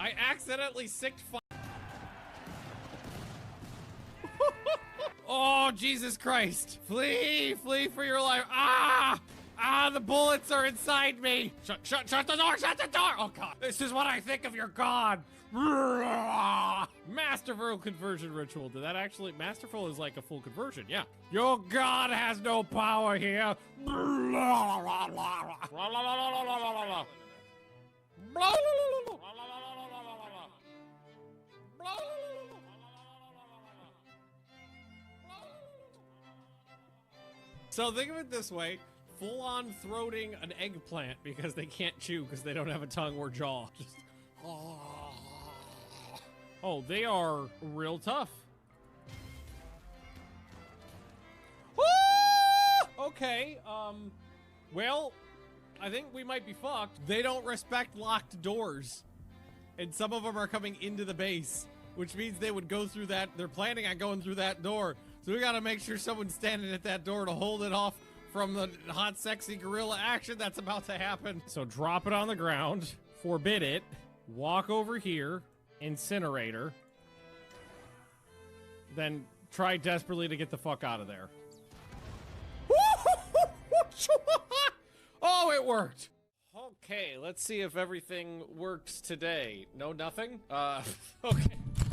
I accidentally sicked fire. Oh, Jesus Christ. Flee, flee for your life. Ah! Ah, the bullets are inside me. Shut the door, shut the door. Oh, God. This is what I think of your God. Masterful conversion ritual. Did that actually, masterful is like a full conversion, yeah. Your God has no power here. So think of it this way, full-on throating an eggplant because they can't chew because they don't have a tongue or jaw. Just, oh, they are real tough. Okay, well, I think we might be fucked. They don't respect locked doors. And some of them are coming into the base, which means they would go through that. They're planning on going through that door. So we gotta make sure someone's standing at that door to hold it off from the hot, sexy gorilla action that's about to happen. So drop it on the ground, forbid it, walk over here, incinerator, then try desperately to get the fuck out of there. Oh, it worked! Okay, let's see if everything works today. No, nothing? Okay.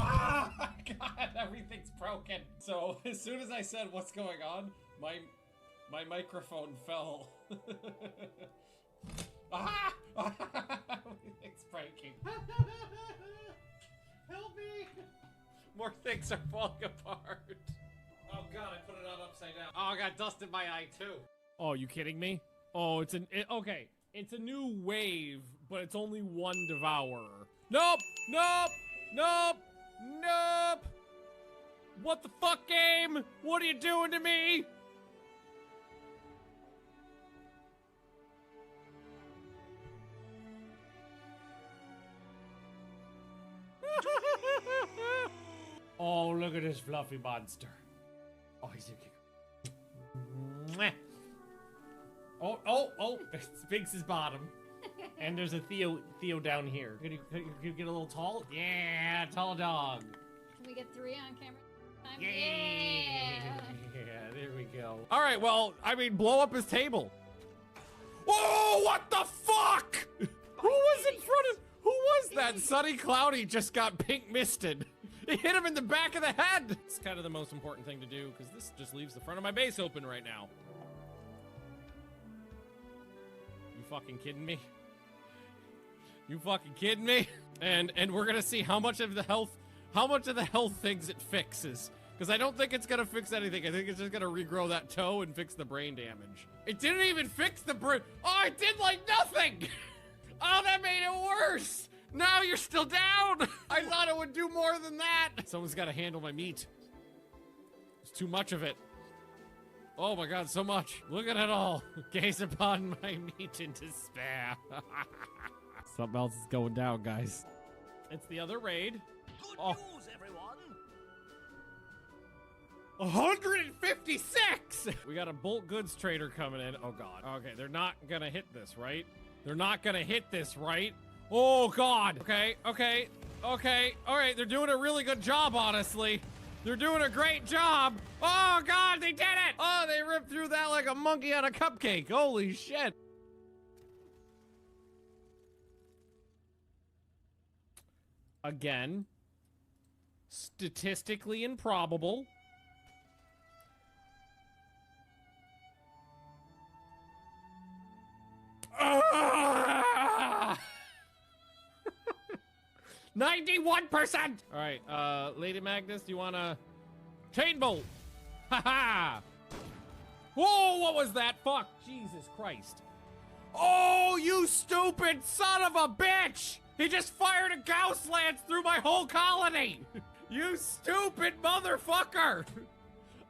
Oh my God, everything's broken. So, as soon as I said what's going on, my microphone fell. Ah! Everything's breaking. Help me! More things are falling apart. Oh God, I put it on upside down. Oh, I got dust in my eye too. Oh, you kidding me? Oh, okay. It's a new wave, but it's only one devourer. Nope! Nope! Nope! Nope! What the fuck, game? What are you doing to me? Oh, look at this fluffy monster. Oh, he's a kick. Oh, Sphinx's bottom. And there's a Theo down here. Can you get a little tall? Yeah, tall dog. Can we get 3 on camera? Yeah. Yeah, there we go. All right, well, I mean, blow up his table. Whoa, what the fuck? Who was in front of, who was that? Sunny Cloudy just got pink misted. It hit him in the back of the head. It's kind of the most important thing to do because this just leaves the front of my base open right now. You fucking kidding me? You fucking kidding me? And we're gonna see how much of the health things it fixes. Because I don't think it's gonna fix anything. I think it's just gonna regrow that toe and fix the brain damage. It didn't even fix the brain. Oh, it did like nothing! Oh, that made it worse! Now you're still down! I thought it would do more than that! Someone's gotta handle my meat. There's too much of it. Oh my God, so much. Look at it all. Gaze upon my meat in despair. Something else is going down, guys. It's the other raid. Good news, everyone! 156! We got a bulk goods trader coming in. Oh God. Okay, they're not gonna hit this, right? They're not gonna hit this, right? Oh God. Okay. All right, they're doing a really good job, honestly. They're doing a great job. Oh God, they did it! Oh, they ripped through that like a monkey on a cupcake. Holy shit. Again, statistically improbable. Ah! 91%! All right, Lady Magnus, do you wanna chain bolt? Haha! Whoa, what was that? Fuck, Jesus Christ. Oh, you stupid son of a bitch! He just fired a Gauss lance through my whole colony! You stupid motherfucker!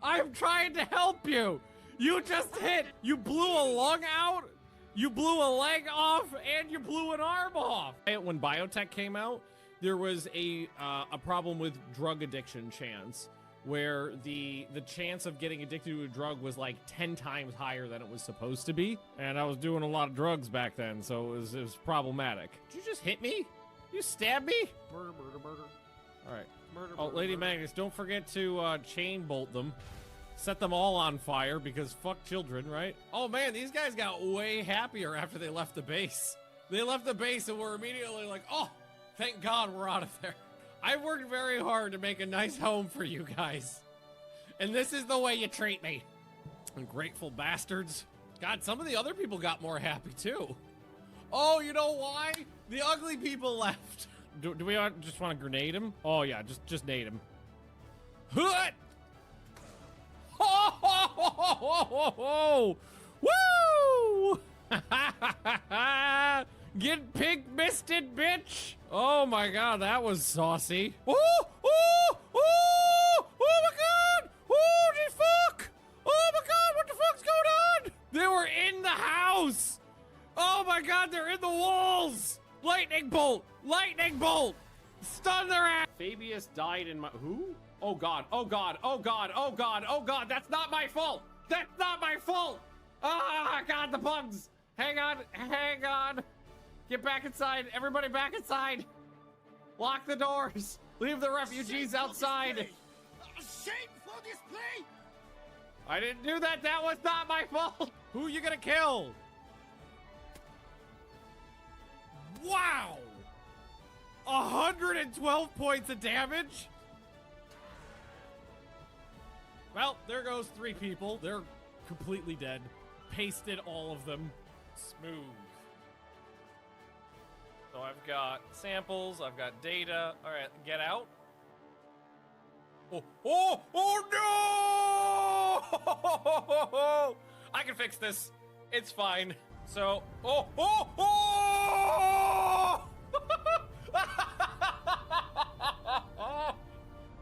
I'm trying to help you! You just hit! You blew a lung out, you blew a leg off, and you blew an arm off! When biotech came out, there was a problem with drug addiction chance, where the chance of getting addicted to a drug was like 10 times higher than it was supposed to be. And I was doing a lot of drugs back then, so it was problematic. Did you just hit me? You stabbed me? Murder, murder, murder. All right. Murder, Oh, murder, Lady murder. Magnus, don't forget to chain bolt them. Set them all on fire because fuck children, right? Oh man, these guys got way happier after they left the base. They left the base and were immediately like, oh, thank God we're out of there. I worked very hard to make a nice home for you guys. And this is the way you treat me. Ungrateful bastards. God, some of the other people got more happy too. Oh, you know why? The ugly people left. Do we just want to grenade him? Oh yeah, just nade him. What? Ho, ho, ho, ho, ho, ho. Woo! Get pig-misted, bitch! Oh my god, that was saucy. Oh, oh, oh, oh my god! Holy fuck! Oh my god, what the fuck's going on? They were in the house! Oh my god, they're in the walls! Lightning bolt! Lightning bolt! Stun their ass! Fabius died in my... Who? Oh god, oh god, oh god, oh god, oh god, that's not my fault! That's not my fault! Ah, god, the bugs! Hang on, hang on! Get back inside, everybody back inside! Lock the doors! Leave the refugees outside! A shameful display! I didn't do that, that was not my fault! Who you gonna kill? Wow! 112 points of damage? Well, there goes 3 people. They're completely dead. Pasted all of them. Smooth. So I've got samples, I've got data. All right, get out. Oh, oh, oh no! I can fix this. It's fine. So, oh, oh, oh!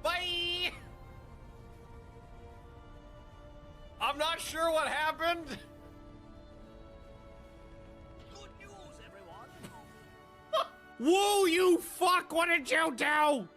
Bye! I'm not sure what happened. Good news, everyone! Whoa, you fuck! What did you do? God,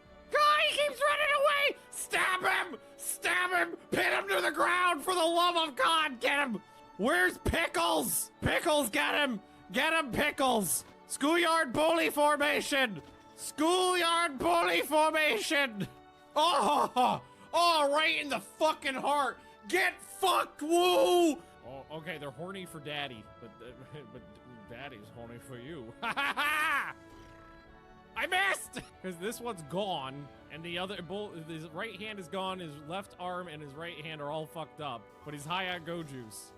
he keeps running away! Stab him! Stab him! Pin him to the ground for the love of God! Get him! Where's Pickles? Pickles, get him! Get him, Pickles! Schoolyard bully formation! Schoolyard bully formation! Oh! Oh, right in the fucking heart! Get fucked, woo! Oh, okay, they're horny for daddy, but daddy's horny for you. Ha ha ha! I missed! Because this one's gone, and the other, his right hand is gone, his left arm and his right hand are all fucked up, but he's high on go juice.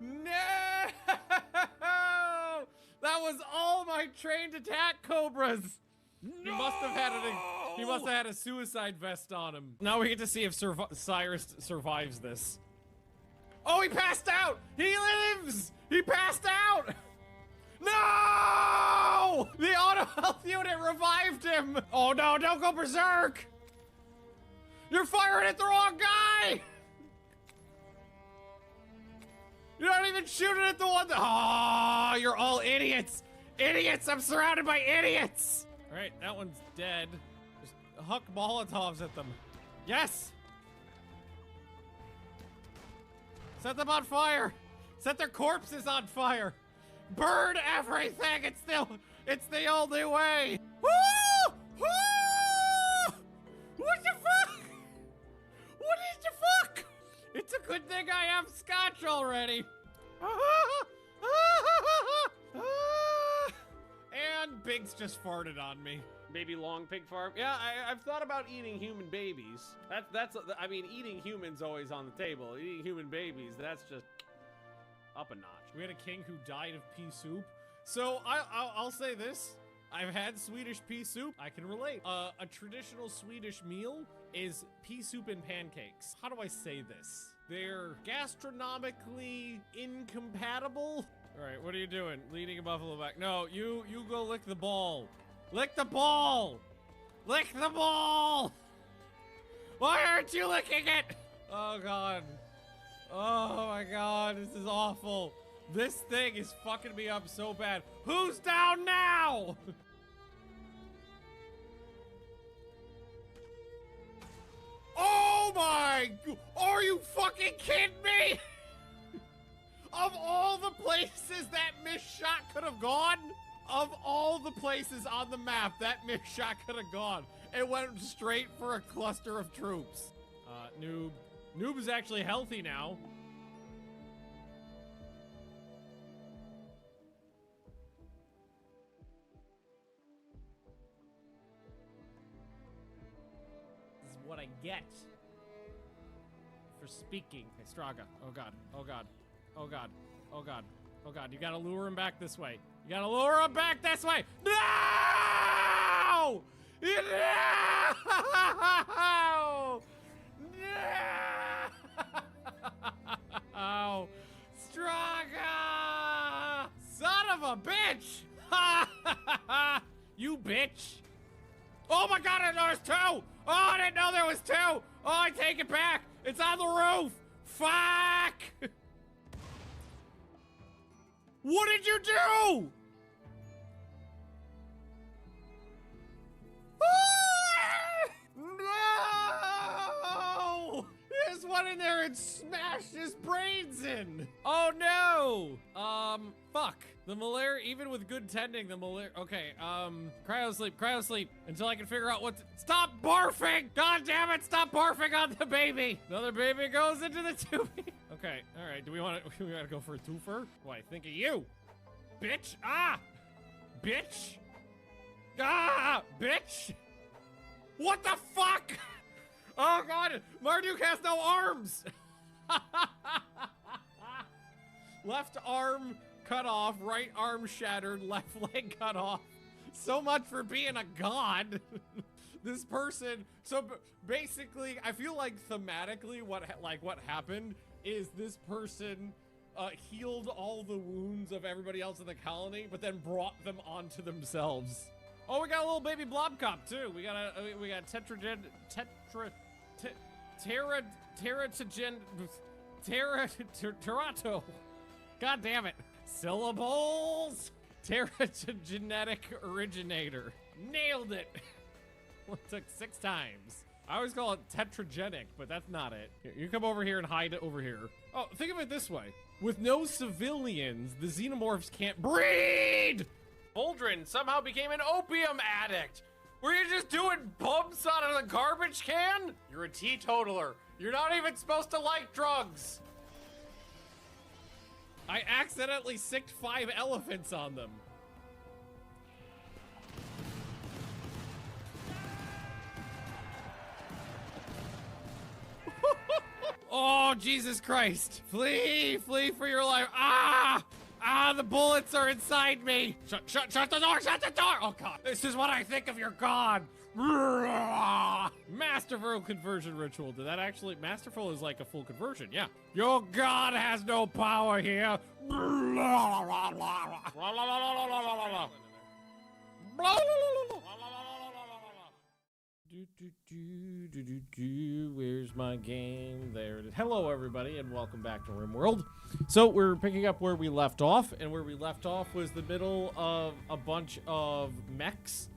No! That was all my trained attack cobras. He must have had he must have had a suicide vest on him. Now we get to see if Cyrus survives this. Oh, he passed out! He lives! He passed out! No! The auto health unit revived him! Oh no, don't go berserk! You're firing at the wrong guy! You're not even shooting at the one that... Oh, you're all idiots! Idiots! I'm surrounded by idiots! Alright, that one's dead. Just huck Molotovs at them. Yes! Set them on fire! Set their corpses on fire! Burn everything! It's the only way! Woo! Woo! What the fuck? What is the fuck? It's a good thing I have scotch already. And Biggs just farted on me. Baby long pig fart. Yeah, I've thought about eating human babies. I mean, eating humans always on the table. Eating human babies, that's just up a notch. We had a king who died of pea soup. So I'll say this. I've had Swedish pea soup. I can relate. A traditional Swedish meal is pea soup and pancakes. How do I say this? They're gastronomically incompatible. All right, what are you doing? Leading a buffalo back. No, you go lick the ball. Lick the ball! Lick the ball! Why aren't you licking it? Oh god. Oh my god, this is awful. This thing is fucking me up so bad. Who's down now? my, are you fucking kidding me? Of all the places that missed shot could have gone, of all the places on the map that missed shot could have gone, it went straight for a cluster of troops. Noob. Noob is actually healthy now. This is what I get for speaking. Hey, Straga. Oh god. Oh god. Oh god. Oh god. Oh god. You gotta lure him back this way. You gotta lure him back this way. No! No! No! Straga! Son of a bitch! You bitch! Oh my god, I noticed two! Oh, I didn't know there was two! Oh, I take it back! It's on the roof! Fuck! What did you do? No! There's one in there and smashed his brains in. Oh no! Fuck. The malaria, even with good tending, the malaria. Okay, cryo sleep until I can figure out what to. Stop barfing! God damn it! Stop barfing on the baby. Another baby goes into the tubing. Okay, all right. Do we want to? We gotta go for a twofer? Why? Think of you, bitch! Ah, bitch! Ah, bitch! What the fuck? Oh god, Marduk has no arms! Left arm cut off, right arm shattered, left leg cut off. So much for being a god. This person, so basically, I feel like thematically what happened is this person healed all the wounds of everybody else in the colony, but then brought them onto themselves. Oh, we got a little baby blob cop too. We got Terrato. God damn it. Syllables. Teratogenetic originator. Nailed it. It took 6 times. I always call it tetragenic, but that's not it. Here, you come over here and hide it over here. Oh, think of it this way. With no civilians, the xenomorphs can't breed! Aldrin somehow became an opium addict. Were you just doing bumps out of the garbage can? You're a teetotaler. You're not even supposed to like drugs. I accidentally sicked 5 elephants on them. Oh, Jesus Christ. Flee, flee for your life. Ah! Ah, the bullets are inside me. Shut the door, shut the door. Oh God, this is what I think of your God. Masterful conversion ritual. Did that actually, masterful is like a full conversion, yeah. Your God has no power here. Where's my game? There it is. Hello, everybody, and welcome back to Rimworld. So we're picking up where we left off, and where we left off was the middle of a bunch of mechs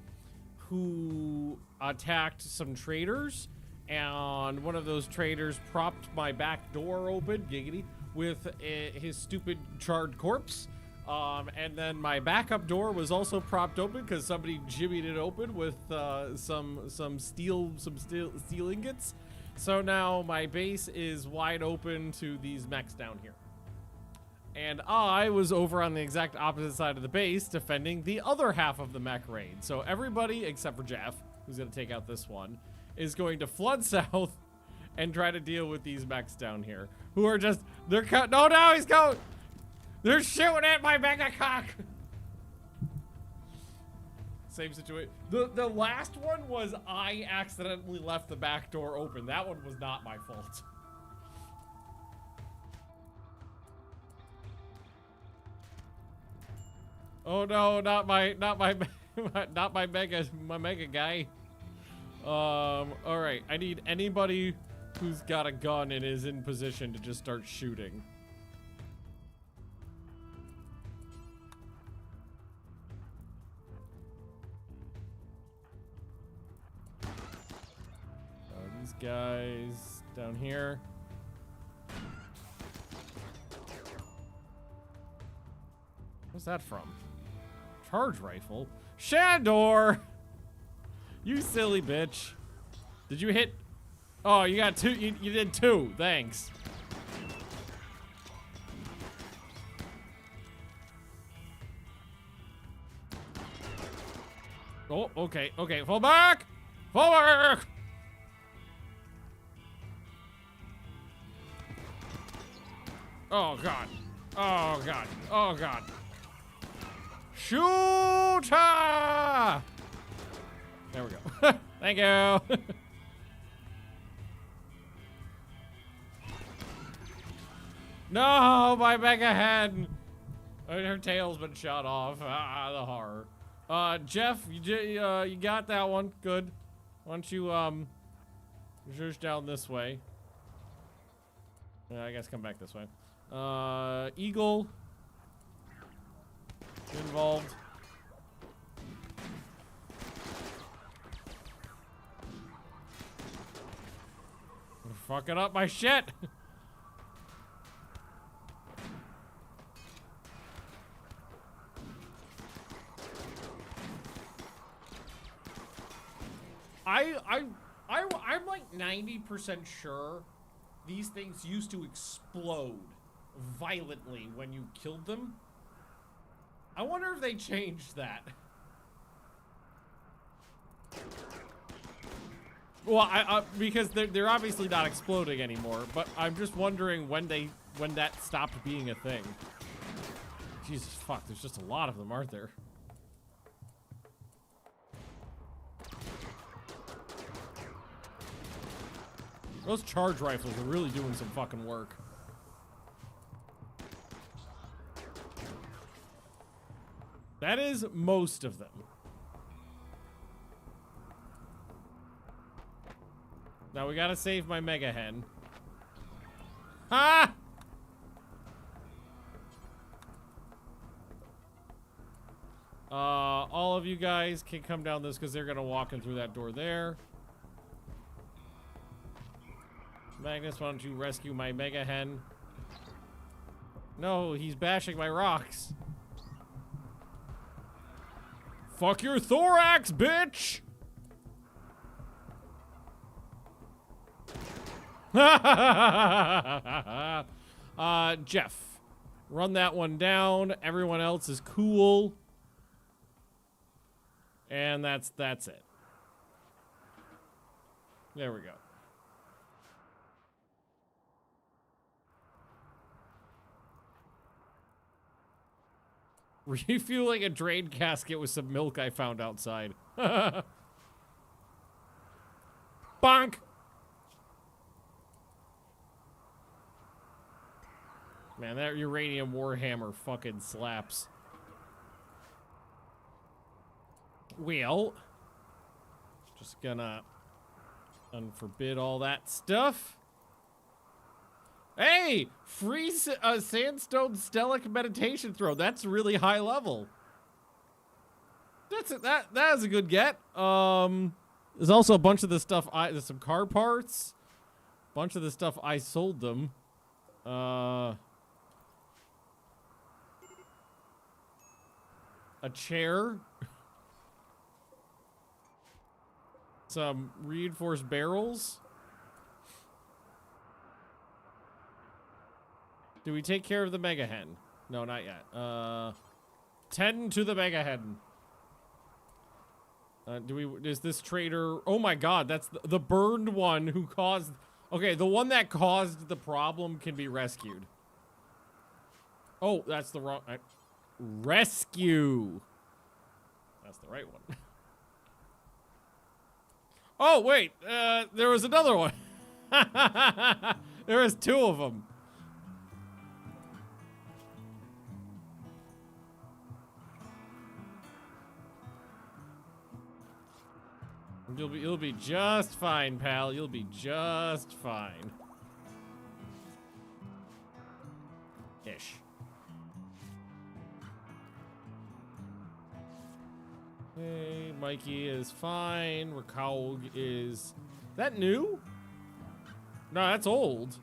who attacked some traders, and one of those traders propped my back door open, giggity, with his stupid charred corpse. And then my backup door was also propped open because somebody jimmied it open with some steel ingots. So now my base is wide open to these mechs down here. And I was over on the exact opposite side of the base defending the other half of the mech raid. So everybody except for Jeff, who's gonna take out this one, is going to flood south and try to deal with these mechs down here, who are just, they're no, he's going. They're shooting at my mega cock. Same situation. The last one was I accidentally left the back door open. That one was not my fault. Oh no, not my mega guy. All right, I need anybody who's got a gun and is in position to just start shooting. These guys Down here. What's that from? Charge rifle? Shandor! You silly bitch. Did you hit? Oh, you got two. You did two. Thanks. Oh, okay. Okay. Fall back! Fall back! Oh, God. Oh, God. Oh, God. Shooter! There we go. Thank you. No, my mega hen. Her tail's been shot off. Ah, the horror. Jeff, you got that one. Good. Why don't you zhoosh down this way? I guess come back this way. Eagle. Get involved. You're fucking up my shit. I'm like 90% sure these things used to explode violently when you killed them. I wonder if they changed that. Well, because they're obviously not exploding anymore, but I'm just wondering when that stopped being a thing. Jesus fuck, there's just a lot of them, aren't there? Those charge rifles are really doing some fucking work. That is most of them. Now we gotta save my mega hen. Ha! All of you guys can come down this because they're gonna walk in through that door there. Magnus, why don't you rescue my mega hen? No, he's bashing my rocks. Fuck your thorax, bitch! Jeff, run that one down. Everyone else is cool. And that's it. There we go. Refueling a drain casket with some milk I found outside. Bonk! Man, that uranium warhammer fucking slaps. Well, just gonna unforbid all that stuff. Hey, free sandstone stellic meditation throw. That's really high level. That's it. That is a good get. There's also a bunch of the stuff. There's some car parts. Bunch of the stuff I sold them. A chair. Some reinforced barrels. Do we take care of the mega hen? No, not yet. 10 to the mega hen. Is this trader? Oh my god, that's the burned one who caused. Okay, the one that caused the problem can be rescued. Oh, that's the wrong. Rescue. That's the right one. Oh, wait. There was another one. There was two of them. You'll be just fine, pal. You'll be just fine. Ish. Hey, Mikey is fine. Rakaug is that new? No, that's old.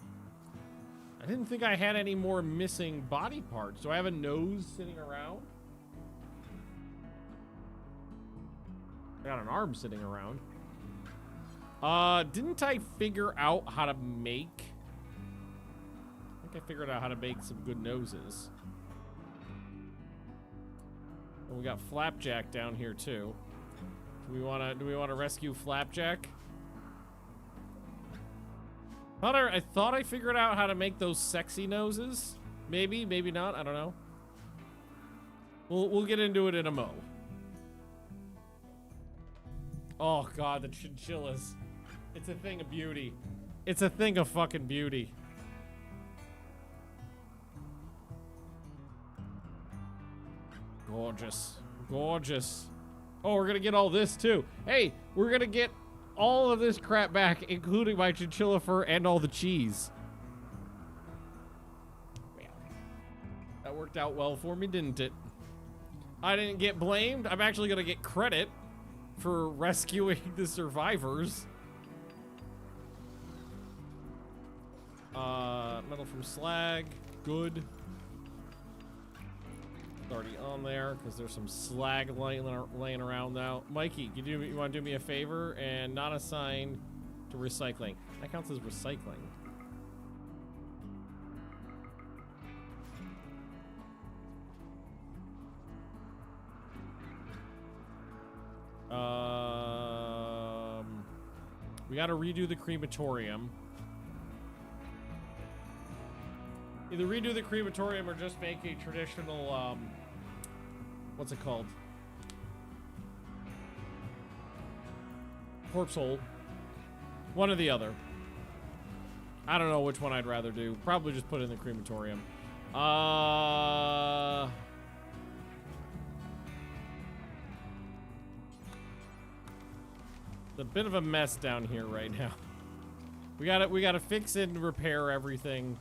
I didn't think I had any more missing body parts. Do I have a nose sitting around? I got an arm sitting around. Didn't I figure out how to make... I think I figured out how to make some good noses. And we got Flapjack down here too. Do we wanna rescue Flapjack? I thought I figured out how to make those sexy noses. Maybe, maybe not. I don't know. We'll get into it in a mo. Oh god, the chinchillas. It's a thing of beauty. It's a thing of fucking beauty. Gorgeous. Gorgeous. Oh, we're gonna get all this too. Hey, we're gonna get all of this crap back, including my chinchilla fur and all the cheese. That worked out well for me, didn't it? I didn't get blamed. I'm actually gonna get credit for rescuing the survivors. Metal from slag. Good. It's already on there because there's some slag laying around now. Mikey, you want to do me a favor and not assign to recycling? That counts as recycling. We got to redo the crematorium. Either redo the crematorium or just make a traditional, what's it called? Corpse hole. One or the other. I don't know which one I'd rather do. Probably just put it in the crematorium. It's a bit of a mess down here right now. We gotta fix it and repair everything.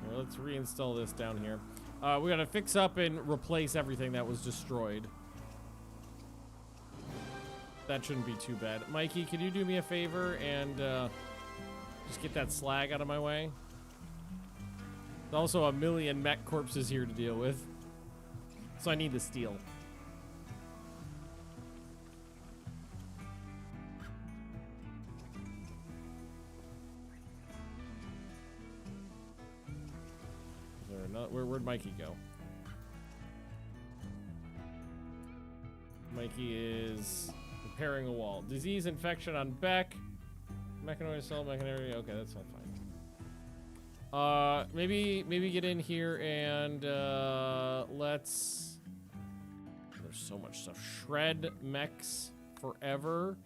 Here, let's reinstall this down here. We gotta fix up and replace everything that was destroyed. That shouldn't be too bad. Mikey, can you do me a favor and just get that slag out of my way? There's also a million mech corpses here to deal with. So I need the steel. Where'd Mikey go? Mikey is repairing a wall. Disease infection on Beck. Mechanoid cell, mechanoid. Okay, that's all fine. Maybe get in here and let's. There's so much stuff. Shred mechs forever.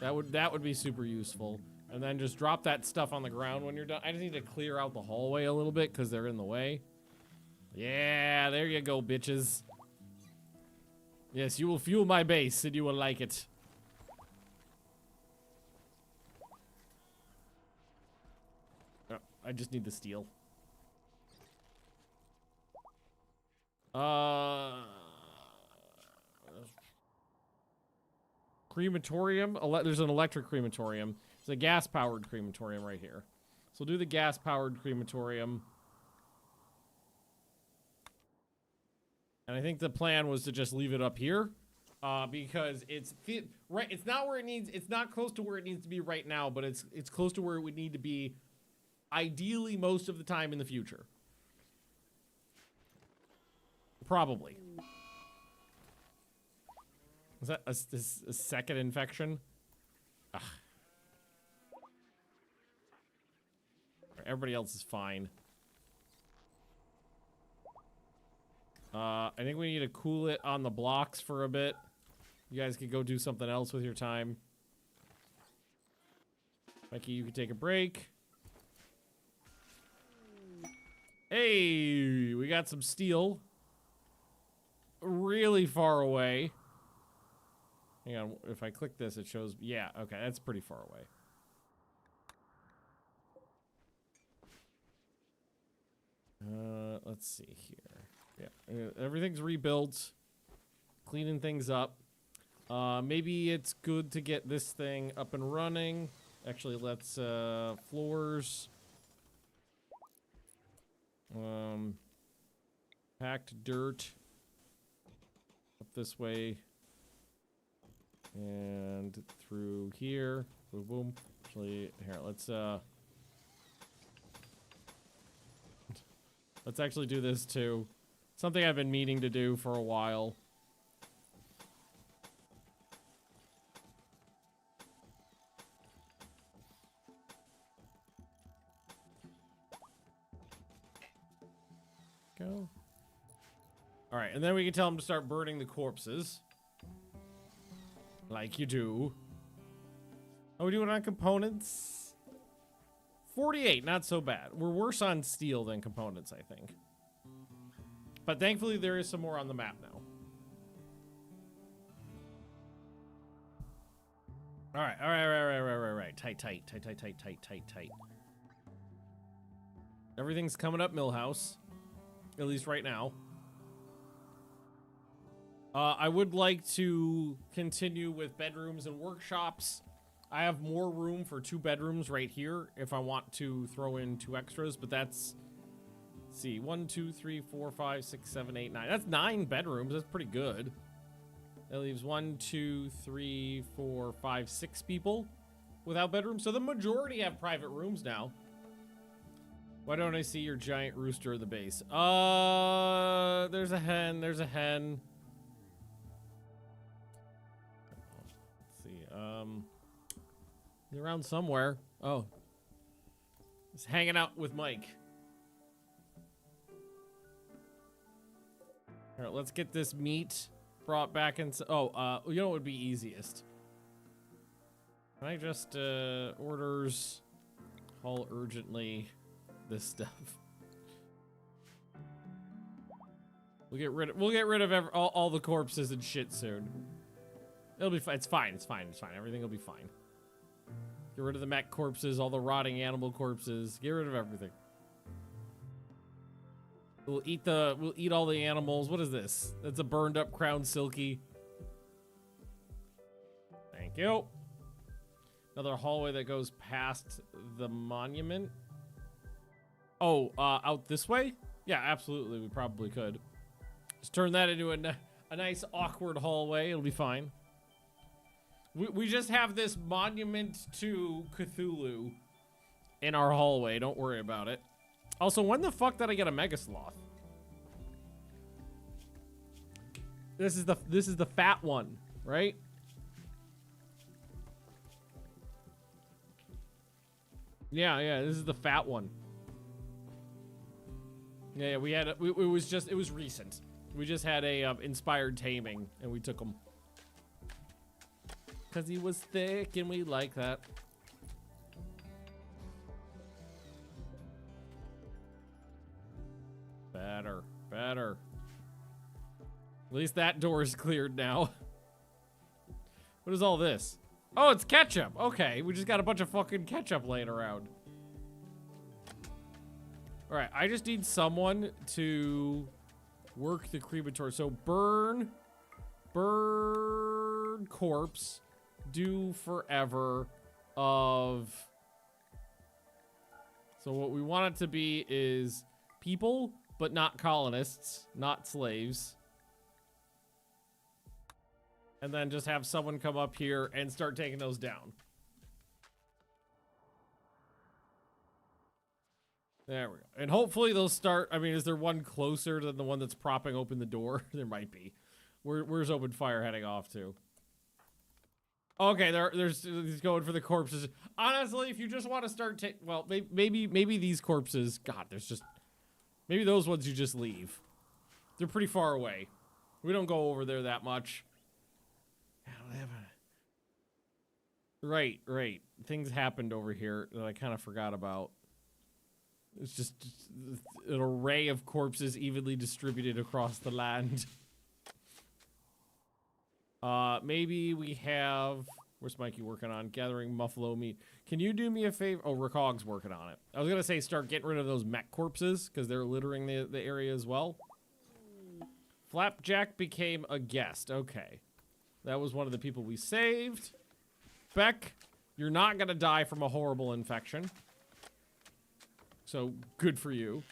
That would be super useful. And then just drop that stuff on the ground when you're done. I just need to clear out the hallway a little bit because they're in the way. Yeah, there you go, bitches. Yes, you will fuel my base and you will like it. Oh, I just need the steel. Crematorium. There's an electric crematorium. There's a gas-powered crematorium right here. So we'll do the gas-powered crematorium. And I think the plan was to just leave it up here, because it's right. It's not where it needs. It's not close to where it needs to be right now, but it's close to where it would need to be, ideally most of the time in the future. Probably. Is that a second infection? Ugh. Everybody else is fine. I think we need to cool it on the blocks for a bit. You guys can go do something else with your time. Mikey, you can take a break. Hey, we got some steel. Really far away. Hang on, if I click this, it shows... Yeah, okay, that's pretty far away. Let's see here. Yeah, everything's rebuilt. Cleaning things up. Maybe it's good to get this thing up and running. Actually, let's, floors. Packed dirt. Up this way. And through here. Boom, boom. Actually, here, let's actually do this too. Something I've been meaning to do for a while. Go. All right, and then we can tell them to start burning the corpses. Like you do. Are we doing on components? 48, not so bad. We're worse on steel than components, I think. But thankfully, there is some more on the map now. All right. Tight. Everything's coming up Millhouse. At least right now. I would like to continue with bedrooms and workshops. I have more room for 2 bedrooms right here if I want to throw in 2 extras, but that's, let's see, 1, 2, 3, 4, 5, 6, 7, 8, 9. That's 9 bedrooms. That's pretty good. That leaves 1, 2, 3, 4, 5, 6 people without bedrooms. So the majority have private rooms now. Why don't I see your giant rooster at the base? There's a hen. There's a hen. Let's see. He's around somewhere. Oh. He's hanging out with Mike. All right, let's get this meat brought back in. Oh, you know what would be easiest? Can I just, orders, haul urgently this stuff? We'll get rid of all the corpses and shit soon. It'll be fine. It's fine. Everything will be fine. Get rid of the mech corpses, all the rotting animal corpses. Get rid of everything. We'll eat all the animals. What is this? That's a burned up crown silky. Thank you. Another hallway that goes past the monument. Oh, out this way? Yeah, absolutely. We probably could. Just turn that into a nice awkward hallway. It'll be fine. We just have this monument to Cthulhu in our hallway. Don't worry about it. Also, when the fuck did I get a Mega Sloth? This is the fat one, right? Yeah, this is the fat one. Yeah, we had it was recent. We just had a inspired taming and we took him. Cause he was thick and we like that. Better. At least that door is cleared now. What is all this? Oh, it's ketchup. Okay, we just got a bunch of fucking ketchup laying around. All right, I just need someone to work the crematory. So burn corpse, do forever of. So what we want it to be is people, but not colonists, not slaves. And then just have someone come up here and start taking those down. There we go. And hopefully they'll start. I mean, is there one closer than the one that's propping open the door? There might be. Where's open fire heading off to? Okay, there's he's going for the corpses. Honestly, if you just want to start well, maybe these corpses. God, there's just maybe those ones you just leave. They're pretty far away. We don't go over there that much. Right. Things happened over here that I kind of forgot about. It's just an array of corpses evenly distributed across the land. Maybe we have... Where's Mikey working on? Gathering buffalo meat. Can you do me a favor? Oh, Rakog's working on it. I was going to say start getting rid of those mech corpses because they're littering the area as well. Flapjack became a guest. Okay. That was one of the people we saved. Beck, You're not gonna die from a horrible infection. So, good for you.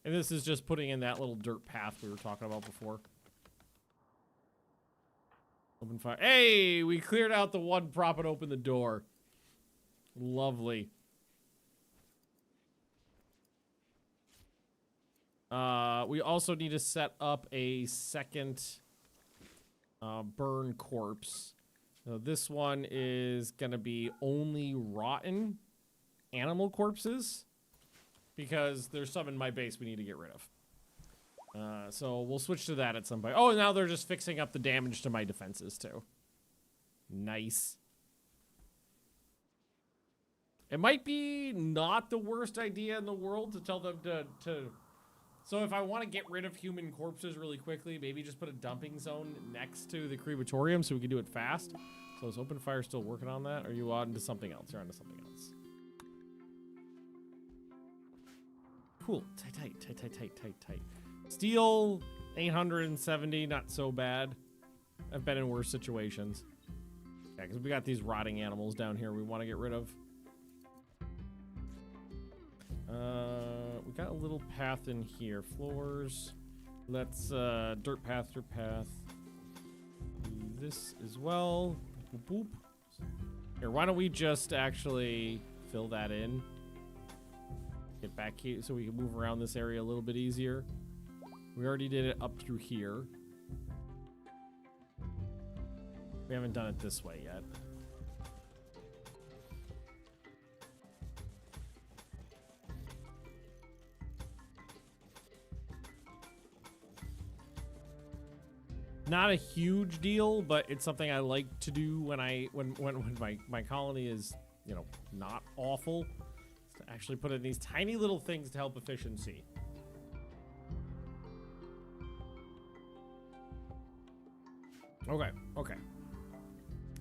And this is just putting in that little dirt path we were talking about before. Open fire. Hey, we cleared out the one propping open the door. Lovely. We also need to set up a second burn corpse. So this one is gonna be only rotten animal corpses because there's some in my base we need to get rid of. So we'll switch to that at some point. Oh, now they're just fixing up the damage to my defenses too. Nice. It might be not the worst idea in the world to tell them to so if I want to get rid of human corpses really quickly, maybe just put a dumping zone next to the crematorium so we can do it fast. So is open fire still working on that? Or are you on to something else? You're on to something else. Cool. Tight. Steel, 870, not so bad. I've been in worse situations. Yeah, because we got these rotting animals down here we want to get rid of. We got a little path in here. Floors. Let's, dirt path. Do this as well. Boop, boop. Here, why don't we just actually fill that in? Get back here so we can move around this area a little bit easier. We already did it up through here. We haven't done it this way yet. Not a huge deal, but it's something I like to do when my colony is, you know, not awful. Is to actually put in these tiny little things to help efficiency. Okay.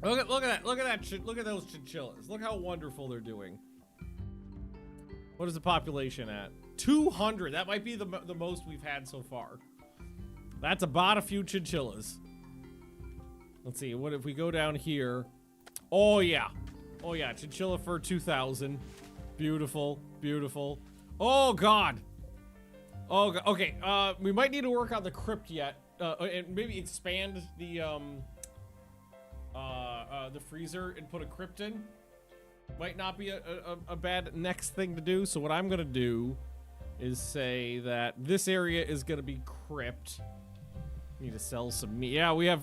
Look at that. Look at those chinchillas. Look how wonderful they're doing. What is the population at? 200. That might be the most we've had so far. That's about a few chinchillas. Let's see. What if we go down here? Oh yeah. Chinchilla fur 2000. Beautiful. Oh god. Okay. We might need to work on the crypt yet. And maybe expand the freezer and put a crypt in. Might not be a bad next thing to do. So what I'm gonna do is say that this area is gonna be crypt. Need to sell some meat. Yeah, we have.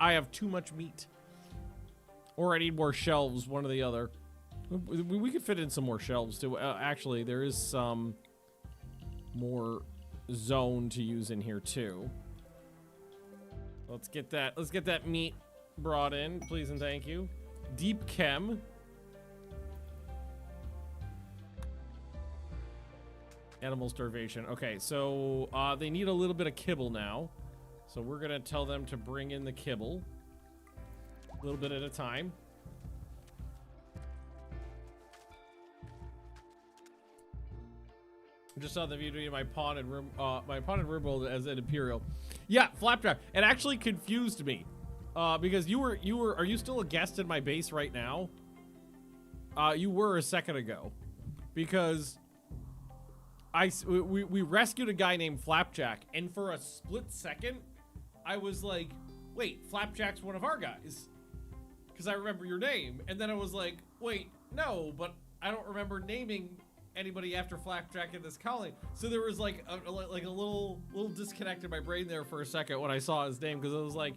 I have too much meat. Or I need more shelves. One or the other. We could fit in some more shelves too. Actually, there is some more zone to use in here too. Let's get that meat brought in, please and thank you. Deep chem. Animal starvation. Okay, so they need a little bit of kibble now. So we're gonna tell them to bring in the kibble. A little bit at a time. I just saw the video of my pawn and Rimworld as an Imperial. Yeah, Flapjack. It actually confused me. Because are you still a guest in my base right now? You were a second ago. Because we rescued a guy named Flapjack, and for a split second, I was like, wait, Flapjack's one of our guys. Because I remember your name. And then I was like, wait, no, but I don't remember naming anybody after Flapjack in this colony. So there was like a little disconnect in my brain there for a second when I saw his name, because I was like,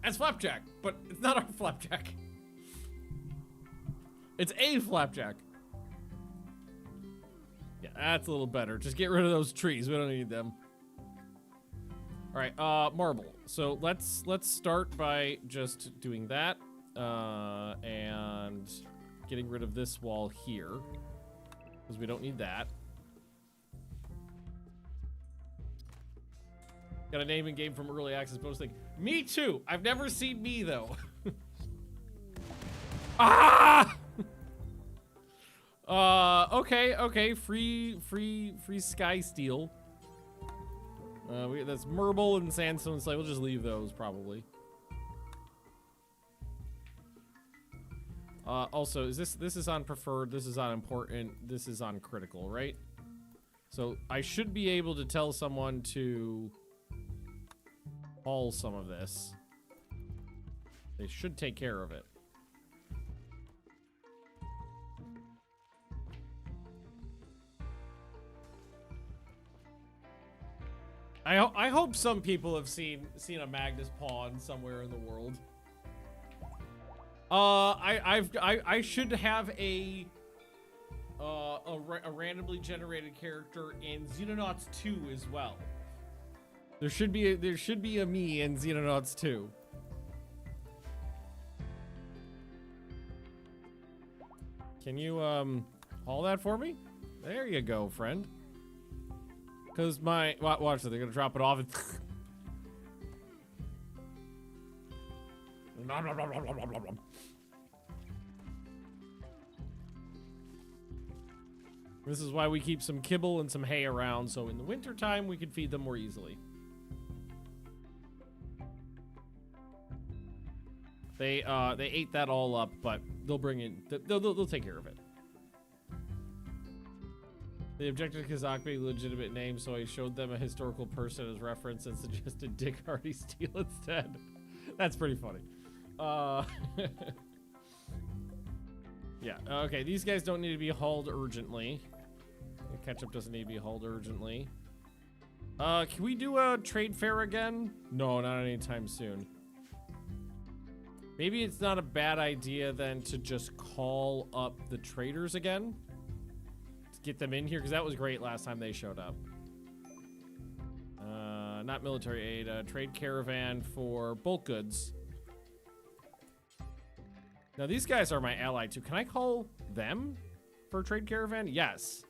that's Flapjack, but it's not our Flapjack. It's a Flapjack. Yeah, that's a little better. Just get rid of those trees. We don't need them. All right, marble. So let's start by just doing that and getting rid of this wall here, because we don't need that. Got a name in game from early access bonus thing. Me too. I've never seen me though. Ah! Okay. Free sky steel. That's marble and sandstone slate. We'll just leave those probably. Also, is this is on preferred, this is on important, this is on critical, right? So I should be able to tell someone to haul some of this. They should take care of it. I hope some people have seen a Magnus pawn somewhere in the world. I should have a randomly generated character in Xenonauts 2 as well. There should be a me in Xenonauts 2. Can you haul that for me? There you go, friend. Cause watch it, they're gonna drop it off and this is why we keep some kibble and some hay around, so in the winter time we can feed them more easily. They ate that all up, but they'll bring in they'll take care of it. They objected to Kazakh being a legitimate name, so I showed them a historical person as reference and suggested Dick Hardy Steel instead. That's pretty funny. Yeah, okay, these guys don't need to be hauled urgently. Ketchup doesn't need to be hauled urgently. Can we do a trade fair again? No, not anytime soon. Maybe it's not a bad idea then to just call up the traders again. Get them in here, because that was great last time they showed up. Not military aid, trade caravan for bulk goods. Now these guys are my ally too. Can I call them for trade caravan? Yes.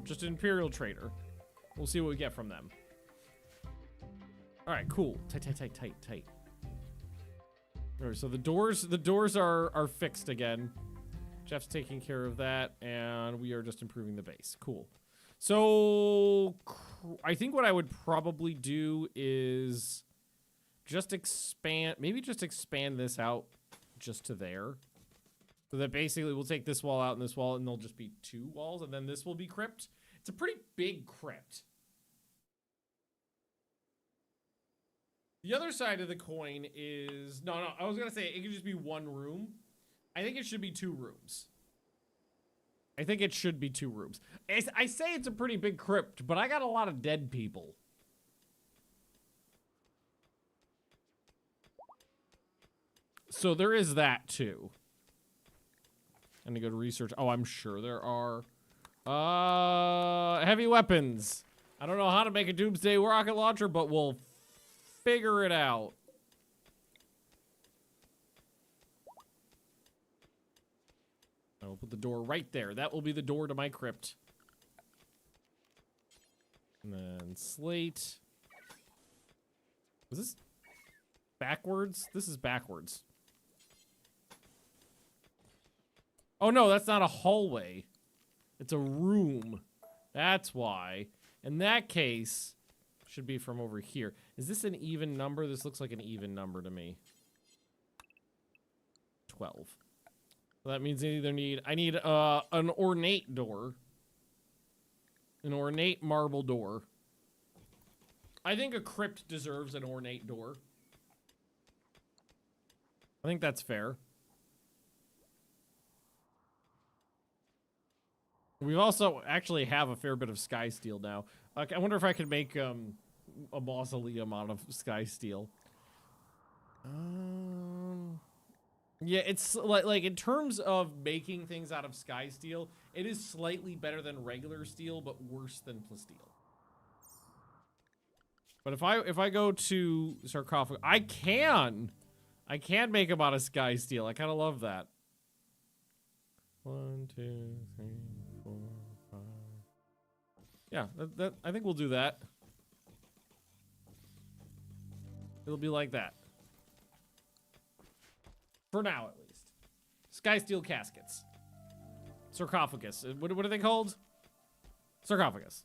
Just an Imperial trader. We'll see what we get from them. All right, cool. Tight. All right, so the doors are fixed again. Jeff's taking care of that, and we are just improving the base. Cool. So I think what I would probably do is just expand this out just to there. So that basically we'll take this wall out and this wall, and there'll just be 2 walls, and then this will be crypt. It's a pretty big crypt. The other side of the coin is, no, I was gonna say it could just be 1 room. I think it should be 2 rooms. I say it's a pretty big crypt, but I got a lot of dead people. So there is that too. And to go to research. Oh, I'm sure there are. Heavy weapons. I don't know how to make a doomsday rocket launcher, but we'll figure it out. I'll put the door right there. That will be the door to my crypt. And then slate. Was this backwards? This is backwards. Oh no, that's not a hallway. It's a room. That's why. In that case, should be from over here. Is this an even number? This looks like an even number to me. 12. So that means I need an ornate door. An ornate marble door. I think a crypt deserves an ornate door. I think that's fair. We also actually have a fair bit of sky steel now. I wonder if I could make a mausoleum out of sky steel. Yeah, it's like in terms of making things out of sky steel, it is slightly better than regular steel, but worse than plasteel. But if I go to sarcophagus, I can make them out of sky steel. I kind of love that. 1, 2, 3, 4, 5. Yeah, that I think we'll do that. It'll be like that. For now, at least. Sky steel caskets. Sarcophagus. What are they called? Sarcophagus.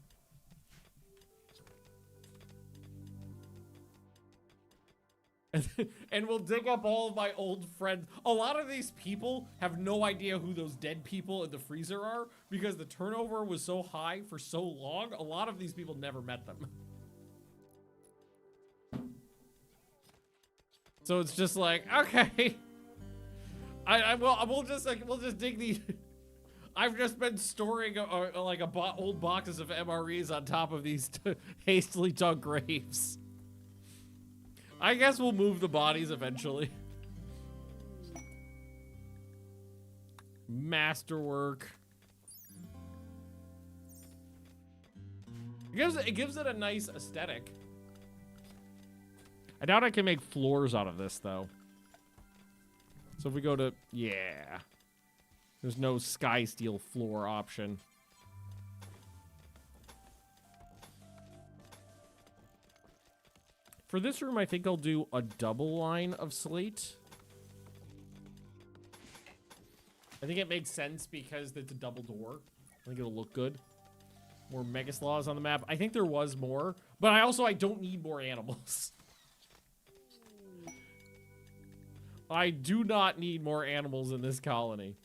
And we'll dig up all of my old friends. A lot of these people have no idea who those dead people in the freezer are because the turnover was so high for so long. A lot of these people never met them. So it's just like, okay. We'll just dig these. I've just been storing old boxes of MREs on top of these hastily dug graves. I guess we'll move the bodies eventually. Masterwork. It gives it a nice aesthetic. I doubt I can make floors out of this though. So if we go to, yeah. There's no sky steel floor option. For this room, I think I'll do a double line of slate. I think it makes sense because it's a double door. I think it'll look good. More Mega Sloths on the map. I think there was more, but I don't need more animals. I do not need more animals in this colony.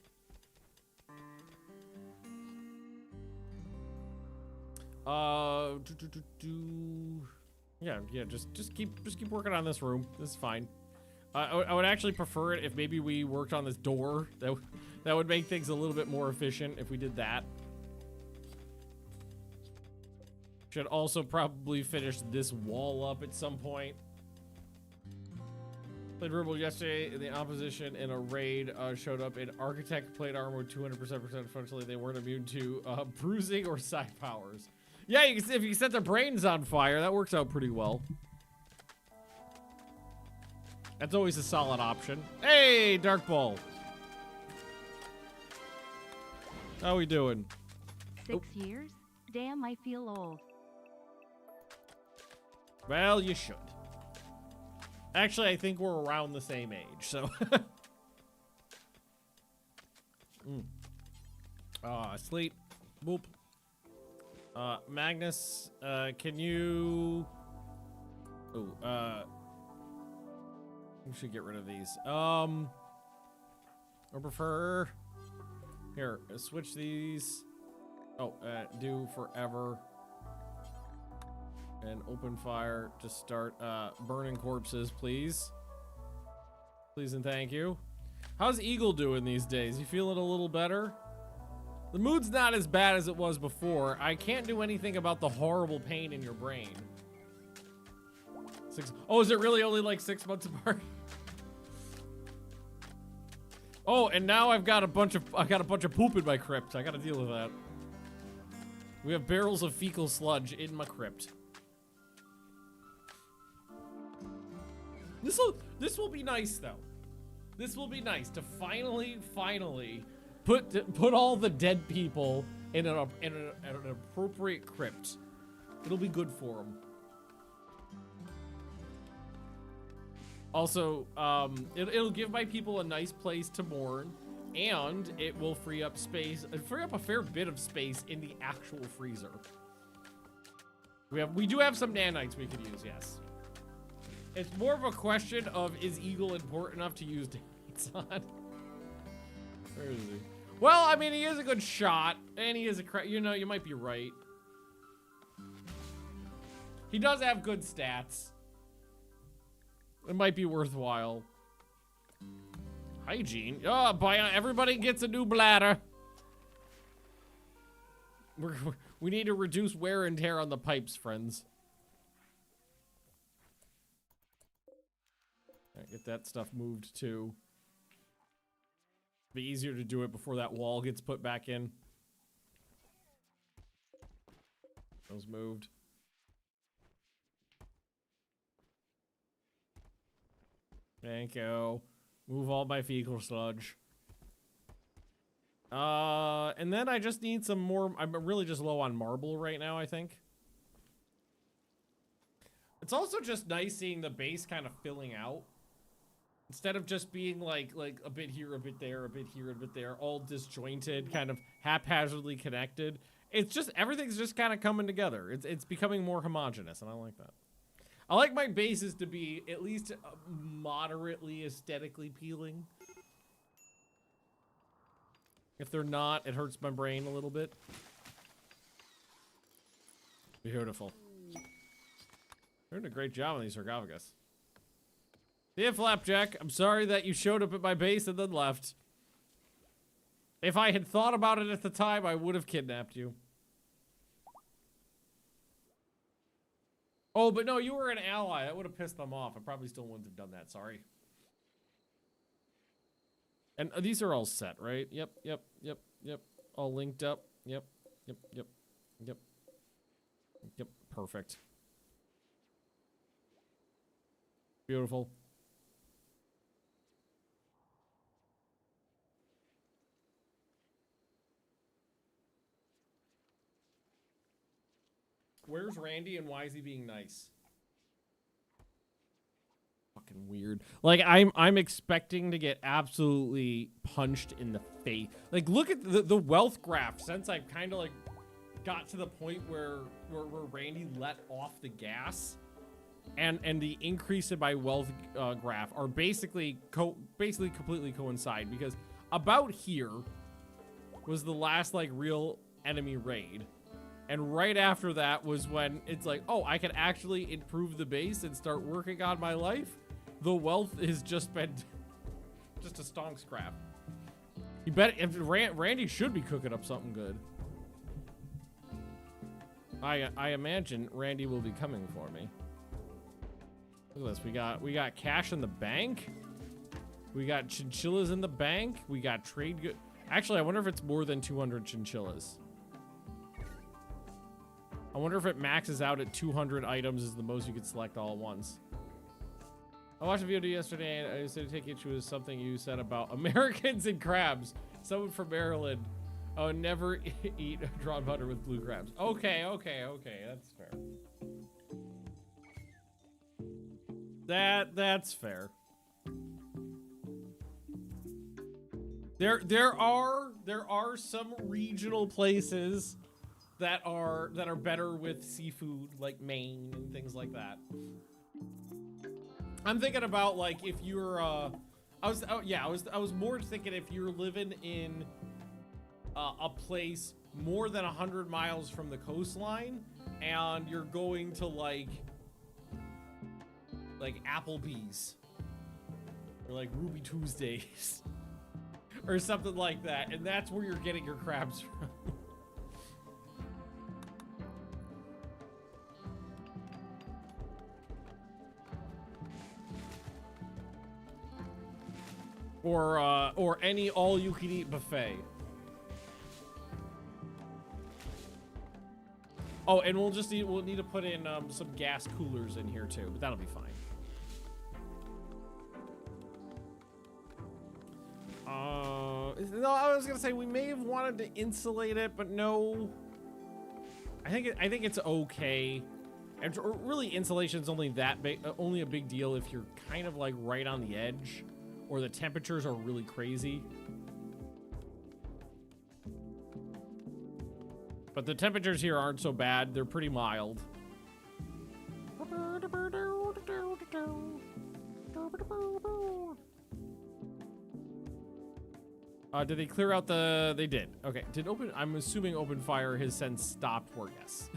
Yeah, just keep working on this room. This is fine. I would actually prefer it if maybe we worked on this door. That would make things a little bit more efficient if we did that. Should also probably finish this wall up at some point. Played Rimworld yesterday. The opposition in a raid showed up in Architect plate armor with 200% Unfortunately, they weren't immune to bruising or side powers. Yeah, if you set their brains on fire, that works out pretty well. That's always a solid option. Hey, Dark Ball. How we doing? 6 years? Damn, I feel old. Well, you should. Actually, I think we're around the same age, so. Sleep. Boop. Magnus, can you... we should get rid of these. I prefer... Here, switch these. Do forever. And open fire to start burning corpses, please. Please and thank you. How's Eagle doing these days? You feeling a little better? The mood's not as bad as it was before. I can't do anything about the horrible pain in your brain. Oh, is it really only like 6 months apart? Oh, and now I've got a bunch of poop in my crypt. I gotta deal with that. We have barrels of fecal sludge in my crypt. This will be nice though. This will be nice to finally put all the dead people in an appropriate crypt. It'll be good for them. Also, it'll give my people a nice place to mourn, and it will free up a fair bit of space in the actual freezer. We do have some nanites we could use, yes. It's more of a question of, is Eagle important enough to use nanites on? Where is he? Well, I mean, he is a good shot, and he is you might be right. He does have good stats. It might be worthwhile. Hygiene. Oh, everybody gets a new bladder. We need to reduce wear and tear on the pipes, friends. Right, get that stuff moved too. Be easier to do it before that wall gets put back in. Those moved. Thank you. Move all my fecal sludge. And then I just need some more. I'm really just low on marble right now, I think. It's also just nice seeing the base kind of filling out. Instead of just being like a bit here, a bit there, a bit here, a bit there, all disjointed, kind of haphazardly connected. It's just, everything's just kind of coming together. It's becoming more homogenous, and I like that. I like my bases to be at least moderately aesthetically appealing. If they're not, it hurts my brain a little bit. Beautiful. You're doing a great job on these sarcophagus. See ya, Flapjack. I'm sorry that you showed up at my base and then left. If I had thought about it at the time, I would have kidnapped you. Oh, but no, you were an ally. That would have pissed them off. I probably still wouldn't have done that. Sorry. And these are all set, right? Yep. All linked up. Yep. Perfect. Beautiful. Where's Randy and why is he being nice? Fucking weird. Like I'm expecting to get absolutely punched in the face. Like look at the wealth graph since I've kind of like got to the point where Randy let off the gas, and the increase in my wealth graph are basically completely coincide, because about here was the last like real enemy raid. And right after that was when it's like, oh, I can actually improve the base and start working on my life. The wealth has just been just a stonks crap. You bet if Randy should be cooking up something good. I imagine Randy will be coming for me. Look at this. We got cash in the bank. We got chinchillas in the bank. We got trade good. Actually, I wonder if it's more than 200 chinchillas. I wonder if it maxes out at 200 items is the most you could select all at once. I watched a video yesterday and I said to take issue with something you said about Americans and crabs. Someone from Maryland. Oh, never eat drawn butter with blue crabs. Okay, that's fair. That's fair. There are some regional places that are better with seafood, like Maine and things like that. I'm thinking about like if you're I was more thinking if you're living in a place more than 100 miles from the coastline and you're going to like Applebee's or like Ruby Tuesdays or something like that, and that's where you're getting your crabs from. Or any all-you-can-eat buffet. Oh, and we'll need to put in some gas coolers in here too, but that'll be fine. No, I was gonna say we may have wanted to insulate it, but no. I think it's okay. And really, insulation's only only a big deal if you're kind of like right on the edge, or the temperatures are really crazy. But the temperatures here aren't so bad. They're pretty mild. Did they clear out they did. Okay. I'm assuming open fire has since stopped work. Yes.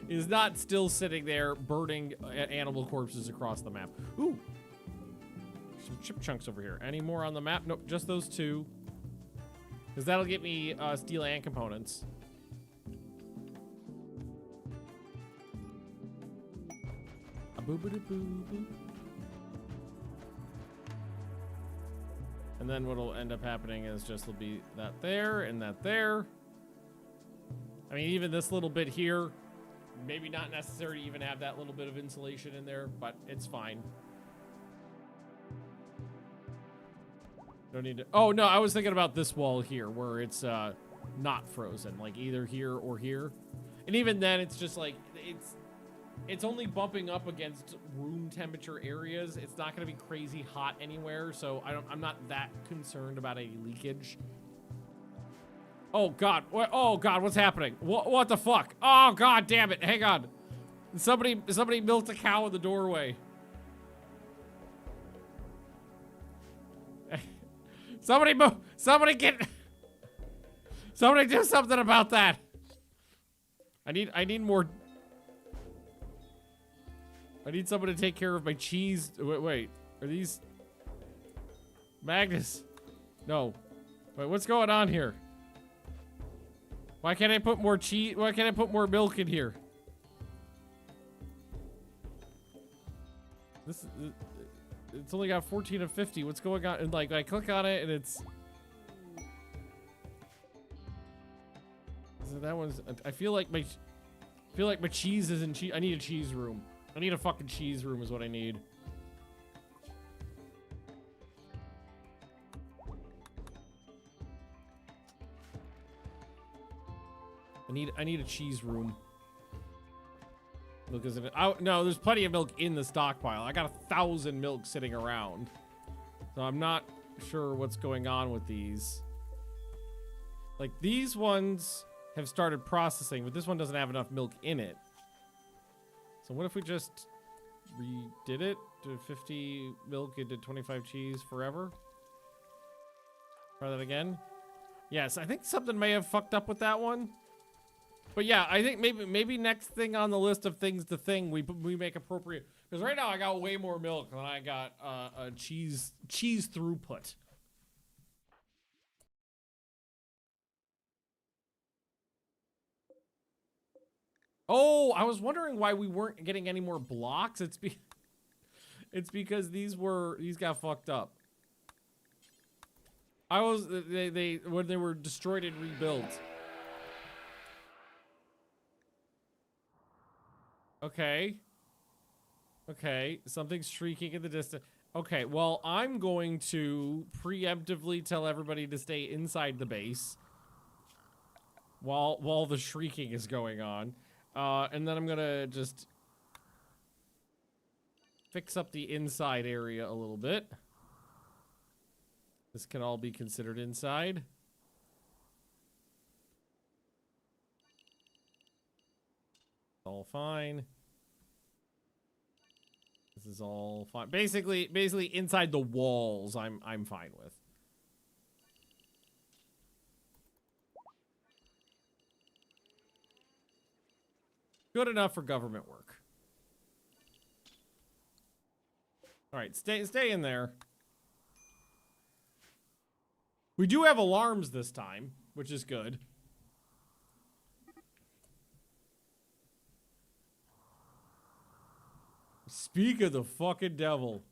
Is not still sitting there burning animal corpses across the map. Ooh. Some chip chunks over here. Any more on the map? Nope, just those two. Because that'll get me steel and components. And then what'll end up happening is just will be that there and that there. I mean, even this little bit here, maybe not necessary to even have that little bit of insulation in there, but it's fine. Don't need to. Oh no, I was thinking about this wall here where it's not frozen, like either here or here. And even then it's just like it's only bumping up against room temperature areas. It's not going to be crazy hot anywhere, so I'm not that concerned about any leakage. Oh god. Oh god, what's happening? What the fuck? Oh god damn it. Hang on. Somebody milked a cow in the doorway. Somebody do something about that. I need more. I need someone to take care of my cheese. Wait, are these Magnus? No. Wait, what's going on here? Why can't I put more cheese? Why can't I put more milk in here? It's only got 14 of 50. What's going on? And like I click on it and it's. So that one's. I feel like my cheese isn't cheese. I need a cheese room. I need a fucking cheese room is what I need. I need a cheese room. Milk isn't. No, there's plenty of milk in the stockpile. I got 1,000 milk sitting around, so I'm not sure what's going on with these. Like these ones have started processing, but this one doesn't have enough milk in it. So what if we just redid it to 50 milk into 25 cheese forever? Try that again. Yes, I think something may have fucked up with that one. But yeah, I think maybe next thing on the list of things to thing we make appropriate, because right now I got way more milk than I got a cheese throughput. Oh, I was wondering why we weren't getting any more blocks. It's because these got fucked up. When they were destroyed and rebuilt. Okay. Okay, something's shrieking in the distance. Okay, well, I'm going to preemptively tell everybody to stay inside the base while the shrieking is going on. And then I'm gonna just fix up the inside area a little bit. This can all be considered inside. All fine. This is all fine. Basically inside the walls I'm fine with. Good enough for government work. All right, stay in there. We do have alarms this time, which is good. Speak of the fucking devil.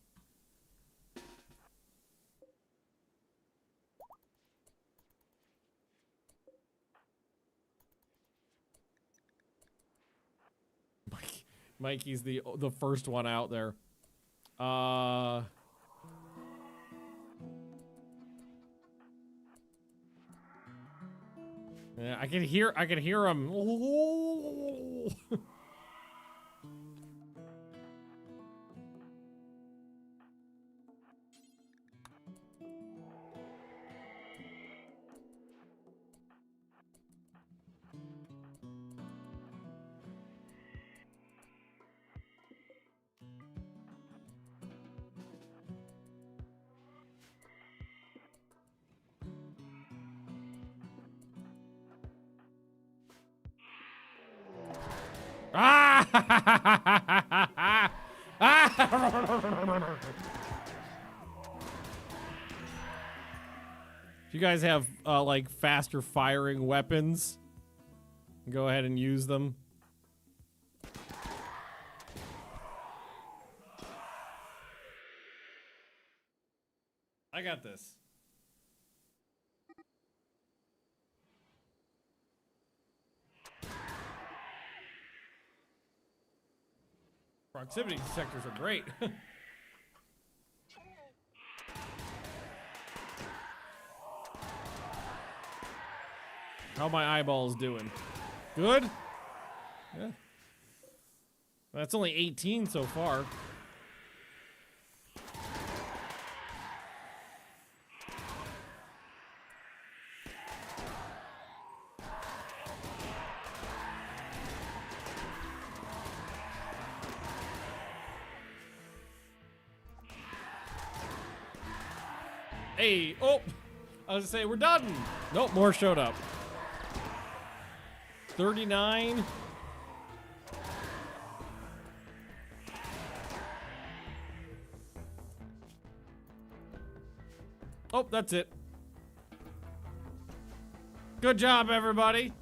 Mikey's the first one out there. Yeah, I can hear him. If you guys have like faster firing weapons, go ahead and use them. I got this. Proximity detectors are great. How my eyeballs doing? Good? Yeah. That's only 18 so far. Hey, oh, I was gonna say we're done. Nope, more showed up. 39. Oh, that's it. Good job, everybody.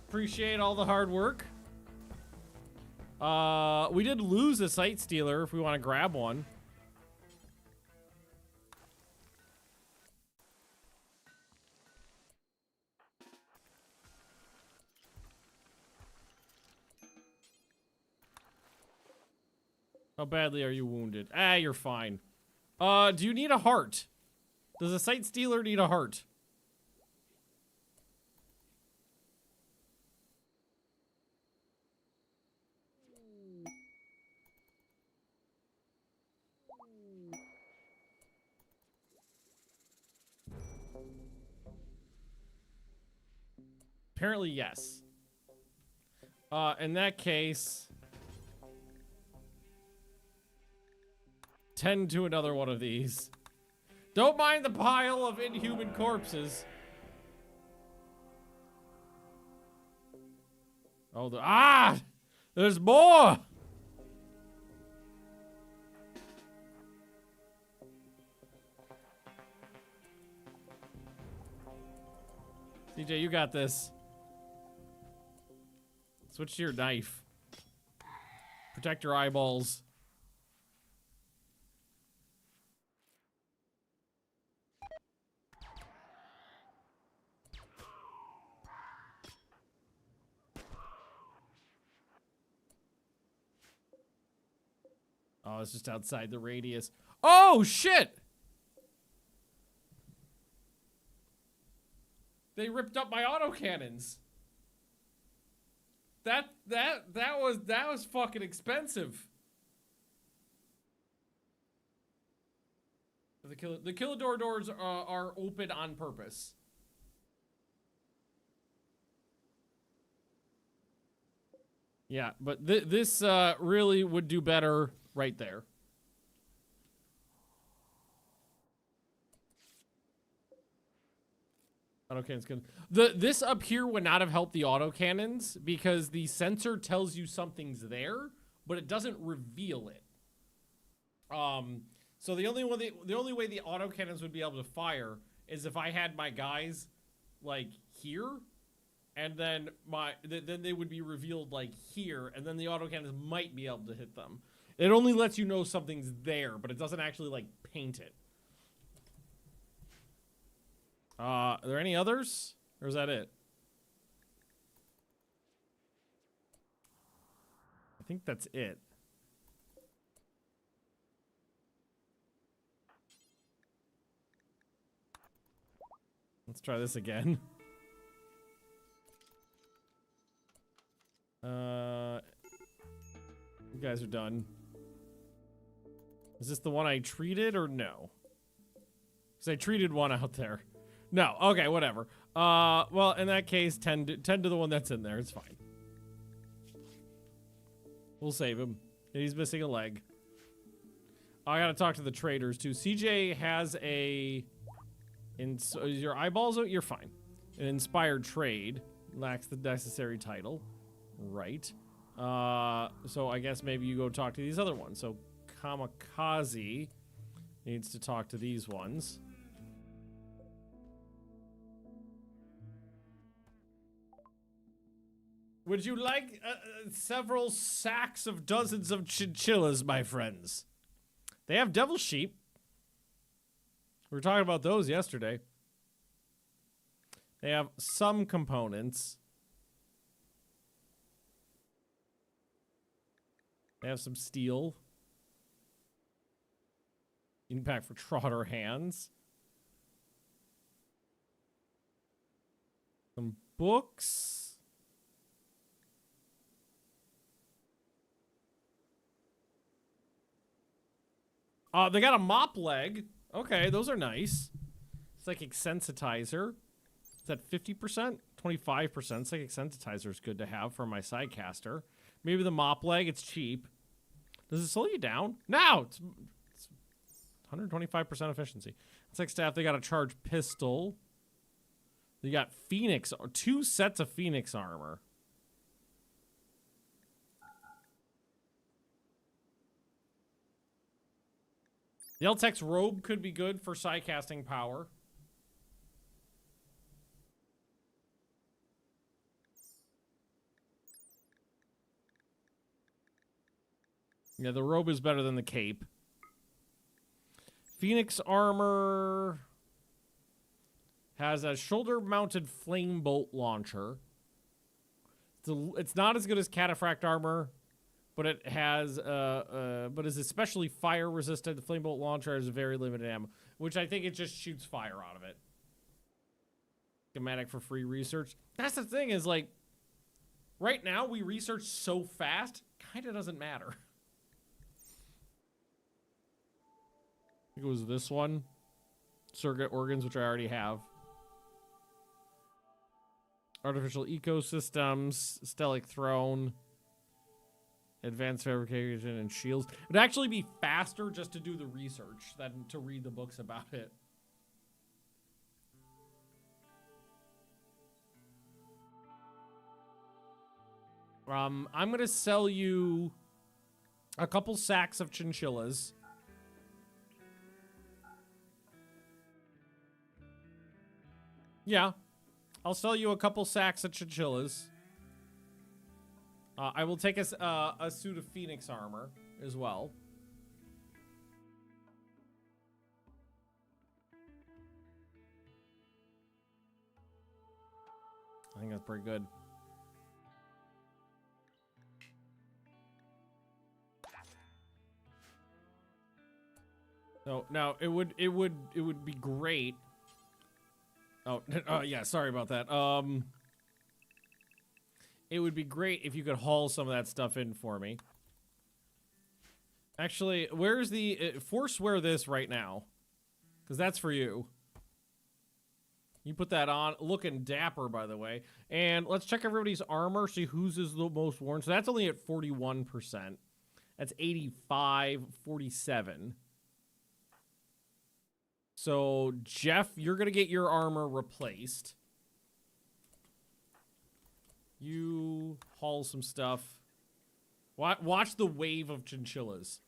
Appreciate all the hard work. We did lose a Sight Stealer if we want to grab one. How badly are you wounded? Ah, you're fine. Do you need a heart? Does a Sight Stealer need a heart? Apparently, yes. In that case, tend to another one of these. Don't mind the pile of inhuman corpses. Oh, there's more. CJ, you got this. Switch to your knife. Protect your eyeballs. Oh, it's just outside the radius. Oh, shit! They ripped up my autocannons. That was fucking expensive. The Killador doors are open on purpose. Yeah, but this really would do better right there. Autocannons can. This up here would not have helped the autocannons because the sensor tells you something's there, but it doesn't reveal it. So the only way the autocannons would be able to fire is if I had my guys like here, and then then they would be revealed like here, and then the autocannons might be able to hit them. It only lets you know something's there, but it doesn't actually like paint it. Are there any others? Or is that it? I think that's it. Let's try this again. You guys are done. Is this the one I treated or no? Because I treated one out there. No, okay, whatever. Well, in that case, tend to the one that's in there. It's fine. We'll save him. He's missing a leg. I gotta talk to the traders too. CJ has a... is your eyeballs out? You're fine. An inspired trade. Lacks the necessary title. Right. So I guess maybe you go talk to these other ones. So Kamikaze needs to talk to these ones. Would you like several sacks of dozens of chinchillas, my friends? They have devil sheep. We were talking about those yesterday. They have some components. They have some steel. Impact for Trotter hands. Some books. They got a mop leg. Okay, those are nice. Psychic Sensitizer. Is that 50%? 25%. Psychic Sensitizer is good to have for my sidecaster. Maybe the mop leg, it's cheap. Does it slow you down? No! It's 125% efficiency. Tech staff, they got a charged pistol. They got Phoenix, 2 sets of Phoenix armor. The L-Tech's robe could be good for psi-casting power. Yeah, the robe is better than the cape. Phoenix armor has a shoulder-mounted flame bolt launcher. It's not as good as cataphract armor, but it has, but is especially fire-resistant. The flame bolt launcher has very limited ammo, which I think it just shoots fire out of it. Schematic for free research. That's the thing is, like, right now we research so fast, kind of doesn't matter. I think it was this one. Surrogate organs, which I already have. Artificial ecosystems, Stellic throne, advanced fabrication, and shields. It'd actually be faster just to do the research than to read the books about it. I'm gonna sell you a couple sacks of chinchillas. Yeah. I'll sell you a couple sacks of chinchillas. I will take a suit of Phoenix armor as well. I think that's pretty good. So now it would be great. Oh, yeah, sorry about that. It would be great if you could haul some of that stuff in for me. Actually, where's the... force wear this right now. Because that's for you. You put that on. Looking dapper, by the way. And let's check everybody's armor, see whose is the most worn. So that's only at 41%. That's 85, 47. So, Jeff, you're going to get your armor replaced. You haul some stuff. Watch the wave of chinchillas.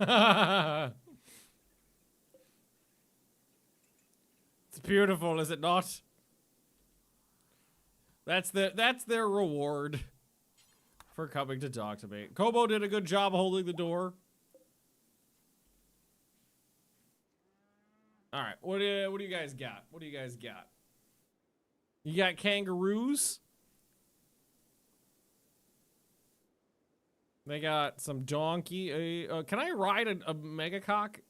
It's beautiful, is it not? That's their reward for coming to talk to me. Kobo did a good job holding the door. All right, what do you guys got? What do you guys got? You got kangaroos. They got some donkey. Can I ride a megacock?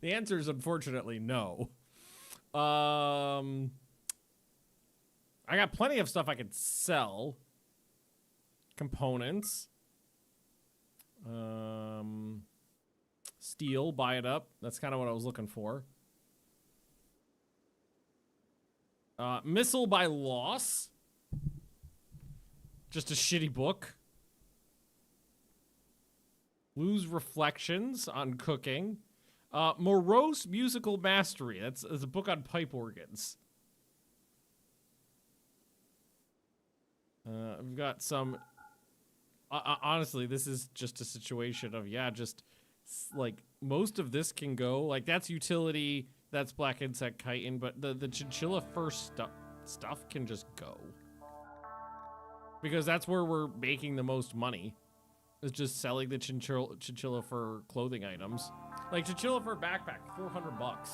The answer is unfortunately no. I got plenty of stuff I could sell. Components. Steel, buy it up. That's kind of what I was looking for. Missile by loss. Just a shitty book. Lose reflections on cooking. Morose musical mastery. That's a book on pipe organs. I've got some... honestly, this is just a situation of, yeah, just, like, most of this can go. Like, that's utility, that's black insect chitin, but the chinchilla first stuff can just go. Because that's where we're making the most money. Is just selling the chinchilla for clothing items. Like, chinchilla for a backpack, $400.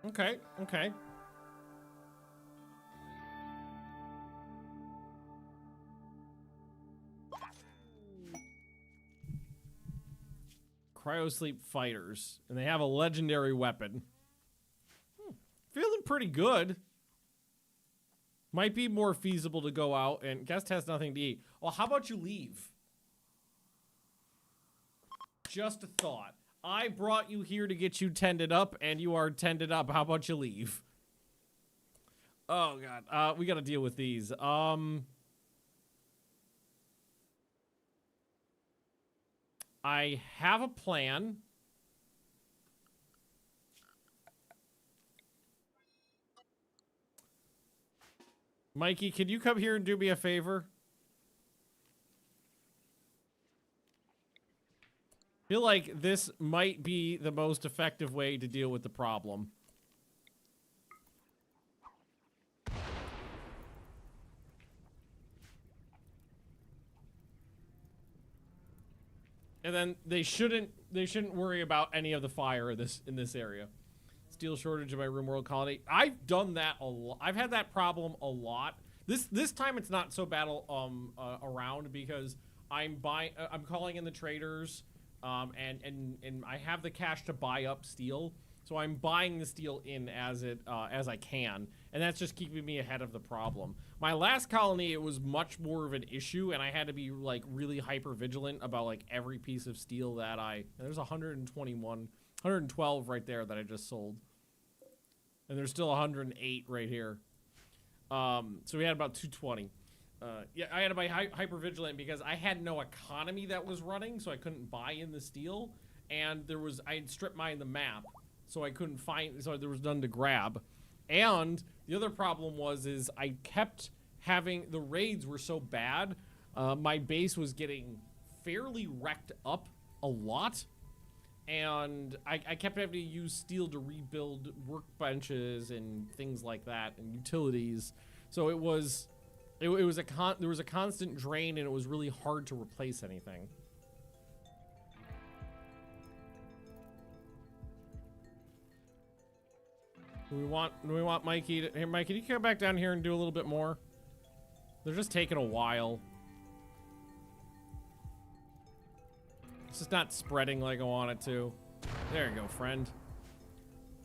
Okay, okay. Cryosleep fighters. And they have a legendary weapon. Feeling pretty good. Might be more feasible to go out and guest has nothing to eat. Well, how about you leave? Just a thought. I brought you here to get you tended up, and you are tended up. How about you leave? Oh, God. We got to deal with these. I have a plan. Mikey, can you come here and do me a favor? I feel like this might be the most effective way to deal with the problem. And then they shouldn't worry about any of the fire in this area. Steel shortage in my Rimworld colony. I've done that a lot. I've had that problem a lot. This time it's not so bad around because I'm calling in the traders, and I have the cash to buy up steel, so I'm buying the steel in as I can, and that's just keeping me ahead of the problem. My last colony, it was much more of an issue, and I had to be like really hyper vigilant about like every piece of steel that there's 112 right there that I just sold. And there's still 108 right here. So we had about 220. Yeah, I had to be hyper vigilant because I had no economy that was running, so I couldn't buy in the steel. And I had strip mined the map, so I couldn't find, so there was none to grab. And the other problem is I kept having, the raids were so bad, my base was getting fairly wrecked up a lot. And I kept having to use steel to rebuild workbenches and things like that and utilities. So there was a constant drain, and it was really hard to replace anything. Do we want Mikey to, hey Mikey, can you come back down here and do a little bit more? They're just taking a while. It's just not spreading like I want it to. There you go, friend.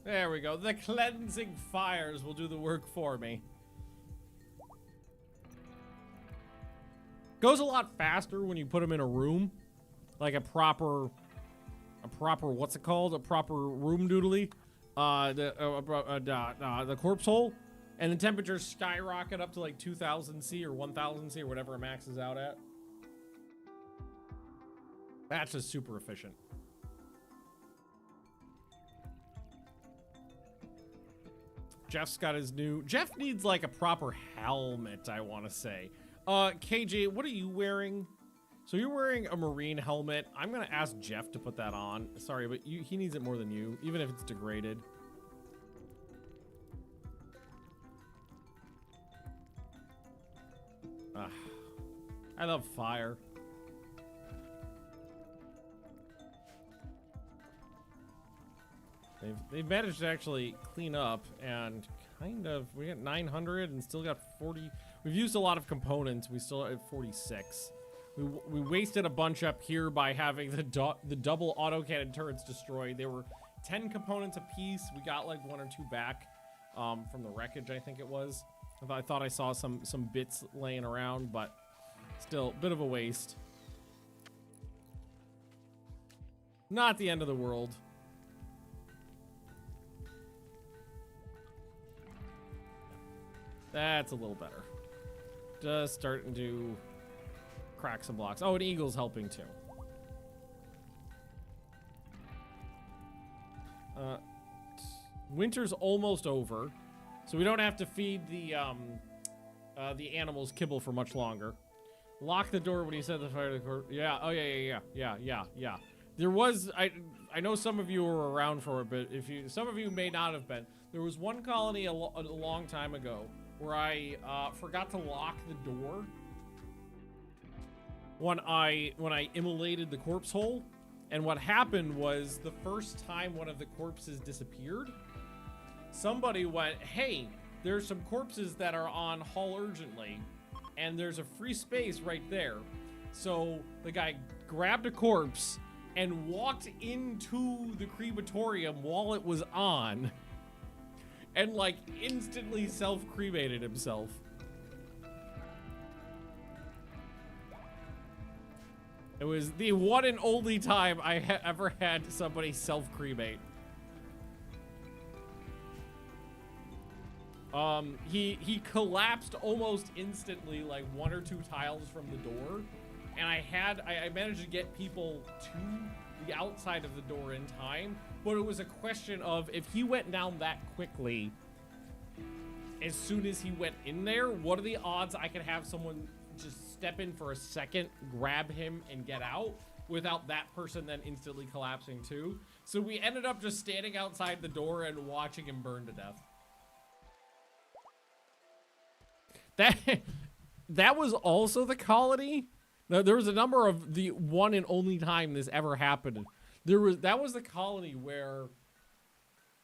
There we go. The cleansing fires will do the work for me. Goes a lot faster when you put them in a room. Like a proper, what's it called? A proper room doodly. The corpse hole. And the temperatures skyrocket up to like 2000 C or 1000 C or whatever it maxes out at. That's just super efficient. Jeff's got his new... Jeff needs like a proper helmet, I want to say. KJ, what are you wearing? So you're wearing a marine helmet. I'm going to ask Jeff to put that on. Sorry, but he needs it more than you, even if it's degraded. I love fire. They've managed to actually clean up and kind of, we got 900 and still got 40. We've used a lot of components. We still have 46. We wasted a bunch up here by having the double autocannon turrets destroyed. They were 10 components a piece. We got like 1 or 2 back from the wreckage, I think it was. I thought I saw some bits laying around, but still a bit of a waste. Not the end of the world. That's a little better. Just starting to crack some blocks. Oh, an eagle's helping too. Winter's almost over, so we don't have to feed the animals kibble for much longer. Lock the door when he said the fire. Yeah. Oh yeah. There was, I know some of you were around for a bit. Some of you may not have been. There was one colony a long time ago where I forgot to lock the door when I immolated the corpse hole. And what happened was the first time one of the corpses disappeared, somebody went, hey, there's some corpses that are on Hall urgently, and there's a free space right there. So the guy grabbed a corpse and walked into the crematorium while it was on, and like instantly self-cremated himself. It was the one and only time I ever had somebody self-cremate. He collapsed almost instantly, like 1 or 2 tiles from the door, and I managed to get people to the outside of the door in time, but it was a question of if he went down that quickly, as soon as he went in there, what are the odds I could have someone just step in for a second, grab him, and get out without that person then instantly collapsing too? So we ended up just standing outside the door and watching him burn to death. That was also the colony. Now, there was a number of the one and only time this ever happened. That was the colony where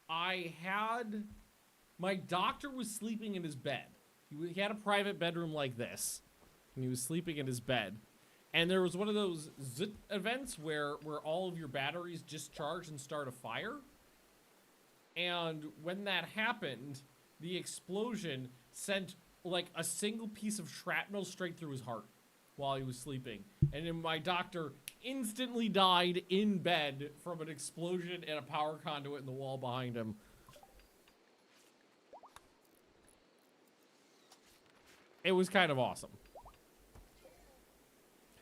my doctor was sleeping in his bed. He had a private bedroom like this, and he was sleeping in his bed. And there was one of those zit events where all of your batteries discharge and start a fire. And when that happened, the explosion sent like a single piece of shrapnel straight through his heart while he was sleeping. And then my doctor instantly died in bed from an explosion and a power conduit in the wall behind him. It was kind of awesome.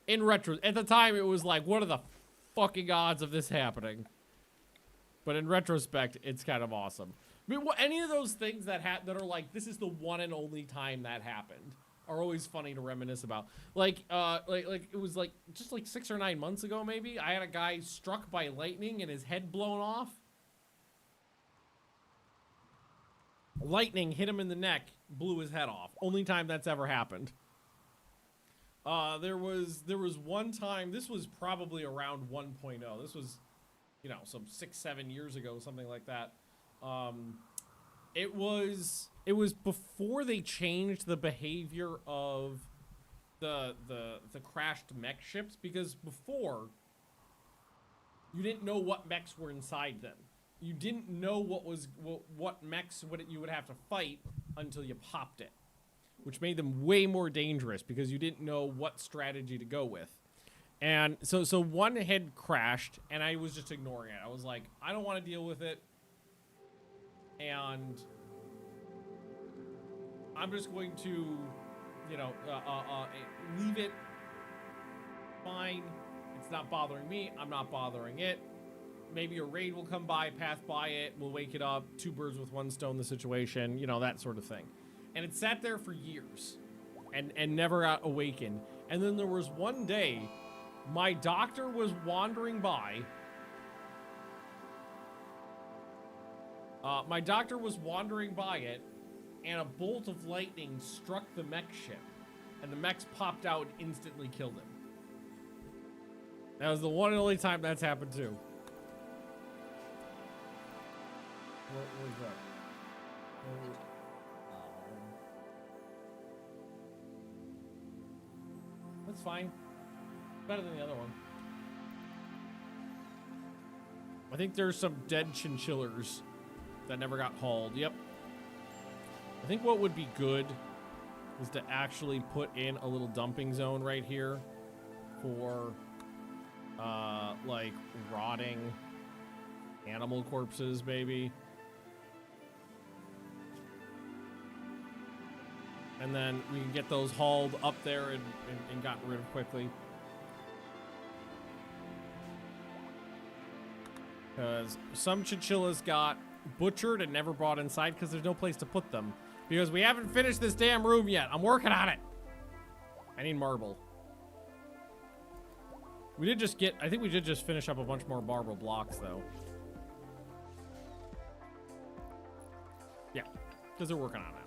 In retro, at the time it was like, what are the fucking odds of this happening? But in retrospect, it's kind of awesome. I mean, any of those things that are like, this is the one and only time that happened, are always funny to reminisce about. Like it was like just like 6 or 9 months ago, maybe. I had a guy struck by lightning and his head blown off. Lightning hit him in the neck, blew his head off. Only time that's ever happened. There was one time. This was probably around 1.0. This was, you know, some 6-7 years ago, something like that. It was before they changed the behavior of the crashed mech ships, because before you didn't know what mechs were inside them. You didn't know what mechs you would have to fight until you popped it, which made them way more dangerous because you didn't know what strategy to go with. And so one had crashed and I was just ignoring it. I was like, I don't want to deal with it. And I'm just going to, you know, leave it. Fine. It's not bothering me. I'm not bothering it. Maybe a raid will come by, pass by it. We'll wake it up. 2 birds with 1 stone the situation. You know, that sort of thing. And it sat there for years and never got awakened. And then there was one day, my doctor was wandering by. My doctor was wandering by it, and a bolt of lightning struck the mech ship, and the mechs popped out and instantly killed him. That was the one and only time that's happened too. What was that? That's fine. Better than the other one. I think there's some dead chinchillas that never got hauled. Yep. I think what would be good is to actually put in a little dumping zone right here for like rotting animal corpses, maybe. And then we can get those hauled up there and gotten rid of quickly. Because some chinchillas got butchered and never brought inside because there's no place to put them. Because we haven't finished this damn room yet. I'm working on it. I need marble. We did just get, I think we did just finish up a bunch more marble blocks though. Yeah, because they're working on it now.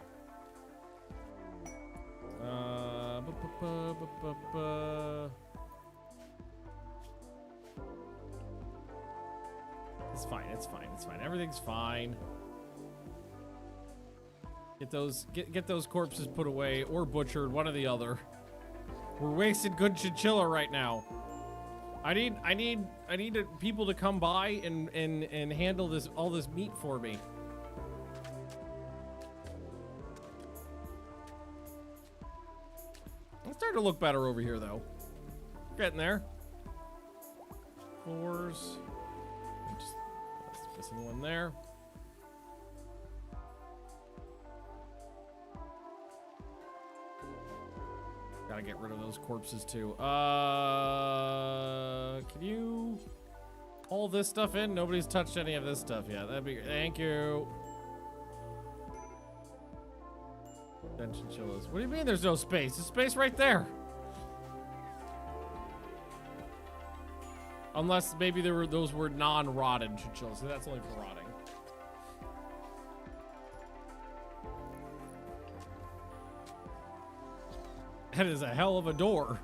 It's fine, it's fine, it's fine. Everything's fine. Get those corpses put away or butchered, one or the other. We're wasting good chinchilla right now. I need people to come by and handle all this meat for me. It's starting to look better over here though. Getting there. floors. Just, that's missing one there. Gotta get rid of those corpses too. Can you haul this stuff in? Nobody's touched any of this stuff yet. That'd be great. Thank you. Chinchillas. What do you mean there's no space? There's space right there. Unless maybe those were non-rotted chinchillas. So that's only for rotting. That is a hell of a door.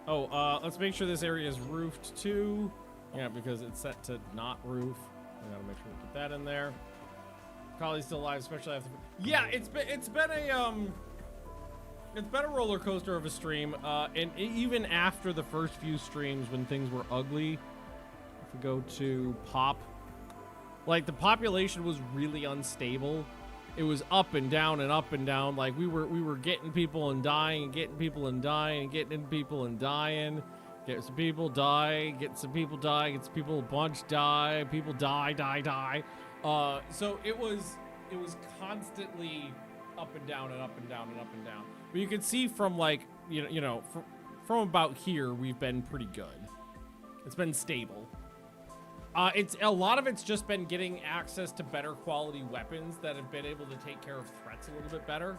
Oh, let's make sure this area is roofed too. Yeah, because it's set to not roof. I gotta make sure we get that in there. Collie's still alive, especially after. Yeah, it's been a roller coaster of a stream, and even after the first few streams when things were ugly. If we go to pop, like the population was really unstable. It was up and down and up and down. Like we were getting people and dying and getting people and dying and getting people and dying. Get some people die, get some people die, get some people a bunch die, people die. So it was constantly up and down and up and down and up and down. But you can see from like from about here we've been pretty good. It's been stable. It's a lot of it's just been getting access to better quality weapons that have been able to take care of threats a little bit better.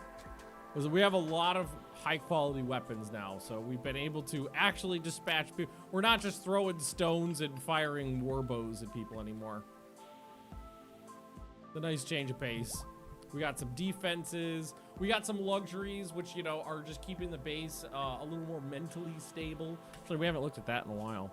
Because we have a lot of high quality weapons now, so we've been able to actually dispatch people. We're not just throwing stones and firing war bows at people anymore. It's a nice change of pace. We got some defenses. We got some luxuries, which are just keeping the base a little more mentally stable. Actually, we haven't looked at that in a while.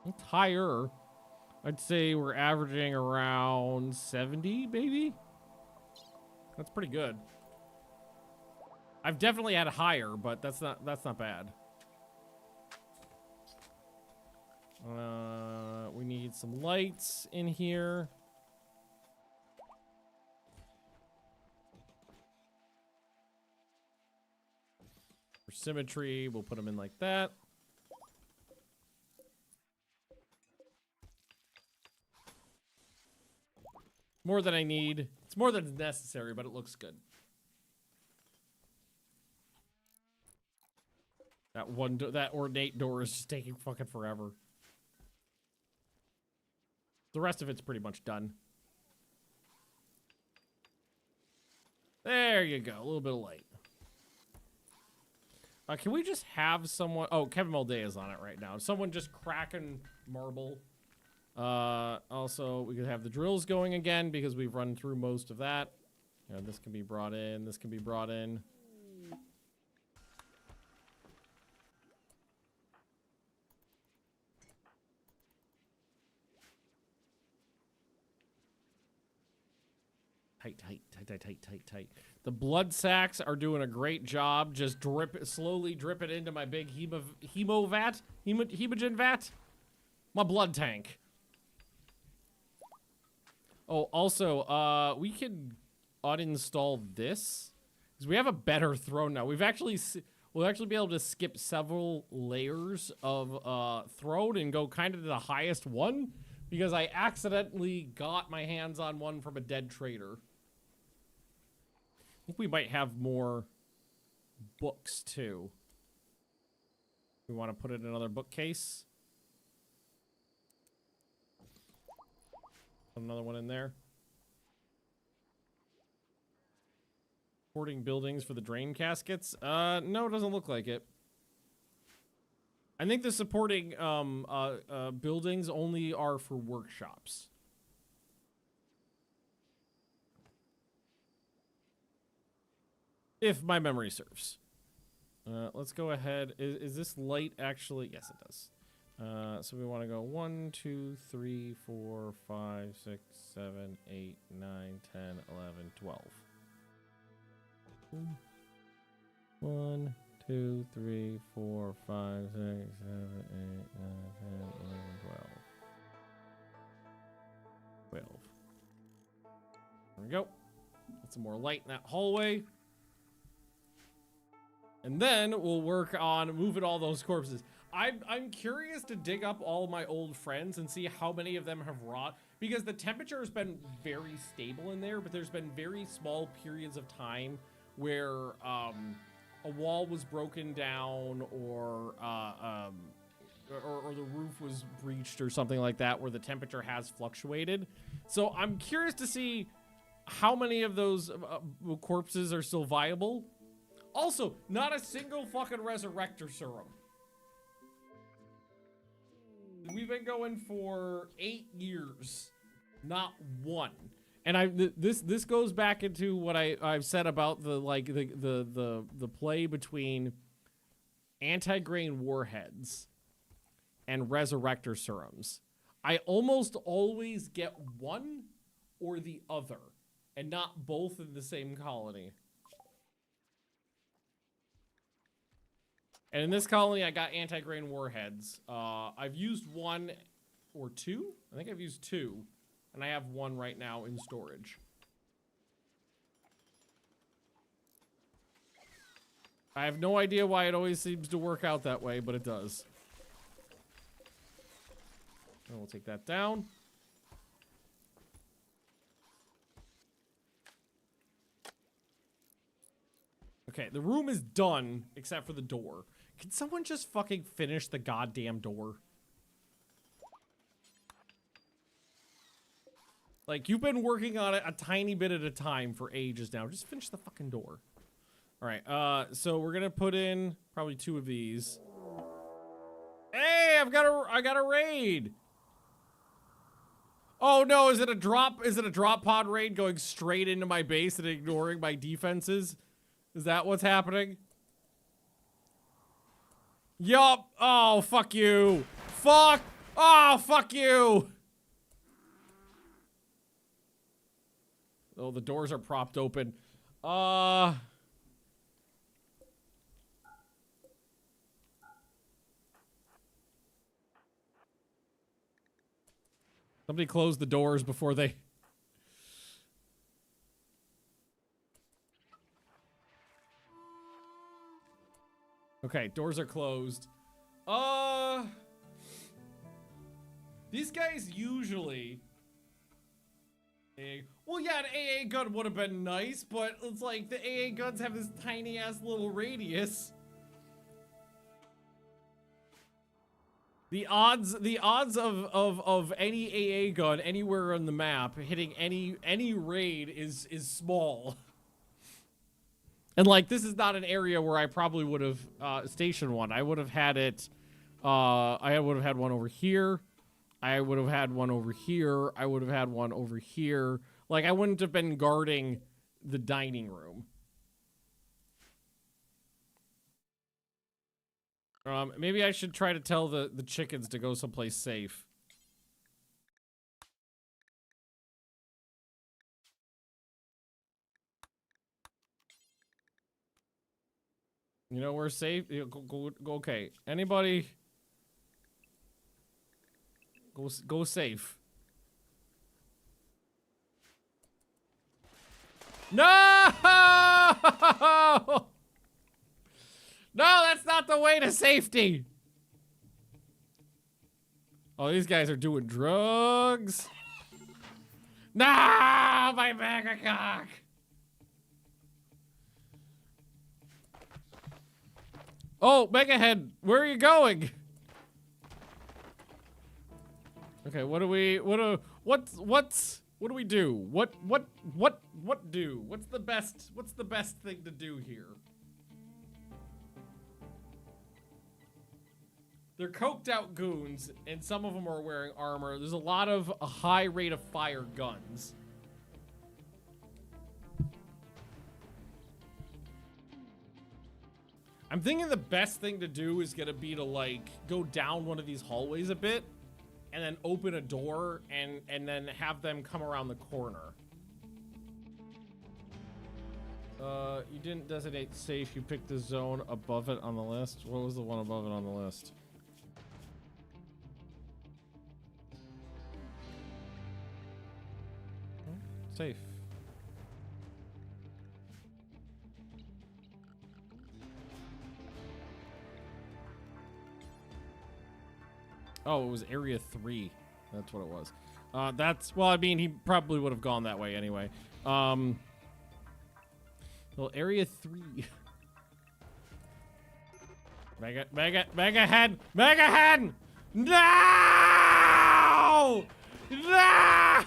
It's higher. I'd say we're averaging around 70, maybe. That's pretty good. I've definitely had higher, but that's not bad. We need some lights in here. For symmetry, we'll put them in like that. More than I need. It's more than necessary, but it looks good. That ornate door is just taking fucking forever. The rest of it's pretty much done. There you go. A little bit of light. Can we just have someone... Oh, Kevin Mulday is on it right now. Someone just cracking marble. Also, we could have the drills going again because we've run through most of that. This can be brought in. This can be brought in. Tight. The blood sacks are doing a great job. Just slowly drip it into my big hemogen vat. My blood tank. Oh, also, we could uninstall this because we have a better throne now. We'll actually be able to skip several layers of throne and go kind of to the highest one because I accidentally got my hands on one from a dead trader. I think we might have more books too. We want to put it in another bookcase. Another one in there. Supporting buildings for the drain caskets. No, it doesn't look like it. I think the supporting buildings only are for workshops. If my memory serves. Let's go ahead. Is this light actually? Yes, it does. So we want to go 1, 2, 3, 4, 5, 6, 7, 8, 9, 10, 11, 12. 1, 2, 3, 4, 5, 6, 7, 8, 9, 10, 11, 12. 12. There we go. Get some more light in that hallway. And then we'll work on moving all those corpses. I'm curious to dig up all my old friends and see how many of them have rot, because the temperature has been very stable in there, but there's been very small periods of time where a wall was broken down or the roof was breached or something like that, where the temperature has fluctuated. So I'm curious to see how many of those corpses are still viable. Also, not a single fucking resurrector serum. We've been going for 8 years, not one. And this goes back into what I've said about the play between anti-grain warheads and resurrector serums. I almost always get one or the other, and not both in the same colony. And in this colony, I got anti-grain warheads. I've used 1 or 2. I think I've used 2. And I have 1 right now in storage. I have no idea why it always seems to work out that way, but it does. And we'll take that down. Okay, the room is done, except for the door. Can someone just fucking finish the goddamn door? Like, you've been working on it a tiny bit at a time for ages now. Just finish the fucking door. All right, so we're gonna put in probably 2 of these. Hey, I got a raid. Oh no, is it a drop pod raid going straight into my base and ignoring my defenses? Is that what's happening? Yup. Oh, fuck you. Fuck. Oh, fuck you. Oh, the doors are propped open. Somebody close the doors before they... Okay, doors are closed. These guys usually... Well, yeah, an AA gun would have been nice, but it's like the AA guns have this tiny-ass little radius. The odds of any AA gun anywhere on the map hitting any raid is small. And like, this is not an area where I probably would have stationed one. I would have had it, I would have had one over here. I would have had one over here. I would have had one over here. Like, I wouldn't have been guarding the dining room. Maybe I should try to tell the chickens to go someplace safe. You know, we're safe. Go, okay. Anybody? Go safe. No! No, that's not the way to safety. Oh, these guys are doing drugs. Nah, my bag of cock. Oh, Megahead, where are you going? Okay, what do we do? What do? What's the best thing to do here? They're coked out goons, and some of them are wearing armor. There's a high rate of fire guns. I'm thinking the best thing to do is gonna be to like go down one of these hallways a bit and then open a door and then have them come around the corner. You didn't designate safe, you picked the zone above it on the list. What was the one above it on the list? Safe. Oh, it was area 3. That's what it was. Well, I mean, he probably would have gone that way anyway. Well, area 3. Mega head! No! No!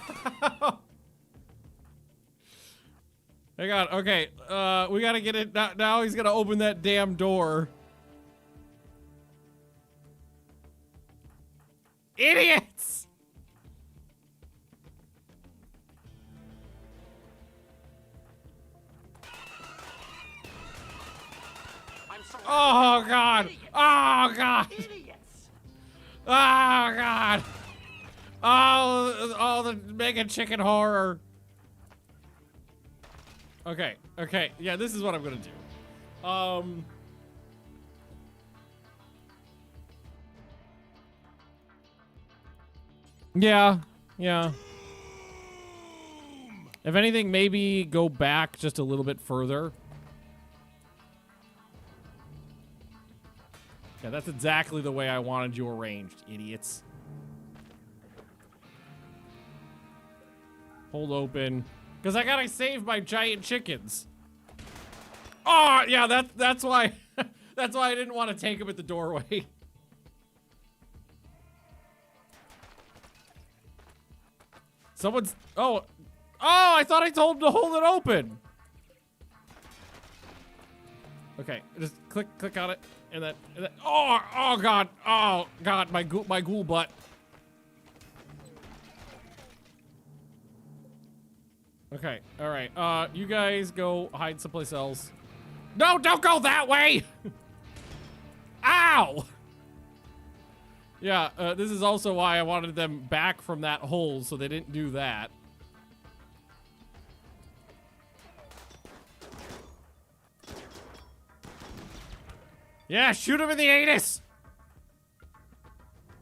Hang on, okay, we gotta get it, now he's gonna open that damn door. Idiots! I'm sorry. Oh god! Oh god! Idiots! Oh god! Oh, the mega chicken horror. Okay, yeah, this is what I'm gonna do. Yeah. If anything, maybe go back just a little bit further. Yeah, that's exactly the way I wanted you arranged, idiots. Hold open. Because I gotta save my giant chickens. Oh, yeah, that's why that's why I didn't want to take him at the doorway. Someone's oh, I thought I told him to hold it open. Okay, just click on it and then oh god, my ghoul butt. Okay, all right. You guys go hide someplace else. No, don't go that way. Ow! Yeah, this is also why I wanted them back from that hole, so they didn't do that. Yeah, shoot him in the anus.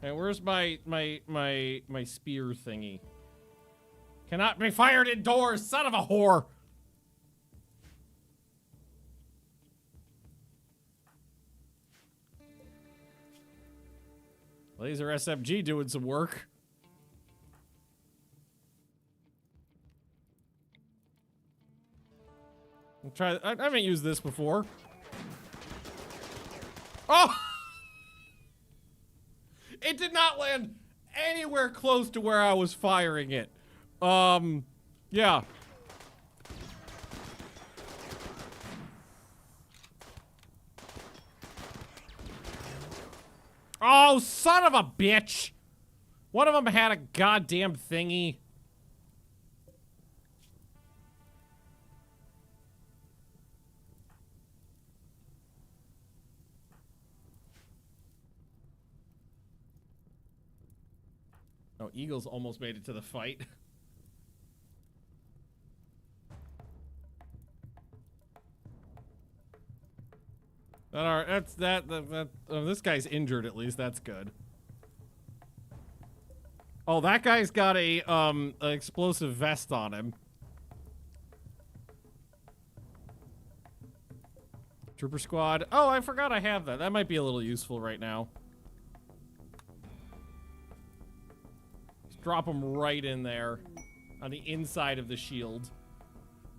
Hey, where's my spear thingy? Cannot be fired indoors, son of a whore! Laser SMG doing some work. I haven't used this before. Oh! It did not land anywhere close to where I was firing it. Yeah. Oh, son of a bitch! One of them had a goddamn thingy. Oh, Eagles almost made it to the fight. This guy's injured at least. That's good. Oh, that guy's got an explosive vest on him. Trooper squad. Oh, I forgot I have that. That might be a little useful right now. Just drop him right in there on the inside of the shield.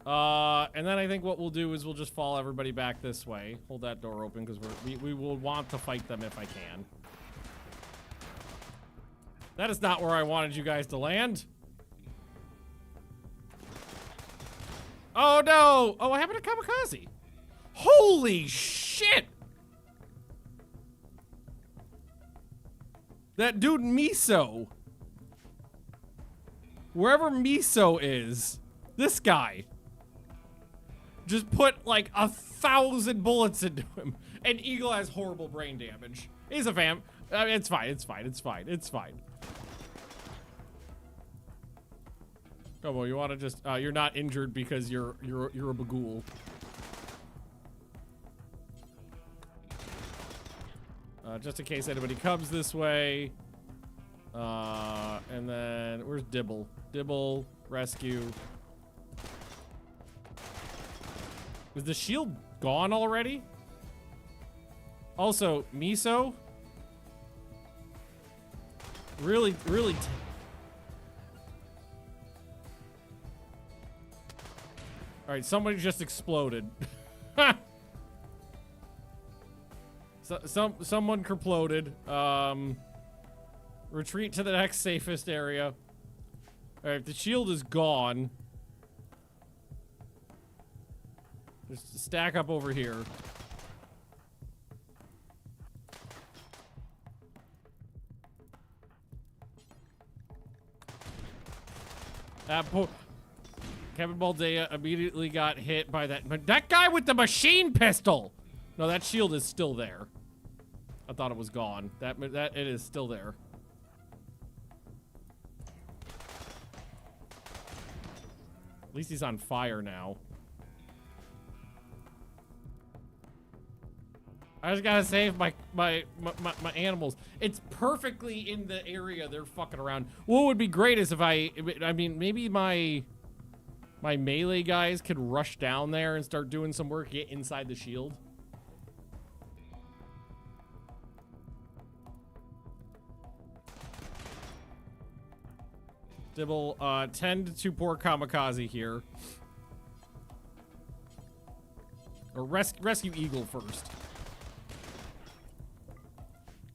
And then I think what we'll do is we'll just follow everybody back this way. Hold that door open because we will want to fight them if I can. That is not where I wanted you guys to land. Oh no! Oh, what happened to Kamikaze? Holy shit! That dude Miso. Wherever Miso is, this guy just put like 1,000 bullets into him. And Eagle has horrible brain damage. He's a vamp. I mean, it's fine. Come on, you want to just? You're not injured because you're a bagul. Just in case anybody comes this way. And then where's Dibble? Dibble rescue. Is the shield gone already? Also, Miso. Really. All right, somebody just exploded. Someone kerploded. Retreat to the next safest area. All right, the shield is gone. Just stack up over here. Kevin Baldea immediately got hit by that guy with the machine pistol. No, that shield is still there. I thought it was gone. That it is still there. At least he's on fire now. I just gotta save my animals. It's perfectly in the area they're fucking around. What would be great is if I mean, maybe my melee guys could rush down there and start doing some work, get inside the shield. Dibble, tend to poor kamikaze here. Or rescue Eagle first.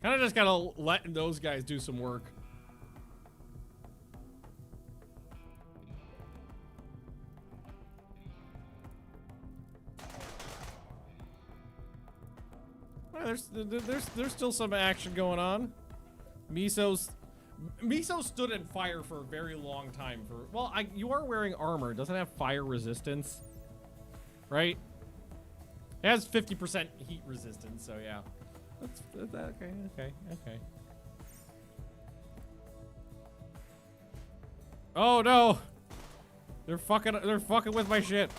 Kind of just gotta let those guys do some work. Well, there's still some action going on. Miso stood in fire for a very long time. Well, you are wearing armor. It doesn't have fire resistance, right? It has 50% heat resistance, so yeah. That's okay. Oh no! They're fucking with my shit.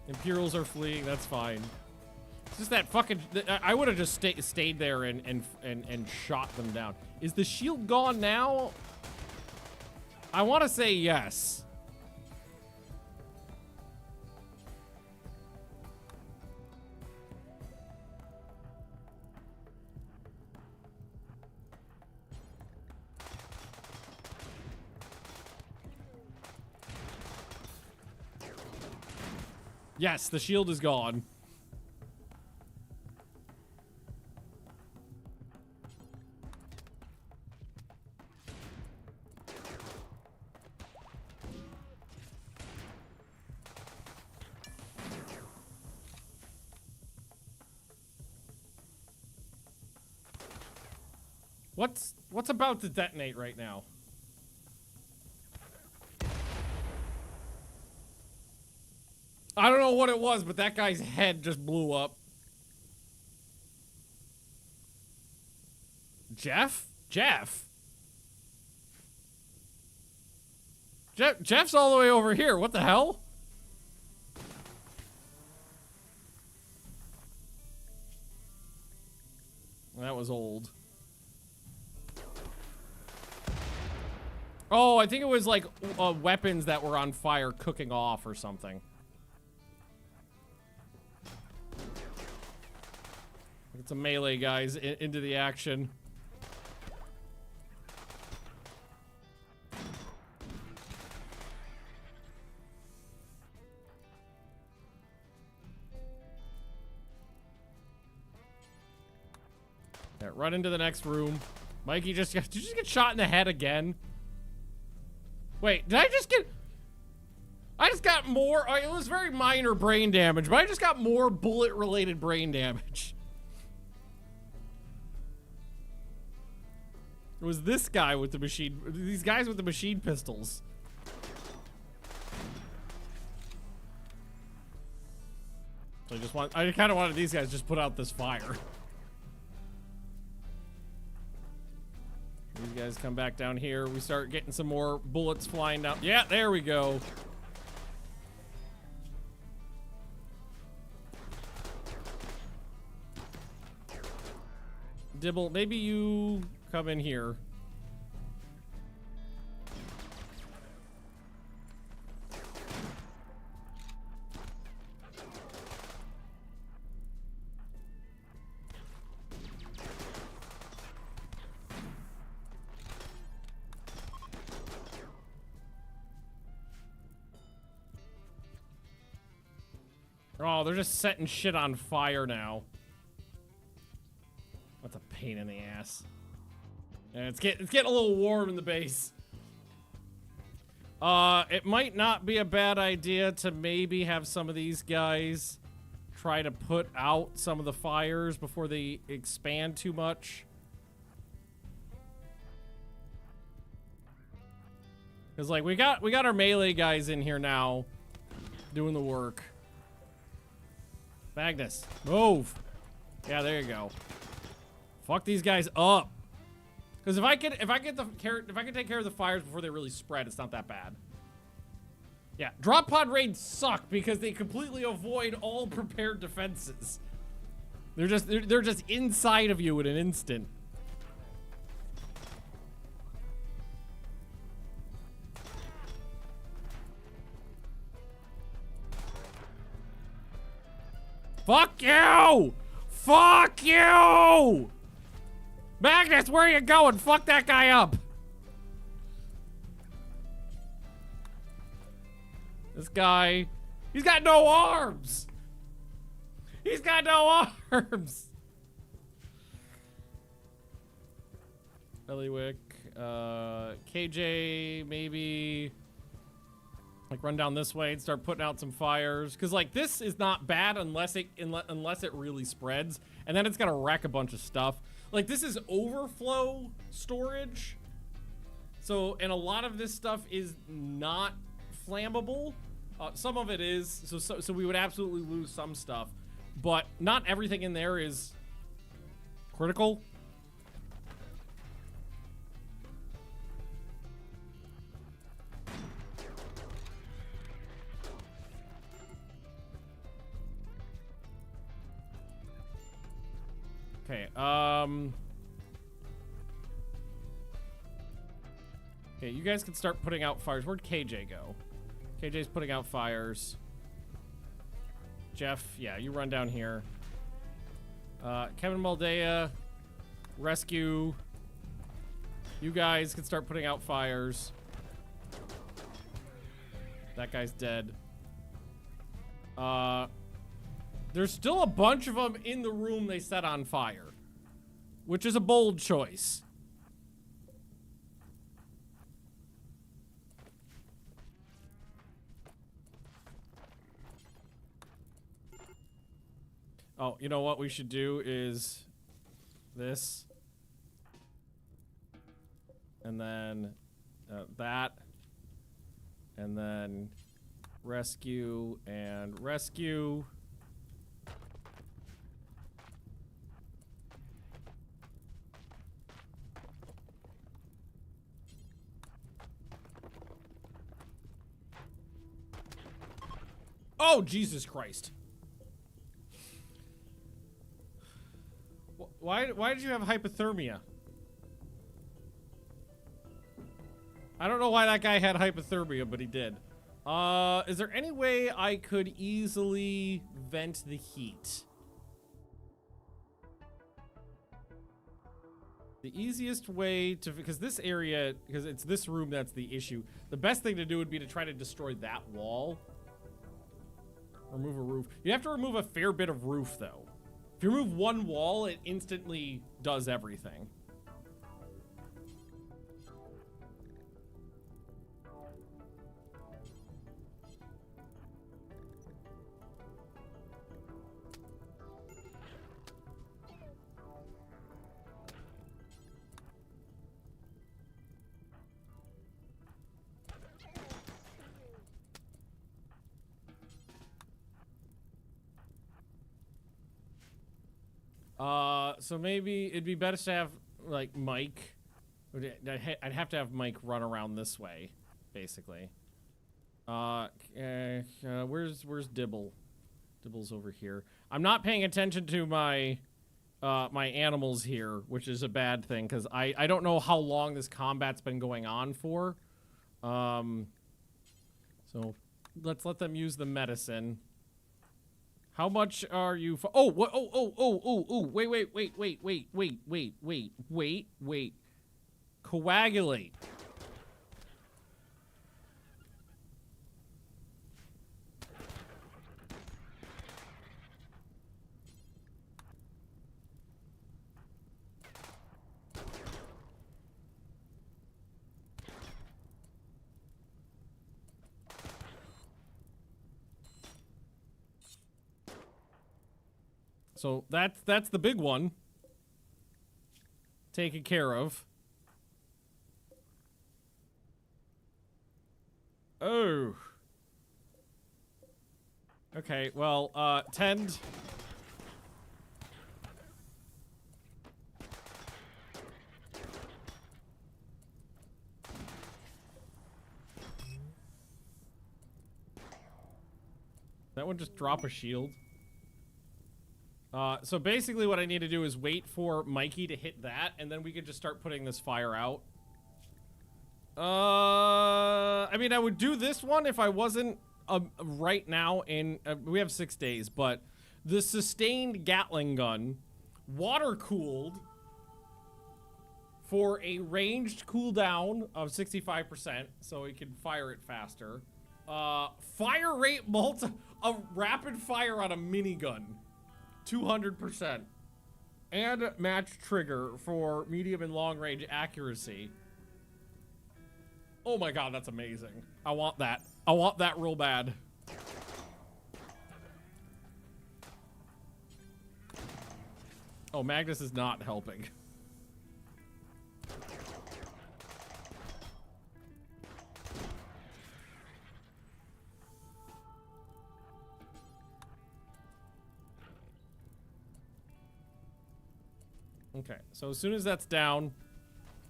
Imperials are fleeing. That's fine. It's just that fucking. I would have just stayed there and shot them down. Is the shield gone now? I want to say yes. Yes, the shield is gone. What's about to detonate right now? I don't know what it was, but that guy's head just blew up. Jeff? Jeff's all the way over here. What the hell? That was old. Oh, I think it was like weapons that were on fire cooking off or something. Get some melee guys into the action. Yeah, run into the next room. Mikey did you just get shot in the head again? Wait, did I just get... I just got more... It was very minor brain damage, but I just got more bullet-related brain damage. It was this guy with the machine... These guys with the machine pistols. So I kind of wanted these guys to just put out this fire. These guys come back down here. We start getting some more bullets flying down. Yeah, there we go. Dibble, maybe you come in here. Oh, they're just setting shit on fire now. That's a pain in the ass. And it's getting a little warm in the base. It might not be a bad idea to maybe have some of these guys try to put out some of the fires before they expand too much. Cause like we got our melee guys in here now doing the work. Magnus, move. Yeah, there you go. Fuck these guys up. Because if I can take care of the fires before they really spread, it's not that bad. Yeah, drop pod raids suck because they completely avoid all prepared defenses. They're just inside of you in an instant. Fuck you! Fuck you! Magnus, where are you going? Fuck that guy up. This guy, he's got no arms. He's got no arms. Eliwick, KJ, maybe like run down this way and start putting out some fires. Cause like this is not bad unless it really spreads, and then it's gonna wreck a bunch of stuff. Like this is overflow storage. So, and a lot of this stuff is not flammable. Some of it is, so we would absolutely lose some stuff, but not everything in there is critical. Okay, okay, you guys can start putting out fires. Where'd KJ go? KJ's putting out fires. Jeff, yeah, you run down here. Kevin Moldea, rescue. You guys can start putting out fires. That guy's dead. There's still a bunch of them in the room they set on fire, which is a bold choice. Oh, you know what we should do is this. And then that. And then rescue and rescue. Oh, Jesus Christ. Why did you have hypothermia? I don't know why that guy had hypothermia, but he did. Is there any way I could easily vent the heat? The easiest way to, because this area, because it's this room that's the issue, the best thing to do would be to try to destroy that wall. Remove a roof. You have to remove a fair bit of roof, though. If you remove one wall, it instantly does everything. So maybe it'd be best to have, like, Mike. I'd have to have Mike run around this way, basically. Where's Dibble? Dibble's over here. I'm not paying attention to my, my animals here, which is a bad thing, because I don't know how long this combat's been going on for. So let's let them use the medicine. How much are you for? Oh, what? Oh, wait. Coagulate. So that's the big one. Taken care of. Oh. Okay, well, tend. That one just drop a shield. So basically what I need to do is wait for Mikey to hit that, and then we could just start putting this fire out. I mean, I would do this one if I wasn't, right now in, we have 6 days, but the sustained Gatling gun, water-cooled, for a ranged cooldown of 65%, so we can fire it faster. Fire rate a rapid fire on a minigun, 200%. And match trigger for medium and long range accuracy. Oh my god, that's amazing. I want that. I want that real bad. Oh, Magnus is not helping. Okay, so as soon as that's down,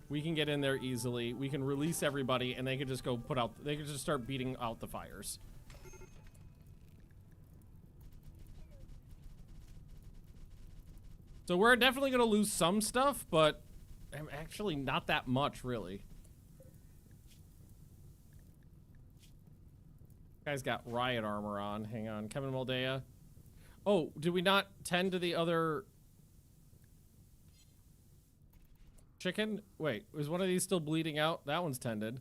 we can get in there easily. We can release everybody, and they can just go put out. They can just start beating out the fires. So we're definitely gonna lose some stuff, but actually not that much, really. Guy's got riot armor on. Hang on, Kevin Moldea. Oh, did we not tend to the other chicken? Wait, was one of these still bleeding out? That one's tended.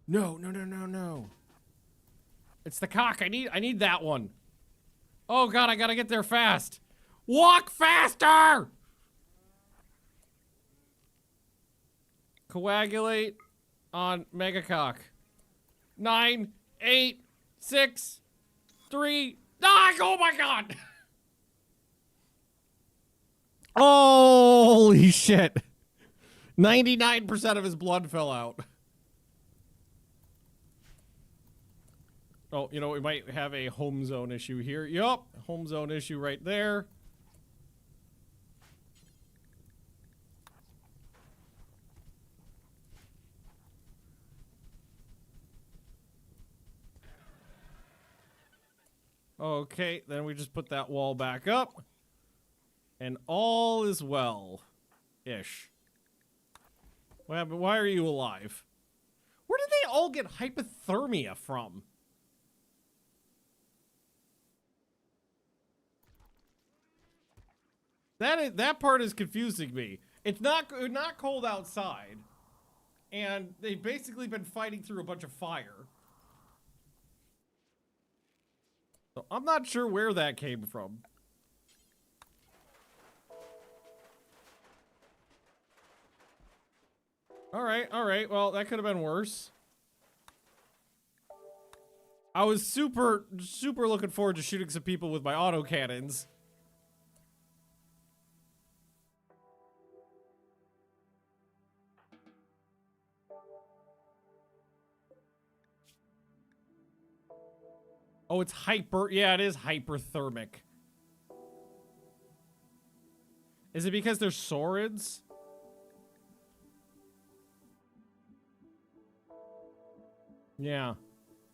No. It's the cock. I need that one. Oh god, I gotta get there fast. Walk faster! Coagulate on megacock. 9, 8, 6, 3. Ah, oh my god! Holy shit. 99% of his blood fell out. Oh, you know, we might have a home zone issue here. Yup, home zone issue right there. Okay, then we just put that wall back up. And all is well-ish. Well, but why are you alive? Where did they all get hypothermia from? That part is confusing me. It's not cold outside, and they've basically been fighting through a bunch of fire. So I'm not sure where that came from. All right. Well, that could have been worse. I was super looking forward to shooting some people with my autocannons. Oh, it's hyper. Yeah, it is hyperthermic. Is it because they're saurids? Yeah.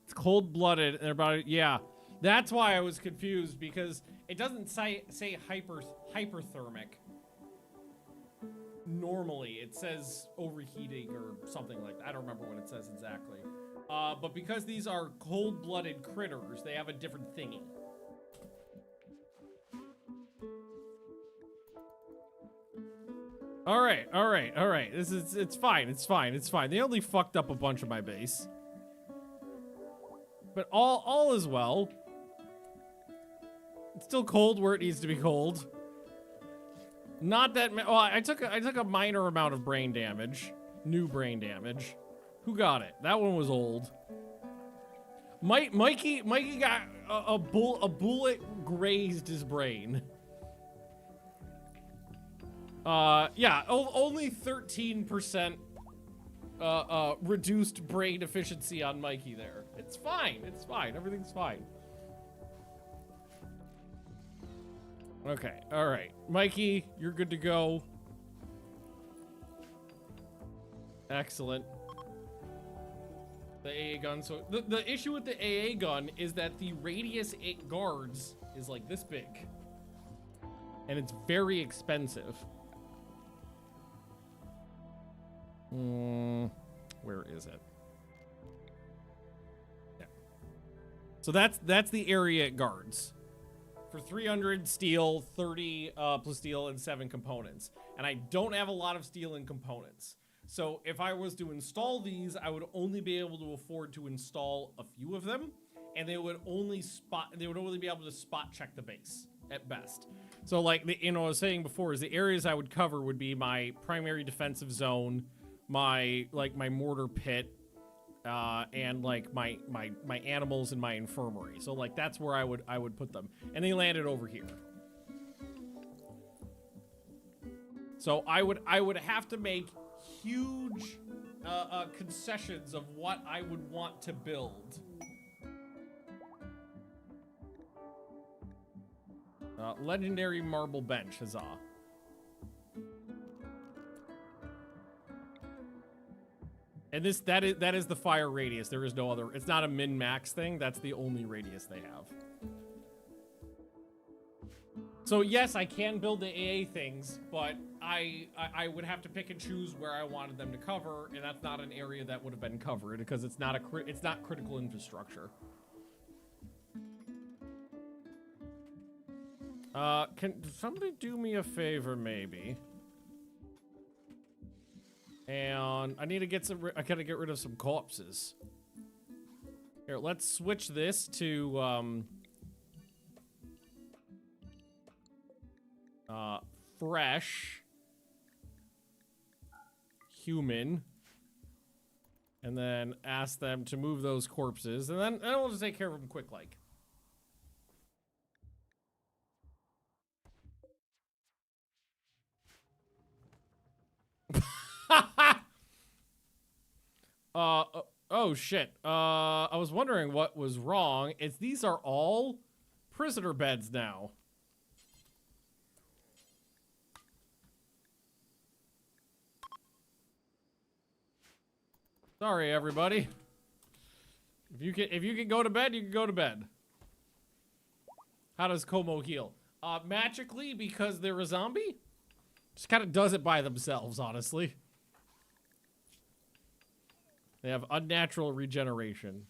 It's cold-blooded, and they're about, yeah. That's why I was confused, because it doesn't say hyperthermic. Normally, it says overheating or something like that. I don't remember what it says exactly. But because these are cold-blooded critters, they have a different thingy. All right. It's fine. They only fucked up a bunch of my base. But all is well. It's still cold where it needs to be cold. Not that well, I took a minor amount of brain damage. New brain damage. Who got it? That one was old. Mikey got a bullet grazed his brain. Yeah, only 13% reduced brain efficiency on Mikey there. It's fine. It's fine. Everything's fine. Okay. All right. Mikey, you're good to go. Excellent. The AA gun. So the issue with the AA gun is that the radius it guards is like this big. And it's very expensive. Where is it? Yeah. So that's the area it guards. For 300 steel, 30 plus steel, and 7 components. And I don't have a lot of steel and components. So if I was to install these, I would only be able to afford to install a few of them, and they would only be able to spot check the base at best. So like what I was saying before is the areas I would cover would be my primary defensive zone, my mortar pit, and like my animals and my infirmary. So like that's where I would put them, and they landed over here. So I would have to make huge concessions of what I would want to build. Legendary marble bench, huzzah. And that is the fire radius. There is no other. It's not a min-max thing. That's the only radius they have. So yes, I can build the AA things, but I would have to pick and choose where I wanted them to cover, and that's not an area that would have been covered because it's not critical infrastructure. Can somebody do me a favor, maybe? And I need to get I gotta get rid of some corpses. Here, let's switch this to fresh human, and then ask them to move those corpses, and then we'll just take care of them quick, like. Oh shit. I was wondering what was wrong. These are all prisoner beds now. Sorry, everybody. If you can go to bed, you can go to bed. How does Como heal? Magically, because they're a zombie? Just kind of does it by themselves, honestly. They have unnatural regeneration.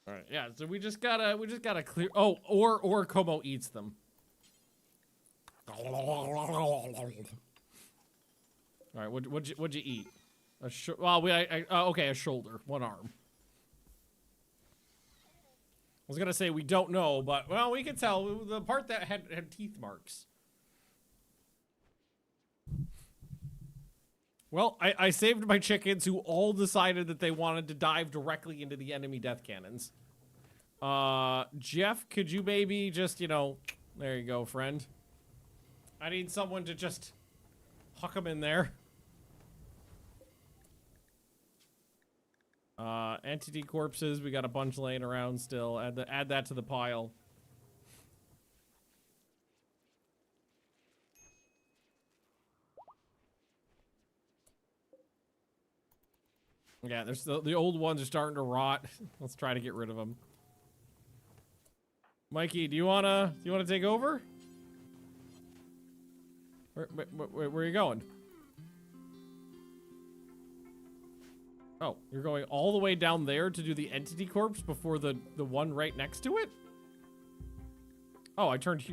All right, yeah. So we just gotta clear. Oh, or Como eats them. All right, what'd you eat? Okay, a shoulder, one arm. I was gonna say we don't know, but well, we can tell the part that had teeth marks. Well, I saved my chickens who all decided that they wanted to dive directly into the enemy death cannons. Jeff, could you maybe just, there you go, friend. I need someone to just huck them in there. Entity corpses, we got a bunch laying around still. Add that to the pile. Yeah, there's the old ones are starting to rot. Let's try to get rid of them. Mikey, do you wanna take over? Where are you going? Oh, you're going all the way down there to do the entity corpse before the one right next to it? Oh, I turned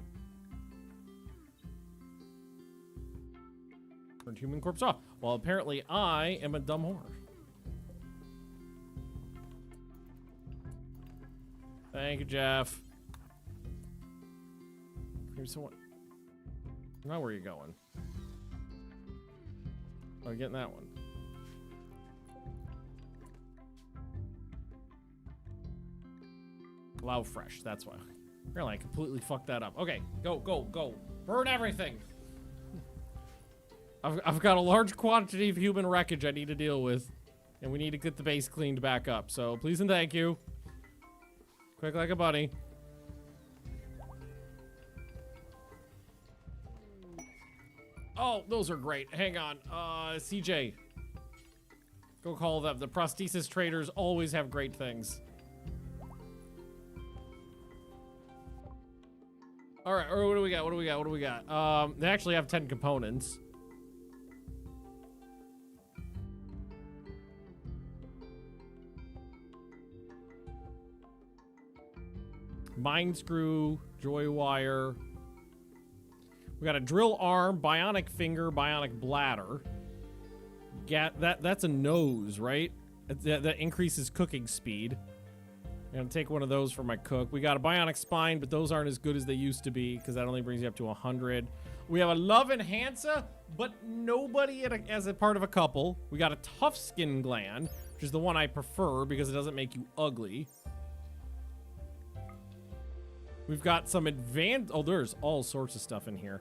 human corpse off. Well, apparently I am a dumb whore. Thank you, Jeff. Here's someone. Now where are you going? Oh, getting that one. Allow fresh, that's why. Apparently I completely fucked that up. Okay, go. Burn everything. I've got a large quantity of human wreckage I need to deal with. And we need to get the base cleaned back up. So please and thank you. Quick like a bunny. Oh, those are great. Hang on. CJ. Go call them. The prosthesis traders always have great things. All right, what do we got? They actually have 10 components. Mine screw, joy wire. We got a drill arm, bionic finger, bionic bladder. That's a nose, right? That increases cooking speed. I'm gonna take one of those for my cook. We got a bionic spine, but those aren't as good as they used to be because that only brings you up to 100. We have a love enhancer, but nobody as a part of a couple. We got a tough skin gland, which is the one I prefer because it doesn't make you ugly. We've got some advanced... Oh, there's all sorts of stuff in here.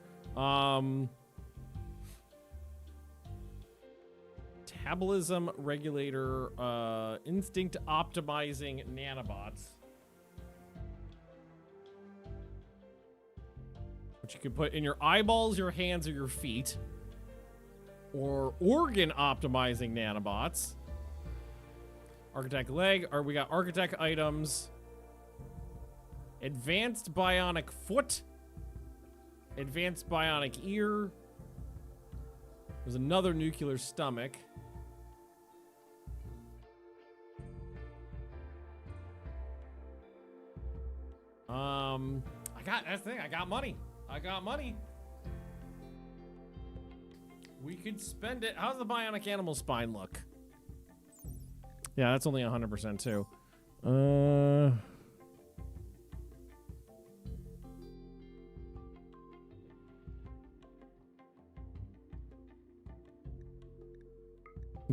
Metabolism regulator, instinct optimizing nanobots. Which you can put in your eyeballs, your hands, or your feet. Or organ optimizing nanobots. Architect leg, or we got architect items. Advanced bionic foot. Advanced bionic ear. There's another nuclear stomach. That's the thing, I got money. We could spend it. How's the bionic animal spine look? Yeah, that's only 100% too. The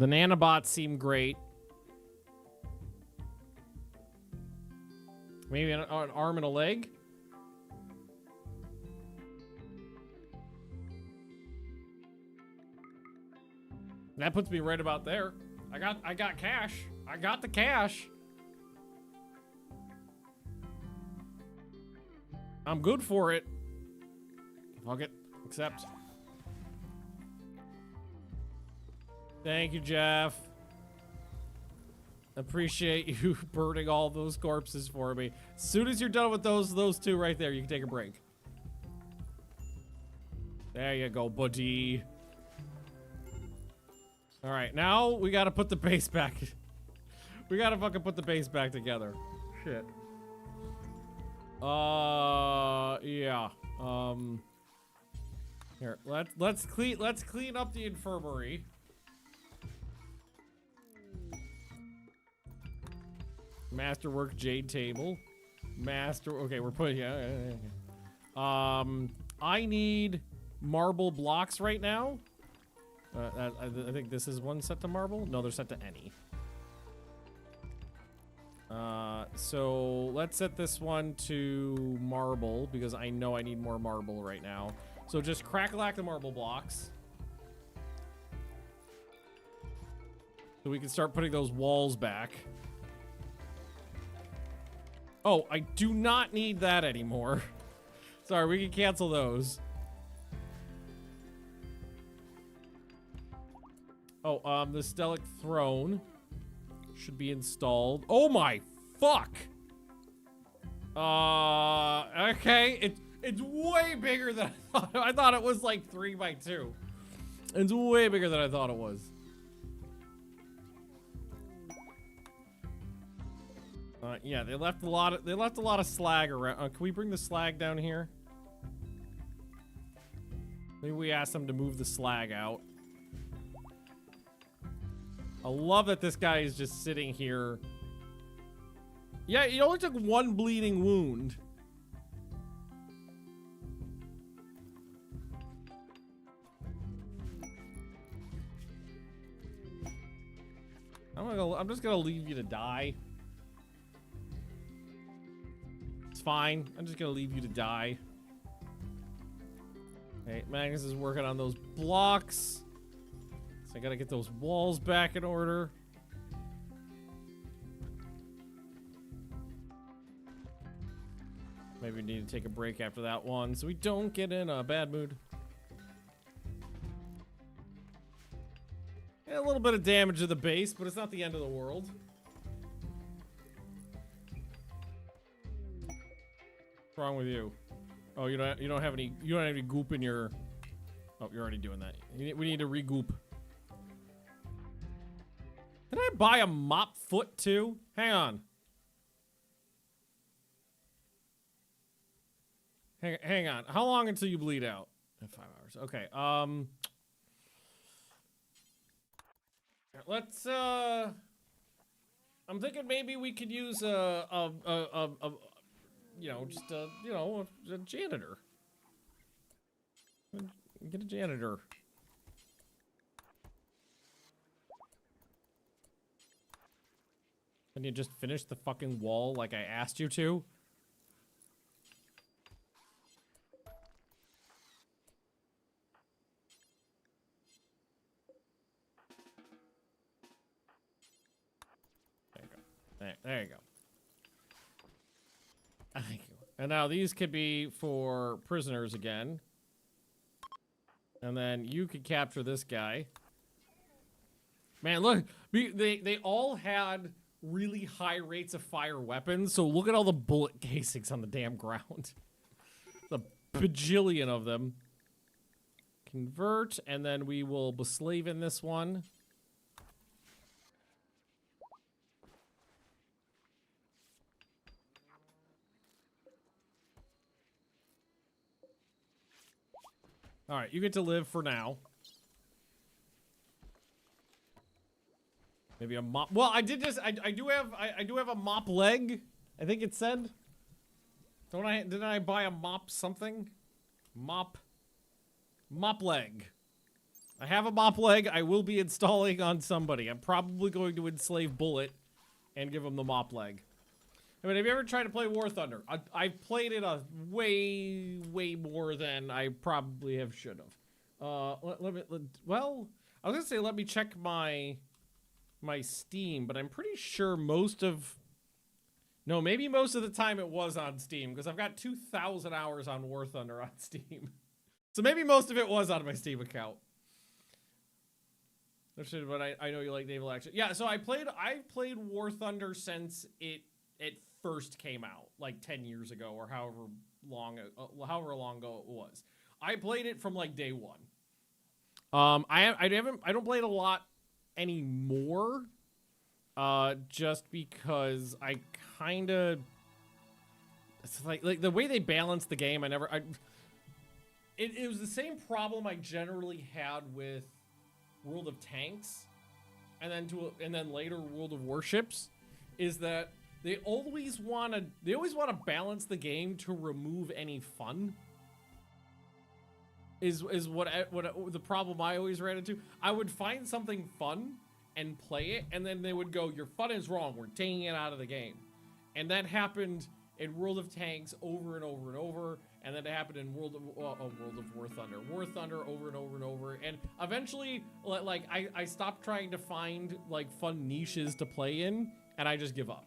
nanobots seem great. Maybe an arm and a leg? That puts me right about there. I got cash. I got the cash. I'm good for it. Fuck it. Accept. Thank you, Jeff. Appreciate you burning all those corpses for me. As soon as you're done with those two right there, you can take a break. There you go, buddy. All right, now we gotta put the base back. We gotta fucking put the base back together. Shit. Yeah. Here, let's clean up the infirmary. Masterwork jade table. Okay, we're putting I need marble blocks right now. I think this is one set to marble. No, they're set to any. So let's set this one to marble because I know I need more marble right now. So just crack-a-lack the marble blocks. So we can start putting those walls back. Oh, I do not need that anymore. Sorry, we can cancel those. Oh, the Stellic throne should be installed. Oh my fuck! Okay, it's way bigger than I thought. I thought it was like 3x2. It's way bigger than I thought it was. Yeah, they left a lot of slag around. Can we bring the slag down here? Maybe we ask them to move the slag out. I love that this guy is just sitting here. Yeah, he only took one bleeding wound. I'm just gonna leave you to die. fine. I'm just gonna leave you to die. Hey, Magnus is working on those blocks. So I gotta get those walls back in order. Maybe we need to take a break after that one so we don't get in a bad mood. Yeah, a little bit of damage to the base, but it's not the end of the world. What's wrong with you? Oh, you don't have any goop in your. Oh, you're already doing that. We need to regoop. Did I buy a mop foot too? Hang on. Hang on. How long until you bleed out? 5 hours. Okay. Let's. I'm thinking maybe we could use you know, just a janitor. Get a janitor. And you just finish the fucking wall like I asked you to? There you go. There you go. Thank you. And now these could be for prisoners again. And then you could capture this guy. Man, look. They all had really high rates of fire weapons, so look at all the bullet casings on the damn ground. The bajillion of them. Convert, and then we will beslave in this one. All right, you get to live for now. Maybe a mop. Well, I do have a mop leg. I think it said. Didn't I buy a mop something? Mop leg. I have a mop leg. I will be installing on somebody. I'm probably going to enslave Bullet and give him the mop leg. I mean, have you ever tried to play War Thunder? I've played it a way more than I probably should have. Well, I was gonna say let me check my Steam, but I'm pretty sure maybe most of the time it was on Steam because I've got 2,000 hours on War Thunder on Steam. So maybe most of it was on my Steam account. But I know you like naval action. Yeah, so I've played War Thunder since it first came out, like 10 years ago or however long ago it was. I played it from like day one. I don't play it a lot anymore, just because I kind of, it's like the way they balance the game. It was the same problem I generally had with World of Tanks, and then later World of Warships, is that they always want to balance the game to remove any fun. Is what the problem I always ran into. I would find something fun and play it, and then they would go, "Your fun is wrong. We're taking it out of the game." And that happened in World of Tanks over and over and over, and then it happened in World of War Thunder. War Thunder over and over and over, and eventually, like I stopped trying to find like fun niches to play in, and I just give up.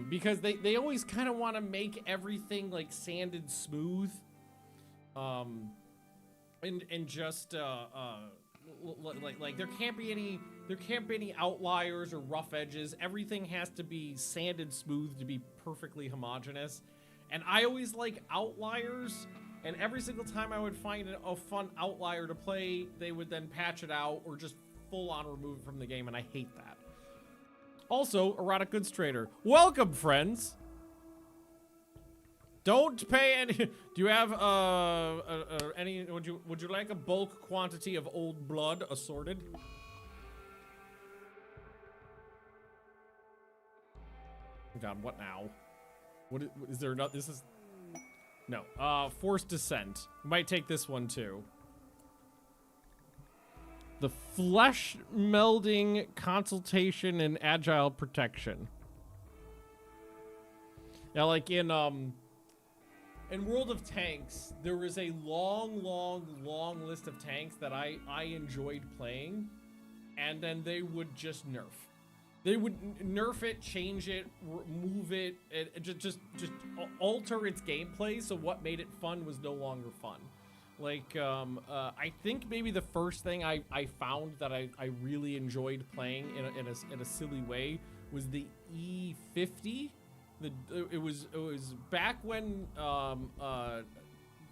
Because they always kind of want to make everything like sanded smooth, and just like there can't be any outliers or rough edges. Everything has to be sanded smooth to be perfectly homogeneous, and I always like outliers. And every single time I would find a fun outlier to play, they would then patch it out or just full on remove it from the game, and I hate that. Also, Erotic Goods Trader. Welcome, friends. Don't pay any. Do you have any? Would you like a bulk quantity of old blood assorted? God, what now? What is there? Not this is. No. Forced Descent. We might take this one too. The Flesh Melding Consultation and Agile Protection. Yeah, like in World of Tanks, there was a long list of tanks that I enjoyed playing, and then they would just nerf. They would nerf it, change it, move it, just alter its gameplay, so what made it fun was no longer fun. Like, I think maybe the first thing I found that I really enjoyed playing in a silly way was the E50. It was back when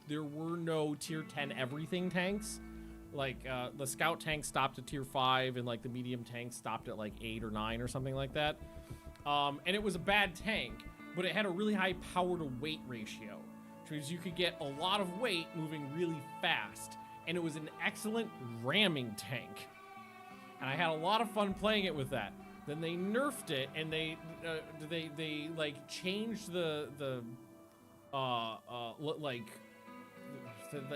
there were no tier 10 everything tanks. Like the scout tank stopped at tier 5 and like the medium tank stopped at like 8 or 9 or something like that. And it was a bad tank, but it had a really high power to weight ratio, which means you could get a lot of weight moving really fast. And it was an excellent ramming tank. And I had a lot of fun playing it with that. Then they nerfed it, and they like changed the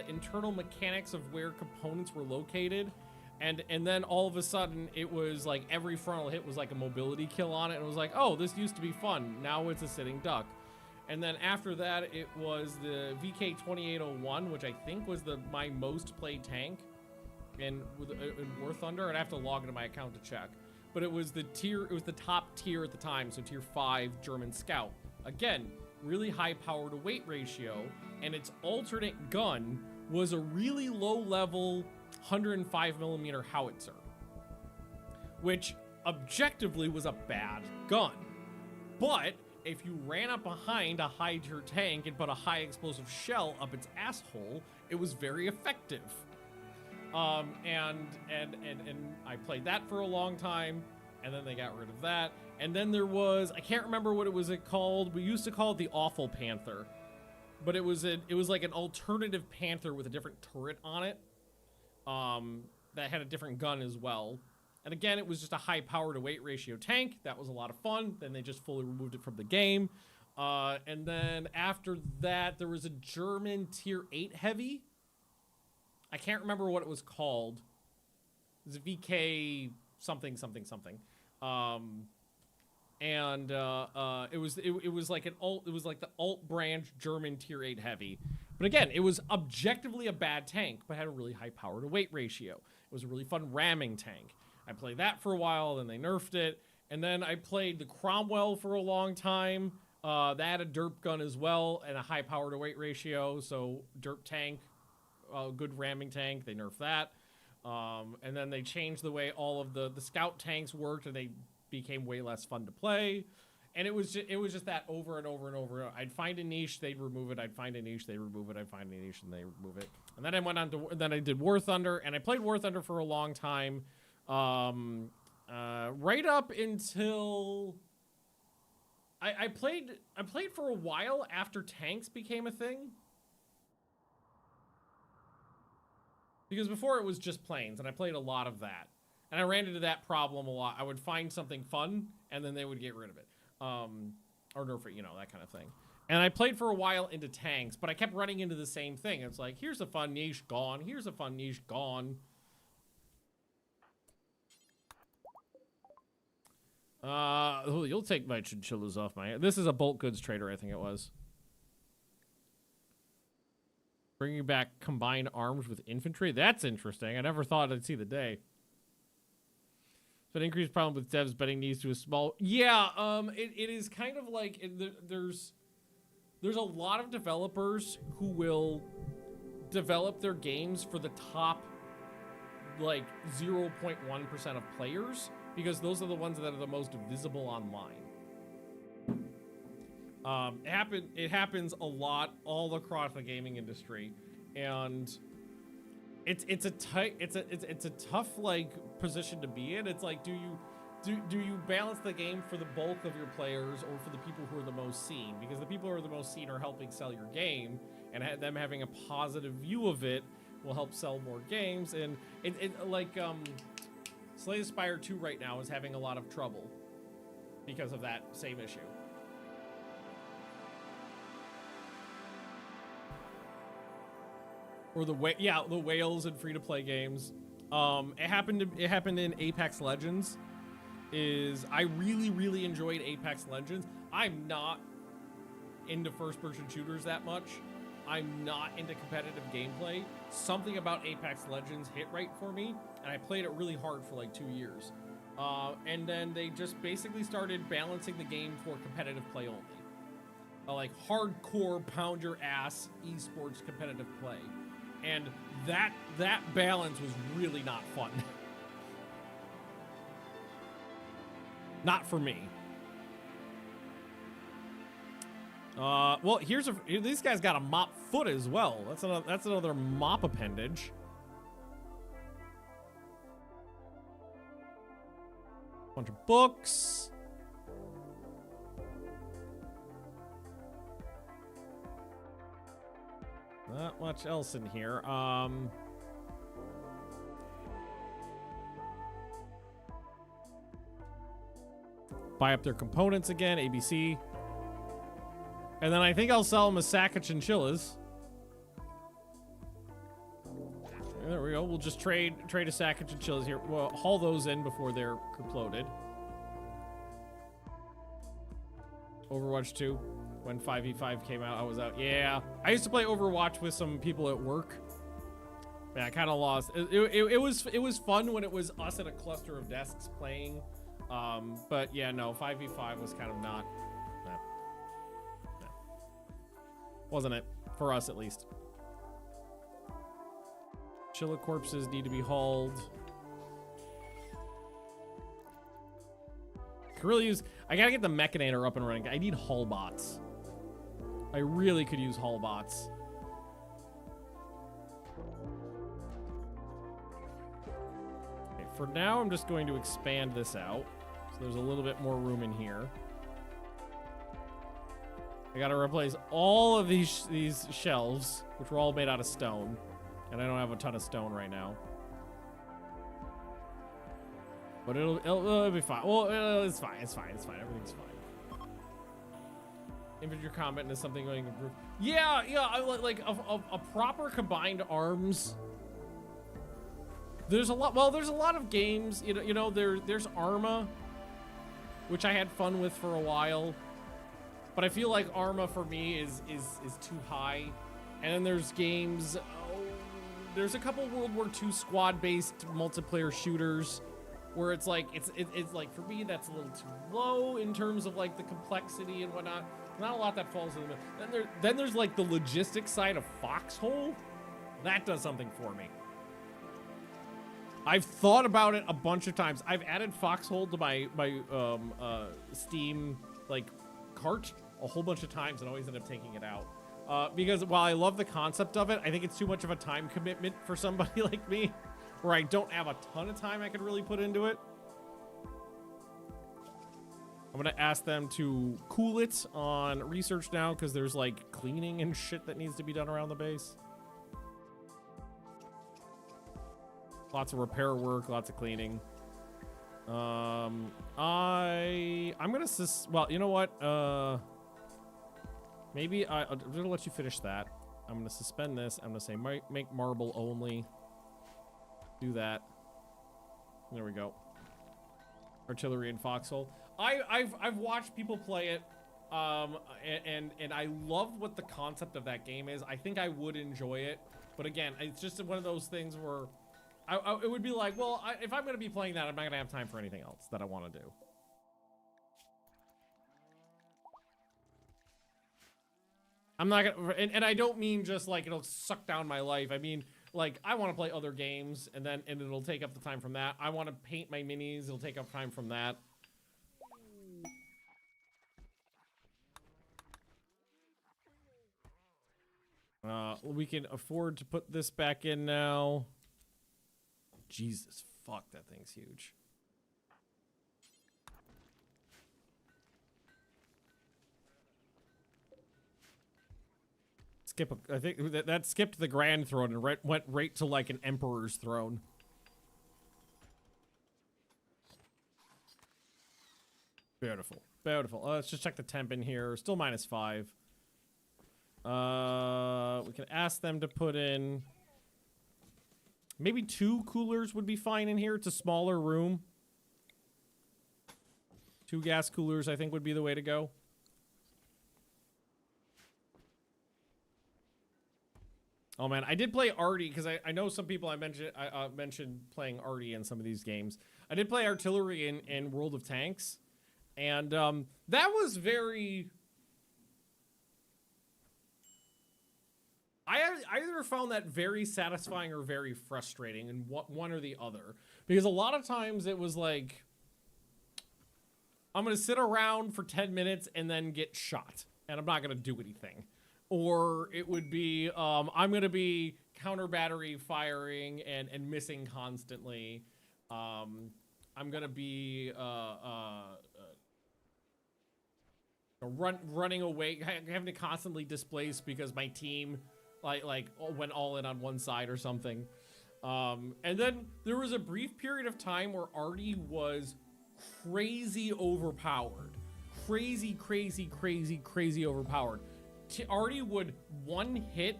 internal mechanics of where components were located, and then all of a sudden it was like every frontal hit was like a mobility kill on it, and it was like, oh, this used to be fun. Now it's a sitting duck. And then after that, it was the VK2801, which I think was my most played tank in War Thunder. I'd have to log into my account to check. But it was the top tier at the time, so tier 5 German Scout. Again, really high power to weight ratio, and its alternate gun was a really low level 105mm howitzer, which objectively was a bad gun. But if you ran up behind a high tier tank and put a high explosive shell up its asshole, it was very effective. And I played that for a long time, and then they got rid of that. And then there was, I can't remember what it was called. We used to call it the Awful Panther, but it was like an alternative Panther with a different turret on it, that had a different gun as well. And again, it was just a high power to weight ratio tank. That was a lot of fun. Then they just fully removed it from the game. And then after that, there was a German tier 8 heavy. I can't remember what it was called. It was a VK something. It was like the alt branch German tier 8 heavy. But again, it was objectively a bad tank, but had a really high power to weight ratio. It was a really fun ramming tank. I played that for a while, then they nerfed it. And then I played the Cromwell for a long time. That had a derp gun as well and a high power to weight ratio. So derp tank. Good ramming tank. They nerfed that, and then they changed the way all of the scout tanks worked, and they became way less fun to play. And it was just that over and over and over. I'd find a niche, they'd remove it. I'd find a niche, they'd remove it. I'd find a niche, and they remove it. And then I went on to I did War Thunder, and I played War Thunder for a long time, right up until I played for a while after tanks became a thing. Because before it was just planes, and I played a lot of that. And I ran into that problem a lot. I would find something fun, and then they would get rid of it. Or nerf it, that kind of thing. And I played for a while into tanks, but I kept running into the same thing. It's like, here's a fun niche, gone. Here's a fun niche, gone. You'll take my chinchillas off my head. This is a bulk goods trader, I think it was. Bringing back combined arms with infantry. That's interesting. I never thought I'd see the day. So an increased problem with devs betting needs to a small. Yeah, it is kind of like there's a lot of developers who will develop their games for the top like 0.1% of players because those are the ones that are the most visible online. It happens a lot all across the gaming industry, and it's a tough like position to be in. It's like, do you balance the game for the bulk of your players or for the people who are the most seen? Because the people who are the most seen are helping sell your game, and them having a positive view of it will help sell more games. And Slay the Spire 2 right now is having a lot of trouble because of that same issue. Or the whales in free-to-play games. It happened in Apex Legends. I really enjoyed Apex Legends. I'm not into first-person shooters that much. I'm not into competitive gameplay. Something about Apex Legends hit right for me, and I played it really hard for like 2 years. And then they just basically started balancing the game for competitive play only. Like hardcore pound your ass esports competitive play. And that balance was really not fun. Not for me. Well, this guy's got a mop foot as well. That's another mop appendage. Bunch of books. Not much else in here. Buy up their components again, ABC. And then I think I'll sell them a sack of chinchillas. There we go. We'll just trade a sack of chinchillas here. We'll haul those in before they're exploded. Overwatch 2, when 5v5 came out, I was out. Yeah, I used to play Overwatch with some people at work. Man, I kind of lost. It was fun when it was us at a cluster of desks playing. But yeah, no, 5v5 was kind of not. Wasn't it? For us, at least. Chilla corpses need to be hauled. Could really use... I gotta get the Mechanator up and running. I need hull bots. I really could use hull bots. Okay, for now, I'm just going to expand this out. So there's a little bit more room in here. I gotta replace all of these shelves, which were all made out of stone. And I don't have a ton of stone right now. But it'll be fine. Well, it's fine. Everything's fine. Infantry combat is something going to improve. Yeah. I like a proper combined arms. There's a lot. Well, there's a lot of games. There's Arma, which I had fun with for a while. But I feel like Arma for me is too high. And then there's games. There's a couple World War II squad-based multiplayer shooters where it's like like for me that's a little too low in terms of like the complexity and whatnot. Not a lot that falls in the middle. Then there's like the logistics side of Foxhole. That does something for me. I've thought about it a bunch of times. I've added Foxhole to my Steam like cart a whole bunch of times and always end up taking it out. Because while I love the concept of it, I think it's too much of a time commitment for somebody like me, where I don't have a ton of time I could really put into it. I'm gonna ask them to cool it on research now, because there's like cleaning and shit that needs to be done around the base. Lots of repair work, lots of cleaning. I'm gonna well, you know what? Maybe I'm gonna let you finish that. I'm gonna suspend this. I'm gonna say make marble only. Do that. There we go. Artillery and Foxhole. I've watched people play it, and I love what the concept of that game is. I think I would enjoy it, but again, it's just one of those things where it would be like, well, if I'm gonna be playing that, I'm not gonna have time for anything else that I want to do. I'm not gonna, and I don't mean just like it'll suck down my life. I mean, like, I want to play other games, and it'll take up the time from that. I want to paint my minis. It'll take up time from that. We can afford to put this back in now. Jesus, fuck, that thing's huge. I think that skipped the Grand Throne and went right to like an Emperor's throne. Beautiful, beautiful. Let's just check the temp in here. Still -5. We can ask them to put in maybe 2 coolers would be fine in here. It's a smaller room. 2 gas coolers, I think, would be the way to go. Oh man, I did play arty because I know some people I mentioned playing arty in some of these games. I did play artillery in World of Tanks, and that was very. I either found that very satisfying or very frustrating, and one or the other, because a lot of times it was like, I'm gonna sit around for 10 minutes and then get shot, and I'm not gonna do anything. Or it would be, I'm going to be counter battery firing and missing constantly. I'm going to be running away, having to constantly displace because my team like went all in on one side or something. And then there was a brief period of time where arty was crazy overpowered. Crazy overpowered. Arty would one-hit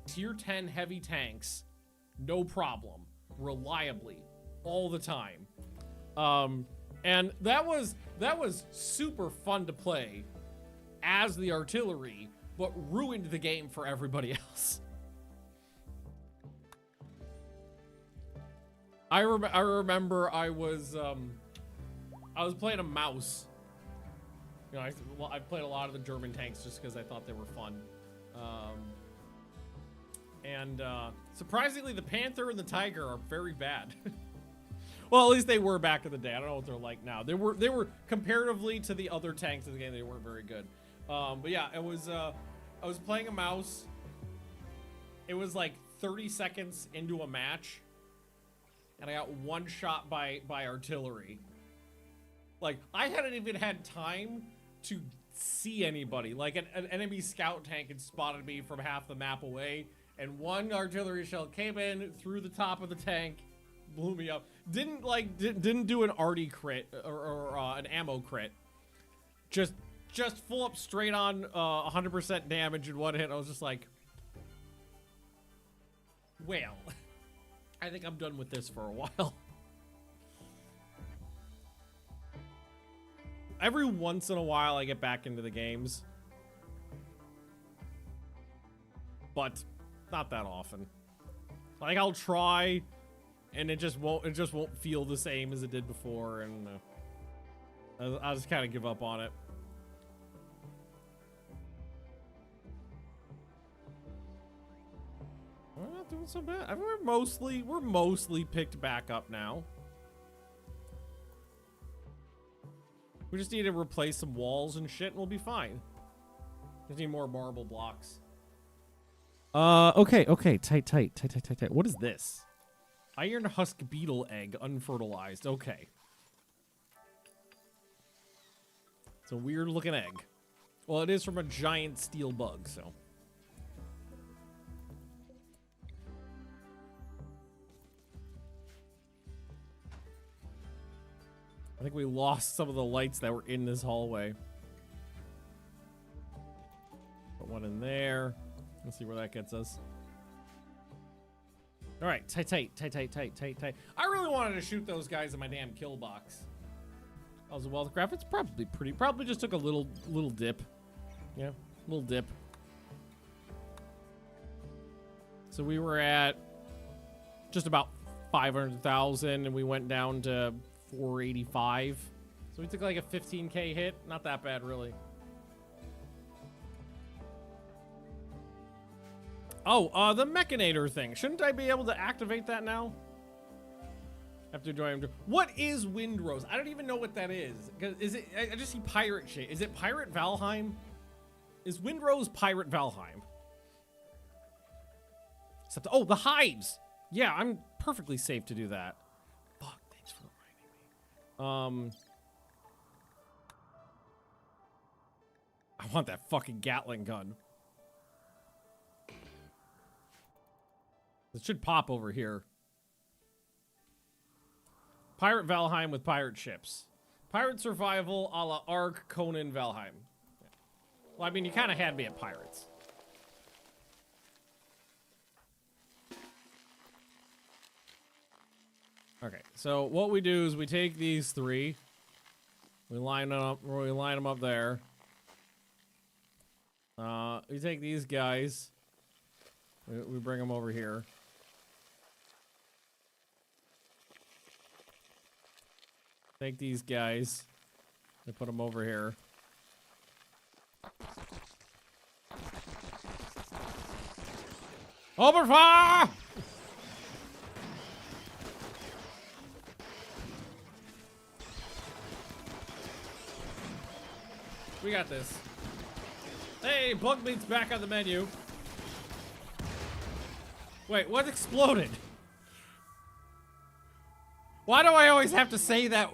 tier 10 heavy tanks, no problem, reliably, all the time. And that was super fun to play as the artillery, but ruined the game for everybody else. I remember I was playing a mouse. You know, I played a lot of the German tanks just because I thought they were fun. Surprisingly, the Panther and the Tiger are very bad. Well, at least they were back in the day. I don't know what they're like now. They were comparatively to the other tanks in the game, they weren't very good. But yeah, I was playing a mouse. It was like 30 seconds into a match, and I got one shot by artillery. Like, I hadn't even had time to see anybody. Like, an enemy scout tank had spotted me from half the map away, and one artillery shell came in through the top of the tank, blew me up. Didn't do an arty crit or an ammo crit. Just full up straight on 100% damage in one hit. I was just like, well, I think I'm done with this for a while. Every once in a while I get back into the games, but not that often. Like, I'll try and it just won't feel the same as it did before, and I'll just kind of give up on it. We're not doing so bad. I mean, we're mostly picked back up now. We just need to replace some walls and shit and we'll be fine. Just need more marble blocks. Okay. Tight. What is this? Iron husk beetle egg, unfertilized. Okay. It's a weird looking egg. Well, it is from a giant steel bug, so. I think we lost some of the lights that were in this hallway. Put one in there. Let's see where that gets us. All right, tight. I really wanted to shoot those guys in my damn kill box. That was a wealthcraft. It's probably pretty. Probably just took a little dip. Yeah, little dip. So we were at just about 500,000, and we went down to 485. So we took like a 15k hit. Not that bad, really. Oh, the Mechanator thing. Shouldn't I be able to activate that now? After joining. What is Windrose? I don't even know what that is. Is it? I just see pirate shit. Is it Pirate Valheim? Is Windrose Pirate Valheim? Except, oh, the hives. Yeah, I'm perfectly safe to do that. Fuck, thanks for reminding me. I want that fucking Gatling gun. It should pop over here. Pirate Valheim with pirate ships. Pirate survival a la Ark, Conan, Valheim. Yeah. Well, I mean, you kind of had me at pirates. Okay, so what we do is we take these three. We line them up. We line them up there. We take these guys. We bring them over here. Take these guys and put them over here. Open fire! We got this. Hey, bug meat's back on the menu. Wait, what exploded? Why do I always have to say that?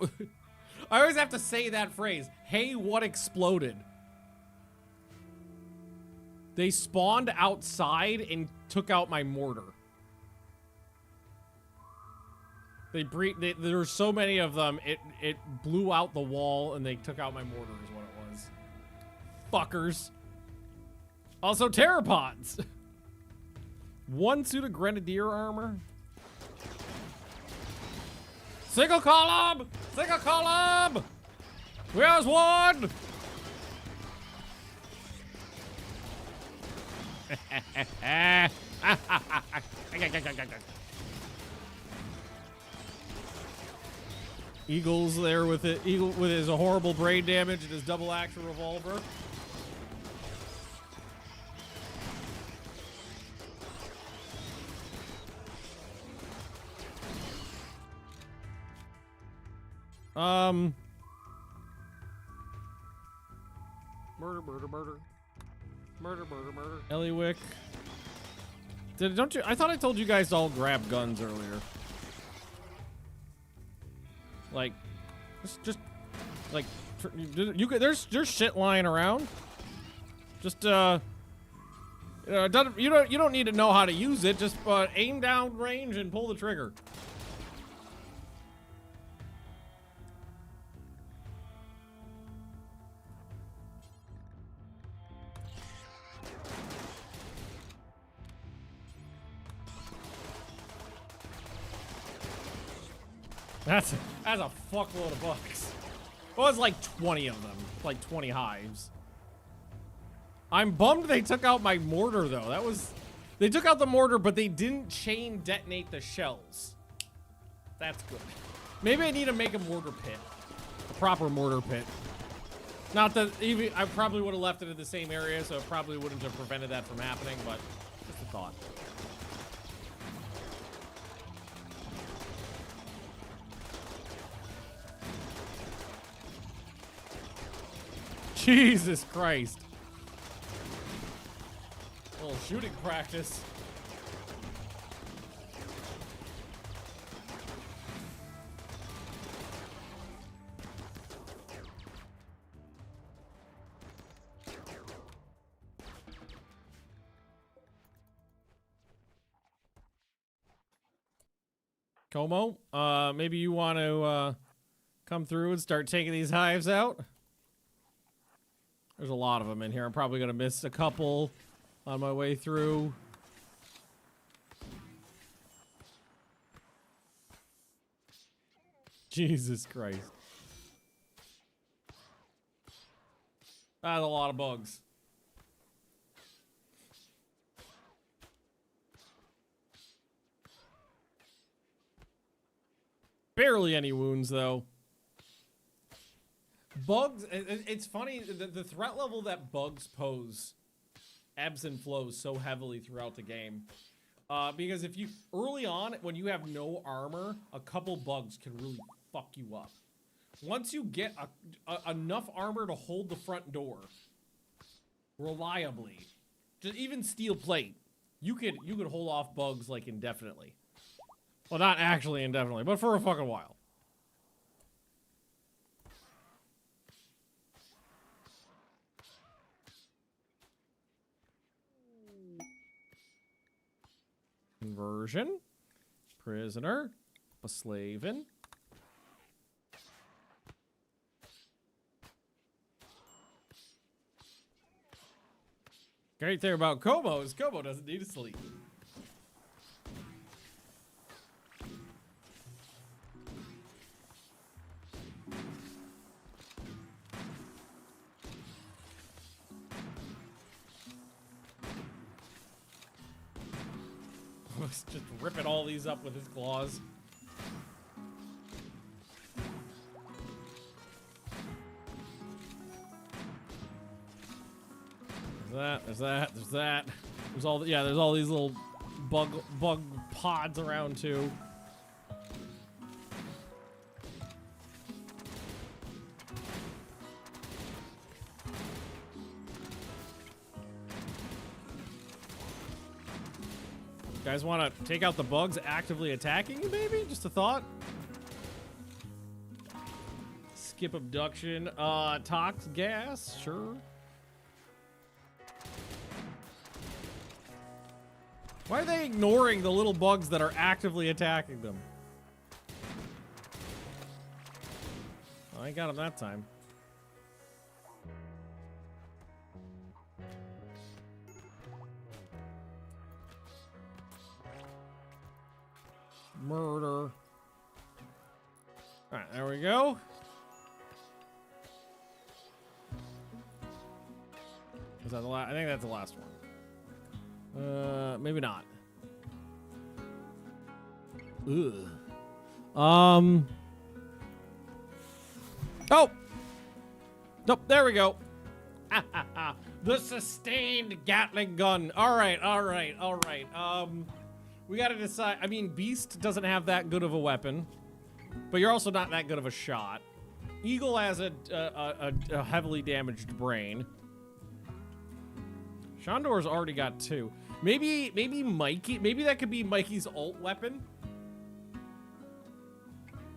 I always have to say that phrase. Hey, what exploded? They spawned outside and took out my mortar. There were so many of them, it blew out the wall and they took out my mortar is what it was. Fuckers. Also, pteropods. One suit of grenadier armor. Single column! Single column! Where's one? Eagle's there with it. Eagle with his horrible brain damage and his double action revolver. Murder, murder, murder. Murder, murder, murder. Eliwick. Don't you? I thought I told you guys to all grab guns earlier. Like, just like, you could. There's shit lying around. Just you don't need to know how to use it. Just aim down range and pull the trigger. That's a fuckload of bugs. Well, it's like 20 of them. Like 20 hives. I'm bummed they took out my mortar, though. They took out the mortar, but they didn't chain detonate the shells. That's good. Maybe I need to make a mortar pit. A proper mortar pit. Not that even I probably would have left it in the same area, so it probably wouldn't have prevented that from happening, but just a thought. Jesus Christ. A little shooting practice. Como, maybe you want to come through and start taking these hives out? There's a lot of them in here. I'm probably going to miss a couple on my way through. Jesus Christ. That's a lot of bugs. Barely any wounds, though. Bugs, it's funny, the threat level that bugs pose ebbs and flows so heavily throughout the game. Because if you, early on, when you have no armor, a couple bugs can really fuck you up. Once you get enough armor to hold the front door reliably, just even steel plate, you could hold off bugs like indefinitely. Well, not actually indefinitely, but for a fucking while. Conversion, prisoner, a slavin. Great thing about Como is Como doesn't need to sleep. just ripping all these up with his claws. There's that. There's all there's all these little bug pods around too. Guys want to take out the bugs actively attacking you, maybe? Just a thought. Skip abduction. Tox gas, sure. Why are they ignoring the little bugs that are actively attacking them? Oh, I got him that time. Murder. Alright, there we go. Is that the last? I think that's the last one. Maybe not. Ugh. Oh! Nope, there we go. The sustained Gatling gun. Alright. We gotta decide. I mean, Beast doesn't have that good of a weapon, but you're also not that good of a shot. Eagle has a heavily damaged brain. Shondor's already got 2. Maybe Mikey. Maybe that could be Mikey's ult weapon.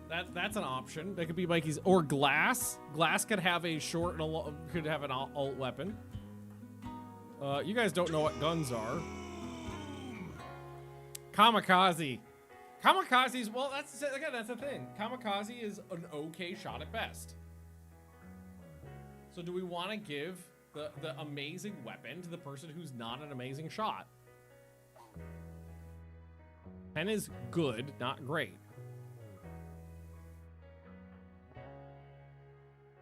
That's an option. That could be Mikey's, or Glass. Glass could have a short and a long, could have an ult weapon. You guys don't know what guns are. Kamikaze. Kamikaze's, well, that's the thing. Kamikaze is an okay shot at best. So do we want to give the amazing weapon to the person who's not an amazing shot? Pen is good, not great.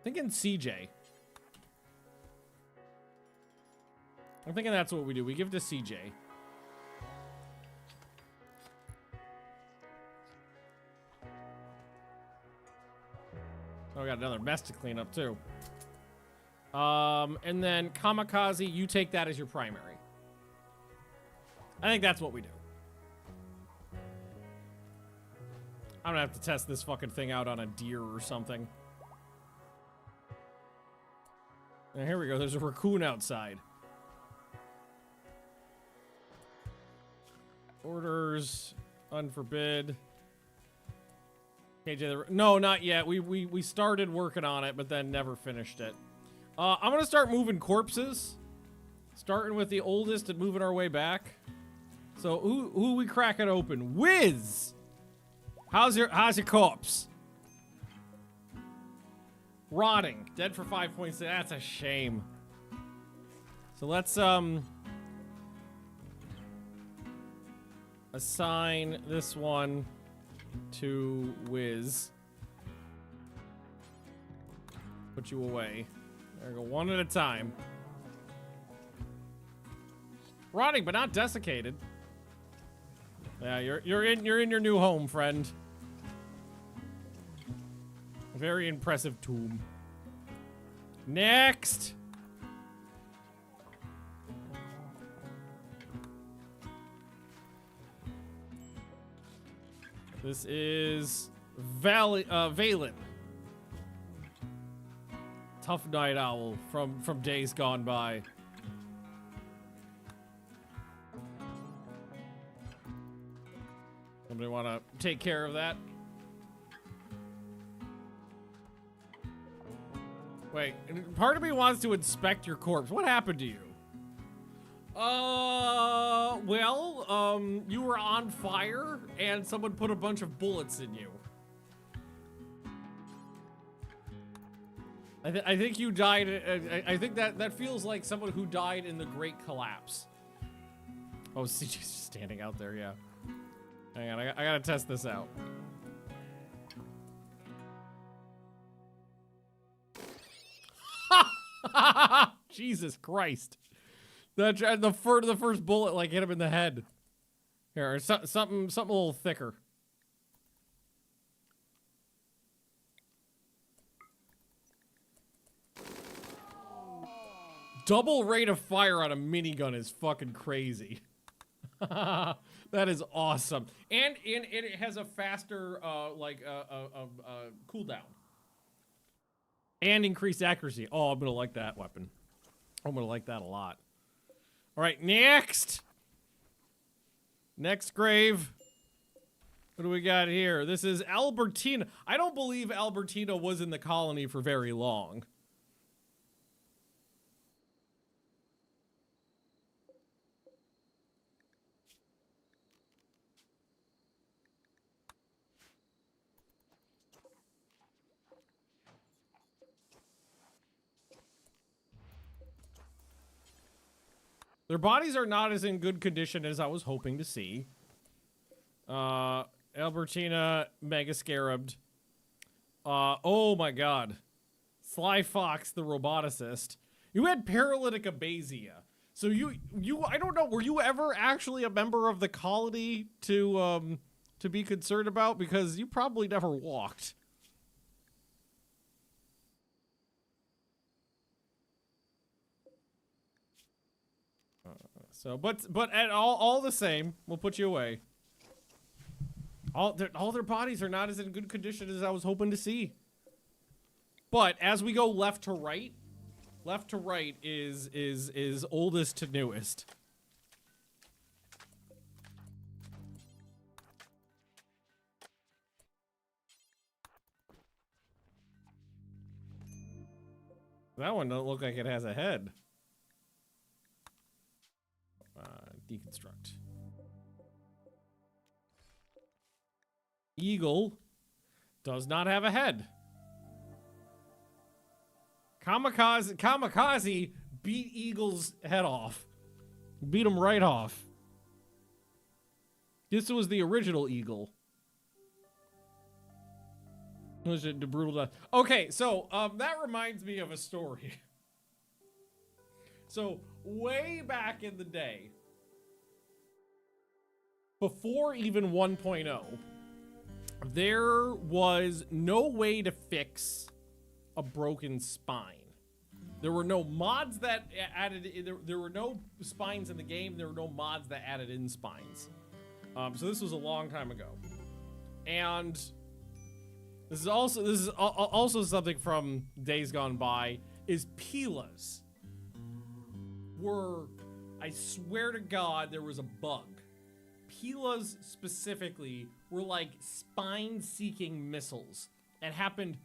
Thinking CJ. I'm thinking that's what we do. We give it to CJ. Oh, we got another mess to clean up too. And then Kamikaze, you take that as your primary. I think that's what we do. I'm gonna have to test this fucking thing out on a deer or something. And here we go. There's a raccoon outside. Orders, unforbid. KJ, no, not yet. We started working on it, but then never finished it. I'm gonna start moving corpses, starting with the oldest and moving our way back. So who we cracking open? Wiz, how's your corpse? Rotting, dead for 5 points. That's a shame. So let's assign this one to Wiz. Put you away. There we go, one at a time. Rotting, but not desiccated. Yeah, you're in your new home, friend. Very impressive tomb. Next. This is Valen. Tough night owl from days gone by. Somebody want to take care of that? Wait, part of me wants to inspect your corpse. What happened to you? Well, you were on fire and someone put a bunch of bullets in you. I think you died. I think that feels like someone who died in the Great Collapse. Oh, CJ's just standing out there, yeah. Hang on, I gotta test this out. Jesus Christ. The first bullet like hit him in the head. Here, something a little thicker. Double rate of fire on a minigun is fucking crazy. That is awesome. And it has a faster, cooldown. And increased accuracy. Oh, I'm gonna like that weapon. I'm gonna like that a lot. All right, next. Next grave. What do we got here? This is Albertina. I don't believe Albertina was in the colony for very long. Their bodies are not as in good condition as I was hoping to see. Albertina, Mega Scarabed. Oh my god. Sly Fox, the roboticist. You had paralytic abasia. So you, I don't know, were you ever actually a member of the colony to be concerned about? Because you probably never walked. So, but at all the same, we'll put you away. All their bodies are not as in good condition as I was hoping to see. But as we go left to right is oldest to newest. That one doesn't look like it has a head. Deconstruct. Eagle does not have a head. Kamikaze beat Eagle's head off. Beat him right off. This was the original Eagle. It was a brutal death. Okay, so that reminds me of a story. So way back in the day, before even 1.0, there was no way to fix a broken spine. There were no mods that added, there were no spines in the game, there were no mods that added in spines. So this was a long time ago. And this is also something from days gone by, is Pilas were, I swear to God, there was a bug. Pilas specifically were like spine-seeking missiles. It happened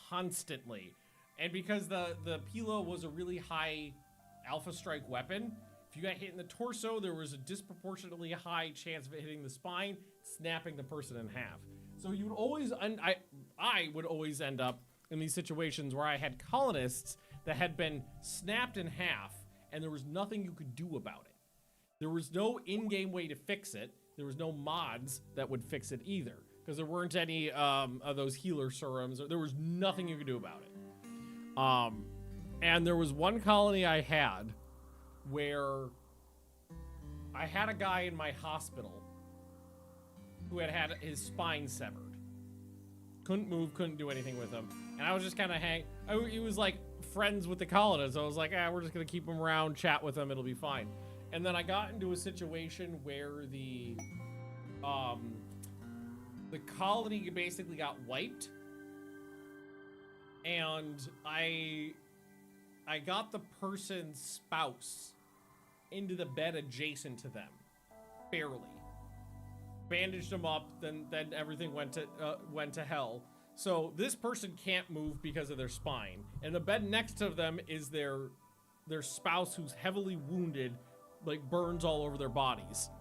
constantly. And because the Pila was a really high alpha strike weapon, if you got hit in the torso, there was a disproportionately high chance of it hitting the spine, snapping the person in half. So you would always, I would always end up in these situations where I had colonists that had been snapped in half, and there was nothing you could do about it. There was no in-game way to fix it. There was no mods that would fix it either, because there weren't any of those healer serums. There was nothing you could do about it. And there was one colony I had where I had a guy in my hospital who had his spine severed. Couldn't move, couldn't do anything with him. And I was just kind of he was like friends with the colonists. I was like, we're just going to keep him around, chat with him, it'll be fine. And then I got into a situation where the colony basically got wiped. And I got the person's spouse into the bed adjacent to them, barely. Bandaged them up, then everything went to hell. So this person can't move because of their spine, and the bed next to them is their spouse who's heavily wounded, like burns all over their bodies.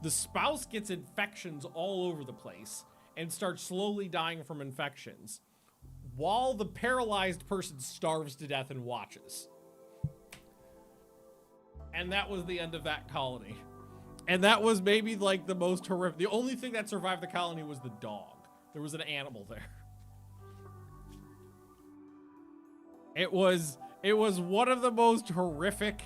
The spouse gets infections all over the place and starts slowly dying from infections, while the paralyzed person starves to death and watches. And that was the end of that colony. And that was maybe like the most horrific. The only thing that survived the colony was the dog. There was an animal there. It was one of the most horrific,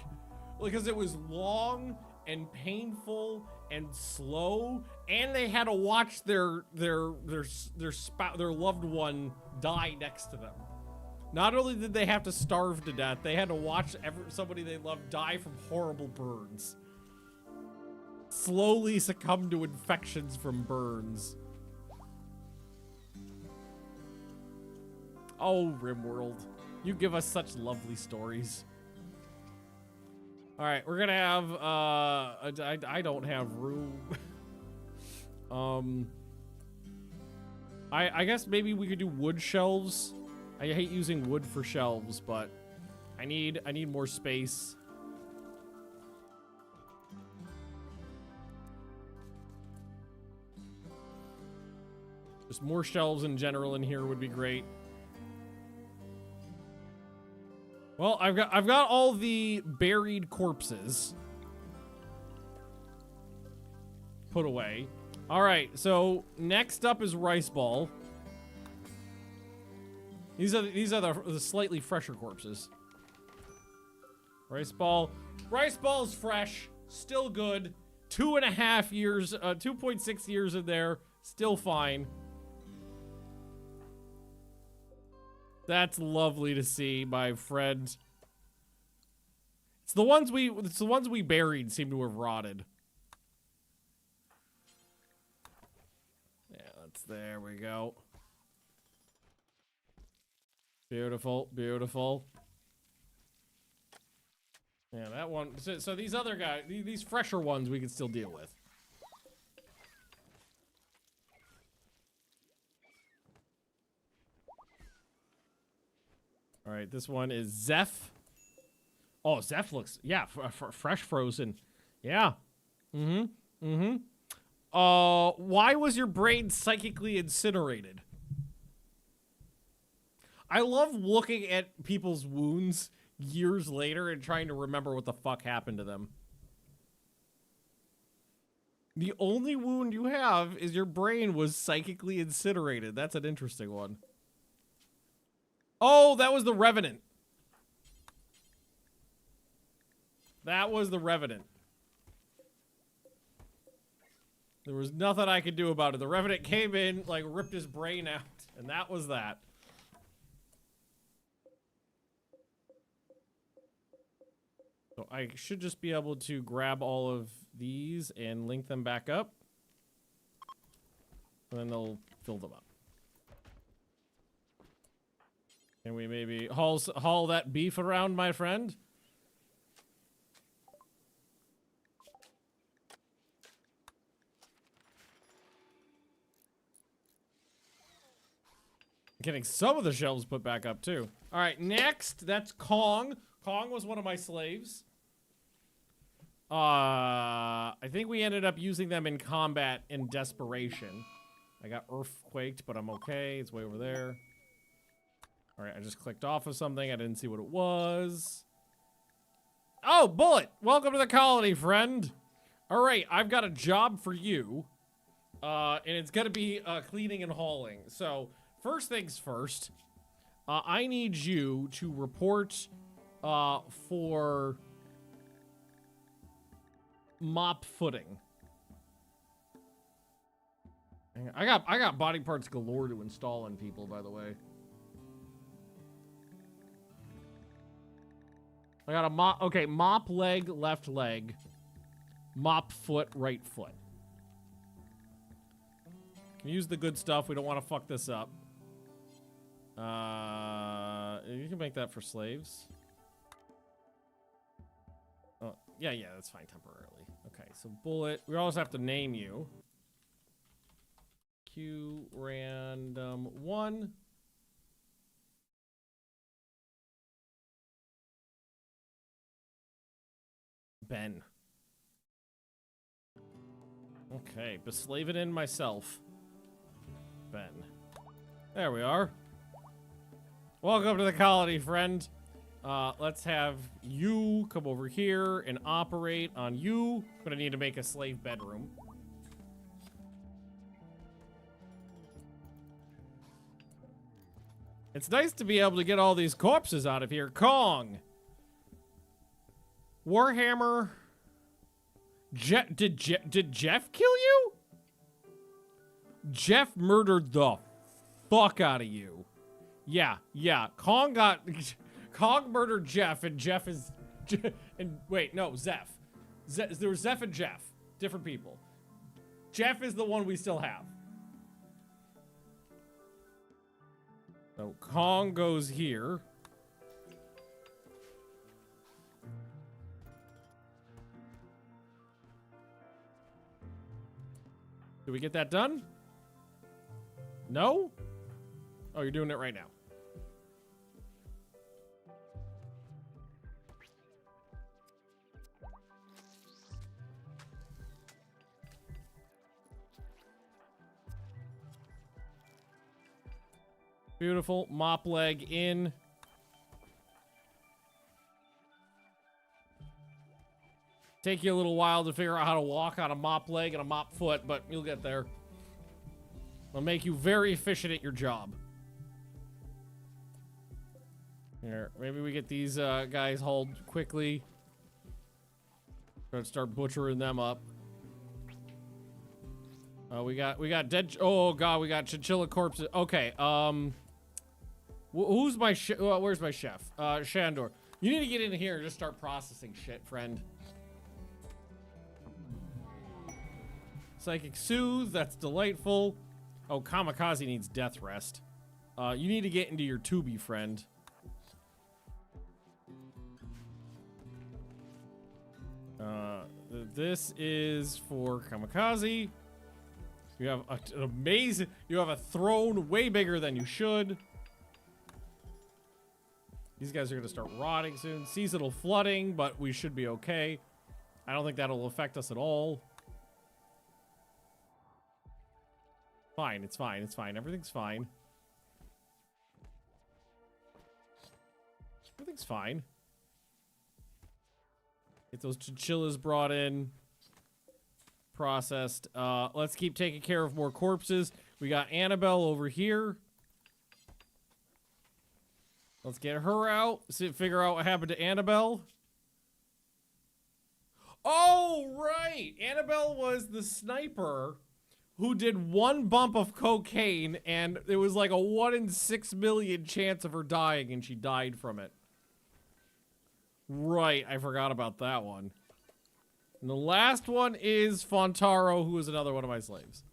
because it was long and painful and slow, and they had to watch their loved one die next to them. Not only did they have to starve to death, they had to watch somebody they loved die from horrible burns. Slowly succumb to infections from burns. Oh, Rimworld. You give us such lovely stories. All right, we're gonna have, I don't have room. I guess maybe we could do wood shelves. I hate using wood for shelves, but I need more space. Just more shelves in general in here would be great. Well, I've got all the buried corpses put away. All right, so next up is Rice Ball. These are the slightly fresher corpses. Rice Ball's fresh, still good. 2.5 years, 2.6 years in there, still fine. That's lovely to see, my friend. It's the ones we buried seem to have rotted. Yeah, there we go. Beautiful, beautiful. Yeah, that one. So these other guys, these fresher ones, we can still deal with. All right, this one is Zeph. Oh, Zeph looks, yeah, fresh frozen. Yeah. Why was your brain psychically incinerated? I love looking at people's wounds years later and trying to remember what the fuck happened to them. The only wound you have is your brain was psychically incinerated. That's an interesting one. Oh, that was the Revenant. That was the Revenant. There was nothing I could do about it. The Revenant came in, like, ripped his brain out, and that was that. So I should just be able to grab all of these and link them back up. And then they'll fill them up. Can we maybe haul that beef around, my friend? Getting some of the shelves put back up too. All right, next, that's Kong. Kong was one of my slaves. I think we ended up using them in combat in desperation. I got earthquaked, but I'm okay. It's way over there. All right, I just clicked off of something. I didn't see what it was. Oh, Bullet! Welcome to the colony, friend. All right, I've got a job for you. And it's gonna be cleaning and hauling. So, first things first, I need you to report for mop footing. I got body parts galore to install on people, by the way. I got a mop. Okay, mop leg, left leg. Mop foot, right foot. Can use the good stuff. We don't want to fuck this up. You can make that for slaves. Oh, yeah, that's fine temporarily. Okay, so Bullet. We always have to name you. Q random 1. Ben. Okay, beslave it in myself. Ben. There we are. Welcome to the colony, friend. Let's have you come over here and operate on you. I'm gonna need to make a slave bedroom. It's nice to be able to get all these corpses out of here. Kong. Warhammer Did Jeff kill you? Jeff murdered the fuck out of you. Yeah. Kong murdered Jeff, and Jeff is... And wait, no, Zeph. There was Zeph and Jeff. Different people. Jeff is the one we still have. So Kong goes here. Did we get that done? No? Oh, you're doing it right now. Beautiful. Mop leg in. Take you a little while to figure out how to walk on a mop leg and a mop foot, but you'll get there. It'll make you very efficient at your job. Here, maybe we get these guys hauled quickly. Start butchering them up. We got dead. Oh god, we got chinchilla corpses. Okay, who's my where's my chef? Shandor. You need to get in here and just start processing shit, friend. Psychic Soothe, that's delightful. Oh, Kamikaze needs death rest. You need to get into your Tubi, friend. This is for Kamikaze. You have an amazing... You have a throne way bigger than you should. These guys are going to start rotting soon. Seasonal flooding, but we should be okay. I don't think that'll affect us at all. Fine, it's fine, it's fine. Everything's fine. Everything's fine. Get those chinchillas brought in. Processed. Let's keep taking care of more corpses. We got Annabelle over here. Let's get her out. Figure out what happened to Annabelle. Oh, right. Annabelle was the sniper who did one bump of cocaine, and it was like a 1 in 6 million chance of her dying, and she died from it. Right, I forgot about that one. And the last one is Fontaro, who is another one of my slaves.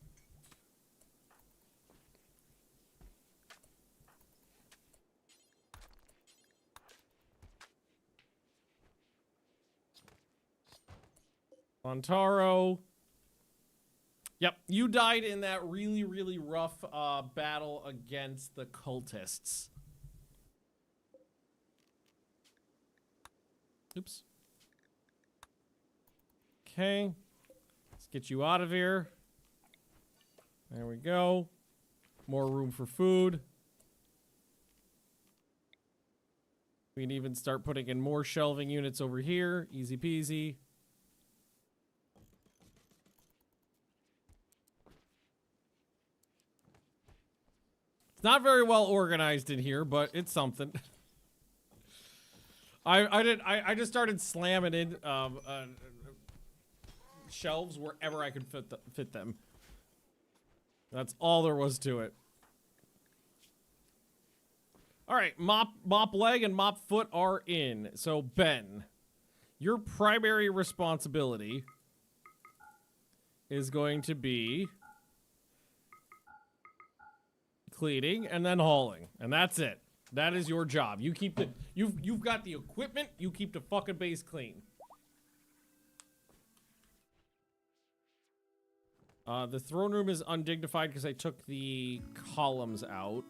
Fontaro. Yep, you died in that really, really rough battle against the cultists. Oops. Okay. Let's get you out of here. There we go. More room for food. We can even start putting in more shelving units over here. Easy peasy. It's not very well organized in here, but it's something. I just started slamming in shelves wherever I could fit them. That's all there was to it. All right, mop leg and mop foot are in. So Ben, your primary responsibility is going to be cleaning and then hauling, and that's it. That is your job. You keep the you've got the equipment. You keep the fucking base clean. The throne room is undignified because I took the columns out.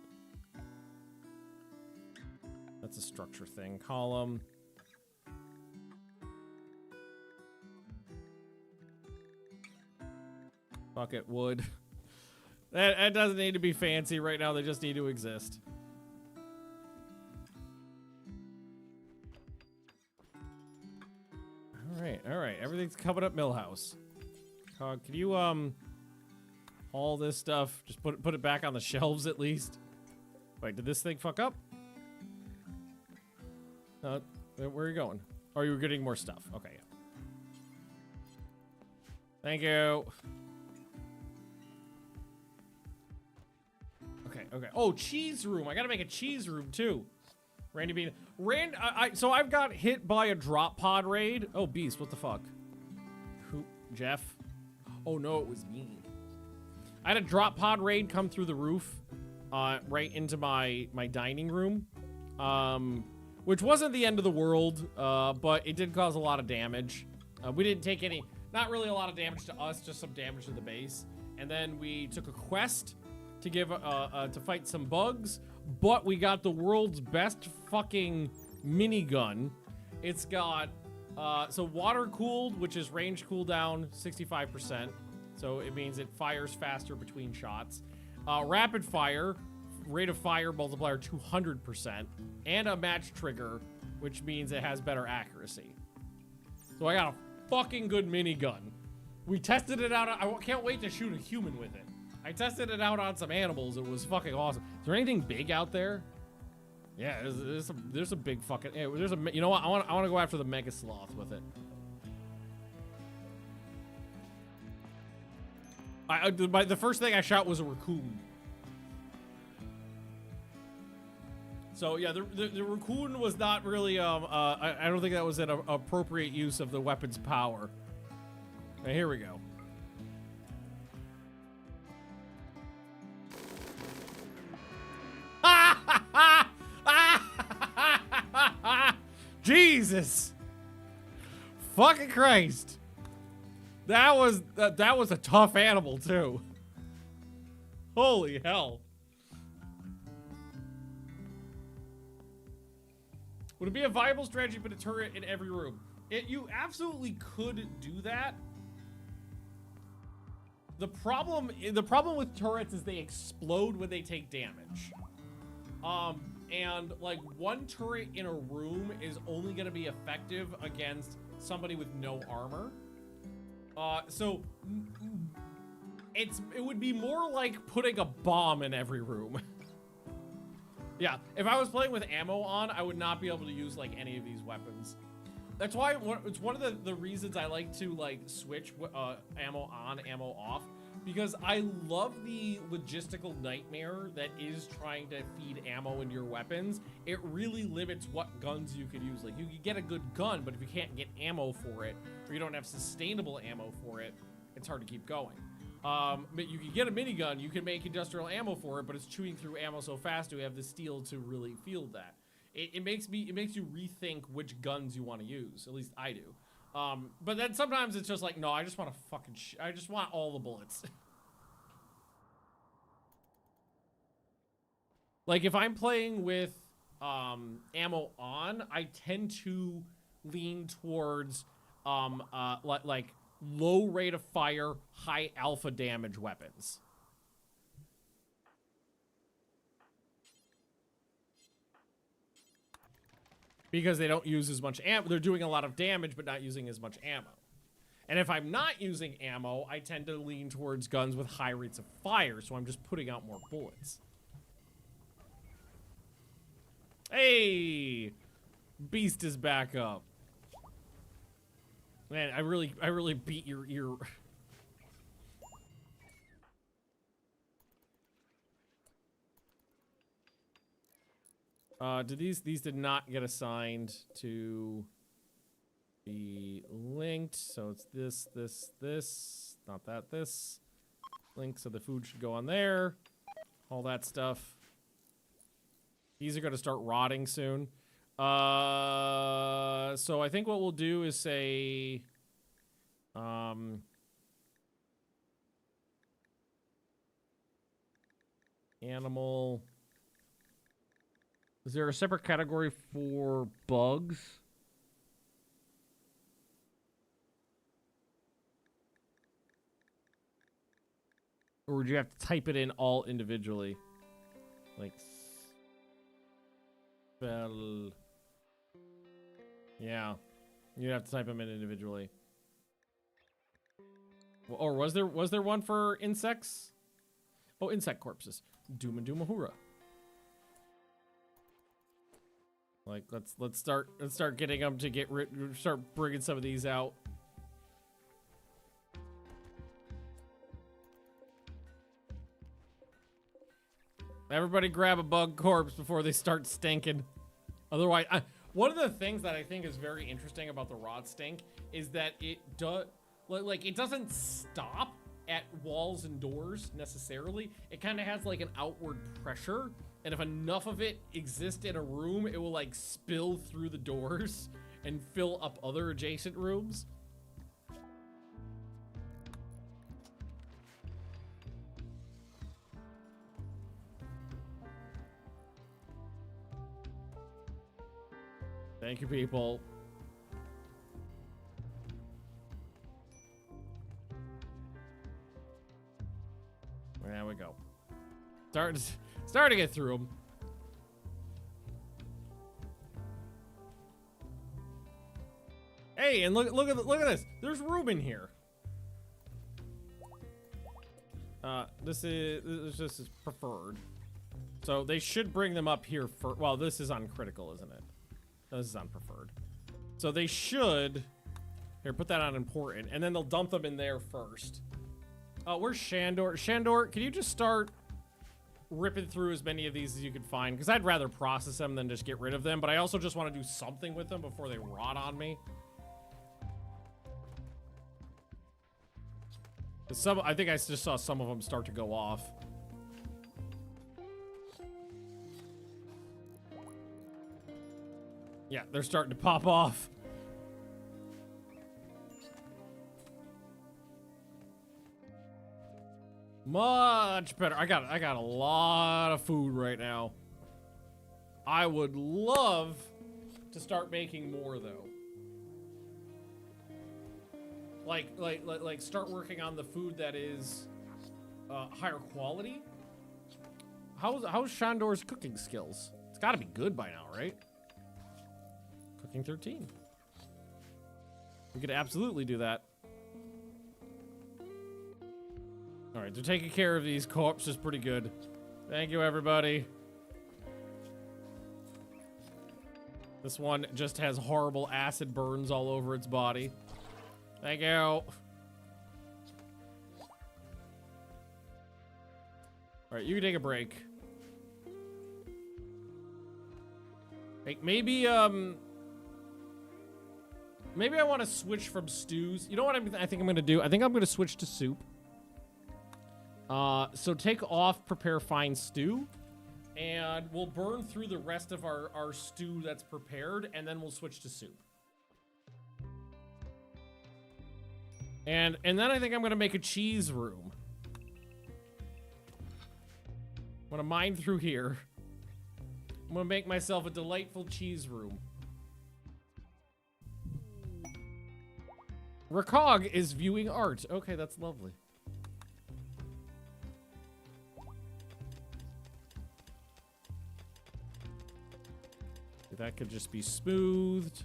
That's a structure thing. Column. Bucket wood. That doesn't need to be fancy right now. They just need to exist. All right. Everything's coming up Millhouse. Can you haul this stuff? Just put it back on the shelves at least. Wait, did this thing fuck up? Where are you going? Oh, you were getting more stuff. Okay. Thank you. Okay, okay. Oh, cheese room. I gotta make a cheese room too. Randy Bean. So I've got hit by a drop pod raid. Oh, Beast, what the fuck? Who? Jeff? Oh no, it was me. I had a drop pod raid come through the roof, right into my dining room, which wasn't the end of the world, but it did cause a lot of damage. We didn't take any, not really a lot of damage to us, just some damage to the base. And then we took a quest to give to fight some bugs, but we got the world's best fucking minigun. It's got so water cooled, which is range cooldown 65%. So it means it fires faster between shots. Rapid fire, rate of fire multiplier 200%, and a match trigger, which means it has better accuracy. So I got a fucking good minigun. We tested it out. I can't wait to shoot a human with it. I tested it out on some animals. It was fucking awesome. Is there anything big out there? Yeah, there's a big fucking. There's a. You know what? I want to go after the mega sloth with it. The first thing I shot was a raccoon. So yeah, the raccoon was not really. I don't think that was an appropriate use of the weapon's power. Now, here we go. Jesus! Fucking Christ! That was a tough animal too. Holy hell! Would it be a viable strategy to put a turret in every room? You absolutely could do that. The problem with turrets is they explode when they take damage. And like one turret in a room is only going to be effective against somebody with no armor. So it would be more like putting a bomb in every room. Yeah, if I was playing with ammo on, I would not be able to use like any of these weapons. That's why it's one of the reasons I like to like switch ammo on, ammo off. Because I love the logistical nightmare that is trying to feed ammo into your weapons. It really limits what guns you could use. Like, you could get a good gun, but if you can't get ammo for it, or you don't have sustainable ammo for it, it's hard to keep going. But you can get a minigun, you can make industrial ammo for it, but it's chewing through ammo so fast to have the steel to really field that. It makes you rethink which guns you want to use. At least I do. But then sometimes it's just like, no, I just want to fucking I just want all the bullets. Like if I'm playing with ammo on, I tend to lean towards like low rate of fire, high alpha damage weapons. Because they don't use as much ammo. They're doing a lot of damage, but not using as much ammo. And if I'm not using ammo, I tend to lean towards guns with high rates of fire, so I'm just putting out more bullets. Hey! Beast is back up. Man, I really beat your ear. These did not get assigned to be linked, so it's this, not that, this. Link, so the food should go on there. All that stuff. These are gonna start rotting soon. So I think what we'll do is say, animal. Is there a separate category for bugs? Or would you have to type it in all individually? Like, spell. Yeah. You'd have to type them in individually. Or was there one for insects? Oh, insect corpses. Doom and Doomahura. Like, let's start getting them to start bringing some of these out. Everybody grab a bug corpse before they start stinking. Otherwise, one of the things that I think is very interesting about the rot stink is that it does, like, it doesn't stop at walls and doors necessarily. It kind of has like an outward pressure, and if enough of it exists in a room, it will like spill through the doors and fill up other adjacent rooms. Thank you, people. There we go. Start to get through them. Hey, and look at this. There's room in here. This is preferred. So they should bring them up here for. Well, this is on critical, isn't it? No, this is on preferred. So they should. Here, put that on important, and then they'll dump them in there first. Where's Shandor? Shandor, can you just start ripping through as many of these as you can find? Because I'd rather process them than just get rid of them, but I also just want to do something with them before they rot on me. I think I just saw some of them start to go off. Yeah, they're starting to pop off. Much better. I got a lot of food right now. I would love to start making more though. Like start working on the food that is higher quality. How's Shandor's cooking skills? It's got to be good by now, right? Cooking 13. We could absolutely do that. All right, they're taking care of these corpses pretty good. Thank you, everybody. This one just has horrible acid burns all over its body. Thank you. All right, you can take a break. Hey, maybe I want to switch from stews. You know what I think I'm going to do? I think I'm going to switch to soup. So take off prepare fine stew, and we'll burn through the rest of our stew that's prepared, and then we'll switch to soup. And then I think I'm going to make a cheese room. I'm going to mine through here. I'm going to make myself a delightful cheese room. Rakog is viewing art. Okay, that's lovely. That could just be smoothed.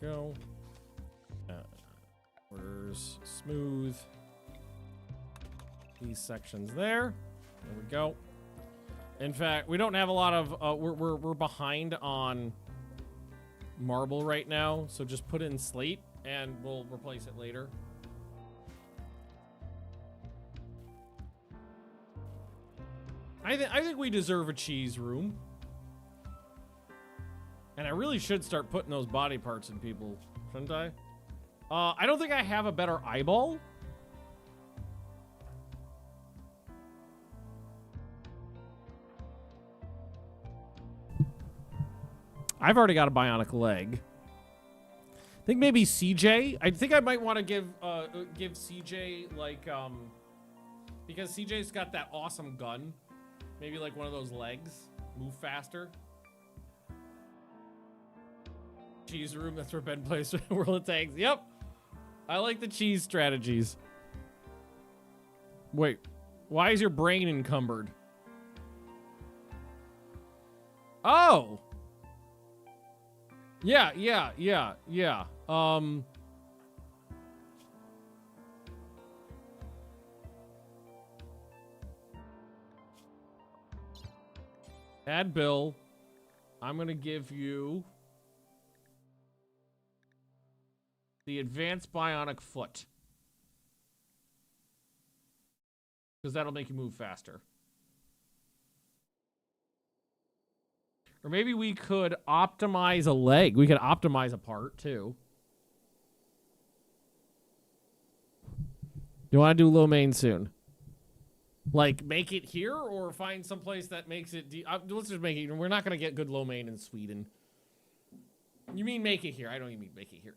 Go. Where's smooth? These sections there. There we go. In fact, we don't have a lot of. We're behind on marble right now, so just put in slate, and we'll replace it later. I think we deserve a cheese room. And I really should start putting those body parts in people, shouldn't I? I don't think I have a better eyeball. I've already got a bionic leg. I think maybe CJ. I think I might want to give CJ like because CJ's got that awesome gun. Maybe like one of those legs. Move faster. Cheese room, that's where Ben plays World of Tanks. Yep. I like the cheese strategies. Wait. Why is your brain encumbered? Oh. Yeah. Add Bill. I'm gonna give you the advanced bionic foot. Because that'll make you move faster. Or maybe we could optimize a leg. We could optimize a part, too. You want to do lo mein soon? Like, make it here or find someplace that makes it... let's just make it... We're not going to get good lo mein in Sweden. You mean make it here. I don't even mean make it here.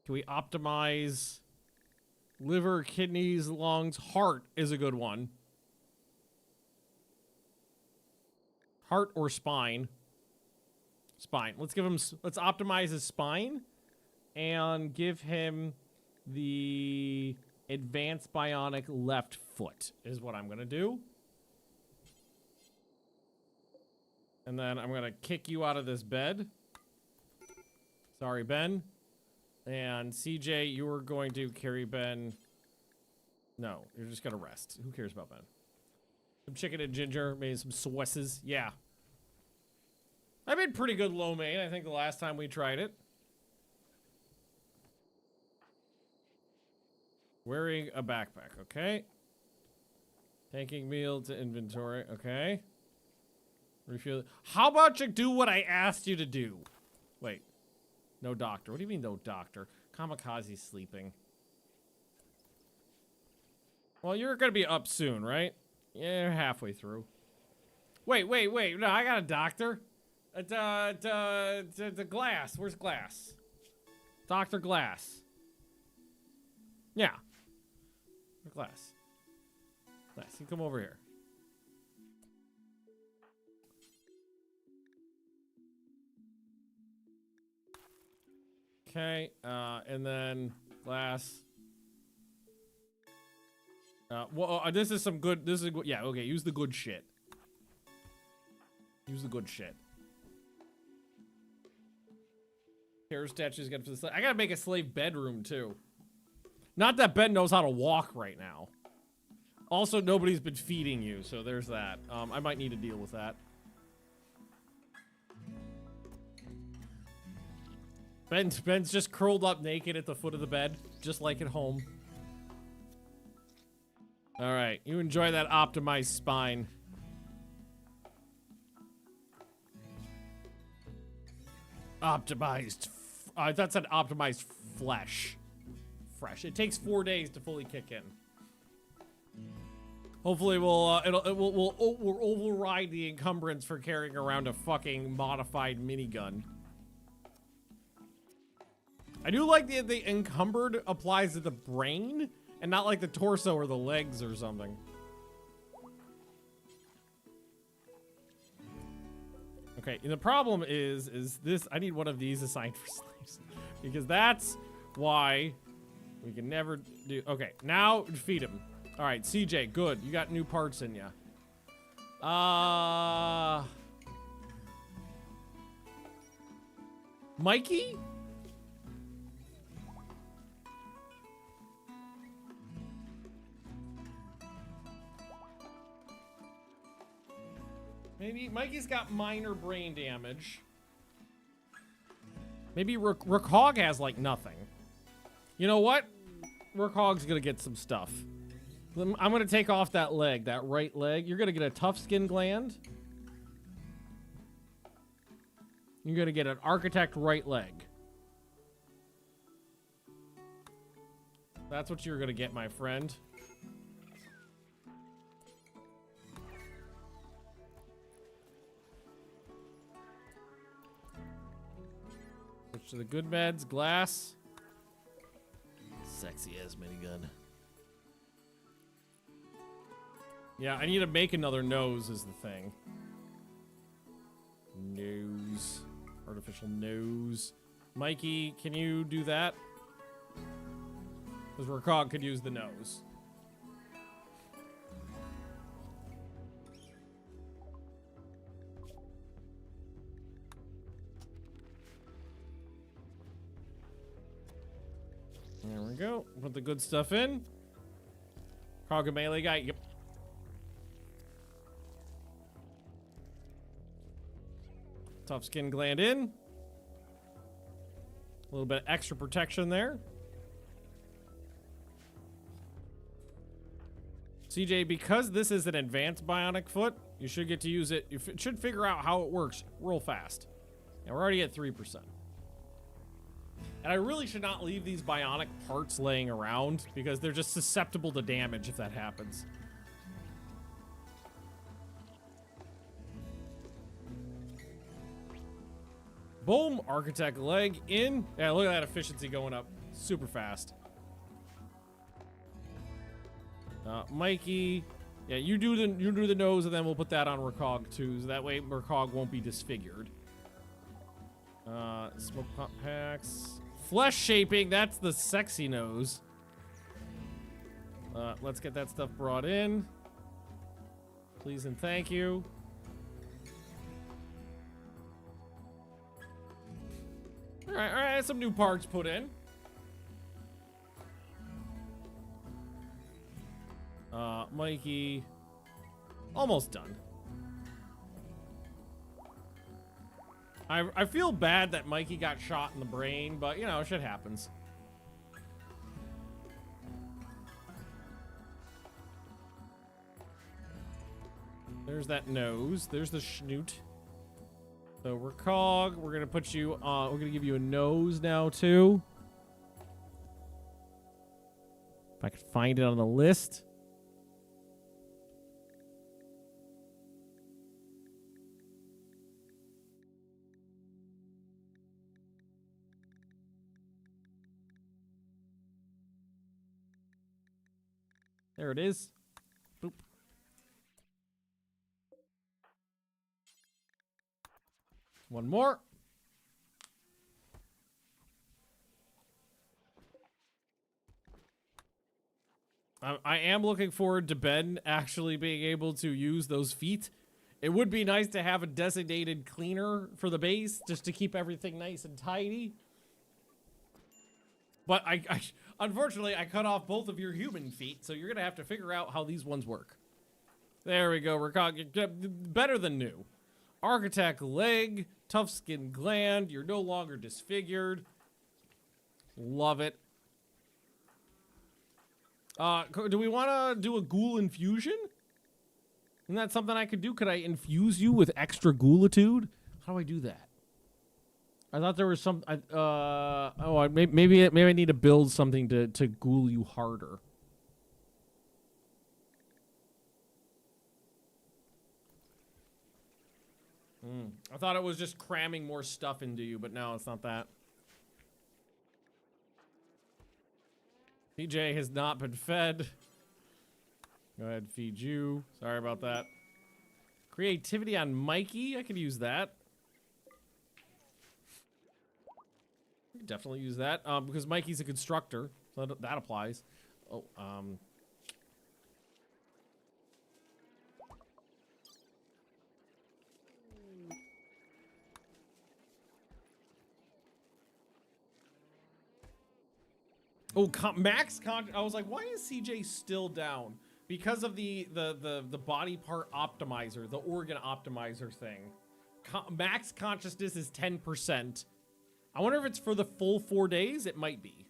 Can we optimize... Liver, kidneys, lungs, heart is a good one. Heart or spine? Spine. Let's give him... Let's optimize his spine. And give him the advanced bionic left foot is what I'm going to do. And then I'm going to kick you out of this bed. Sorry, Ben. And CJ, you are going to carry Ben. No, you're just going to rest. Who cares about Ben? Some chicken and ginger, maybe some sauces. Yeah. I made pretty good lo mein, I think, the last time we tried it. Wearing a backpack, okay. Taking meal to inventory, okay. Refuel. How about you do what I asked you to do? Wait. No doctor. What do you mean no doctor? Kamikaze's sleeping. Well, you're gonna be up soon, right? Yeah, you're halfway through. Wait. No, I got a doctor. The Glass. Where's Glass? Dr. Glass. Yeah. Glass. Glass, you come over here. Okay, and then Glass. Well, this is some good, this is good, yeah, okay, use the good shit. Use the good shit. Terror statues get for the slave. I gotta make a slave bedroom, too. Not that Ben knows how to walk right now. Also, nobody's been feeding you, so there's that. I might need to deal with that. Ben's just curled up naked at the foot of the bed, just like at home. All right, you enjoy that optimized spine. Optimized. That's an optimized flesh. Fresh. It takes 4 days to fully kick in. Hopefully we'll override the encumbrance for carrying around a fucking modified minigun. I do like the encumbered applies to the brain and not like the torso or the legs or something. Okay, and the problem is this, I need one of these assigned for slaves because that's why we can never do, okay, now feed him. All right, CJ, good. You got new parts in ya. Mikey? Maybe Mikey's got minor brain damage. Maybe Rickhog has like nothing. You know what? Rickhog's gonna get some stuff. I'm gonna take off that leg, that right leg. You're gonna get a tough skin gland. You're gonna get an architect right leg. That's what you're gonna get, my friend. Switch to the good meds, Glass. Sexy ass minigun. Yeah, I need to make another nose is the thing. Nose. Artificial nose. Mikey, can you do that? Because Rakog could use the nose. There we go. Put the good stuff in. Cog a melee guy. Yep. Tough skin gland in. A little bit of extra protection there. CJ, because this is an advanced bionic foot, you should get to use it. You should figure out how it works real fast. And we're already at 3%. And I really should not leave these bionic parts laying around because they're just susceptible to damage if that happens. Boom, architect leg in. Yeah, look at that efficiency going up super fast. Mikey, yeah, you do the nose, and then we'll put that on Recog too, so that way Recog won't be disfigured. Smoke pop packs, flesh shaping. That's the sexy nose. Let's get that stuff brought in, please and thank you. All right, some new parts put in. Mikey, almost done. I feel bad that Mikey got shot in the brain, but you know, shit happens. There's that nose. There's the schnoot. So Recog, we're gonna put you we're gonna give you a nose now too. If I could find it on the list. There it is. Boop. One more. I am looking forward to Ben actually being able to use those feet. It would be nice to have a designated cleaner for the base just to keep everything nice and tidy. But unfortunately, I cut off both of your human feet, so you're going to have to figure out how these ones work. There we go. Better than new. Architect leg, tough skin gland. You're no longer disfigured. Love it. Do we want to do a ghoul infusion? Isn't that something I could do? Could I infuse you with extra ghoulitude? How do I do that? I thought there was some. Maybe I need to build something to ghoul you harder. I thought it was just cramming more stuff into you, but no, it's not that. PJ has not been fed. Go ahead, feed you. Sorry about that. Creativity on Mikey. I could use that. We could definitely use that because Mikey's a constructor, so that applies. Oh, Max I was like, why is CJ still down? Because of the body part optimizer, the organ optimizer thing. Max consciousness is 10%. I wonder if it's for the full 4 days. It might be.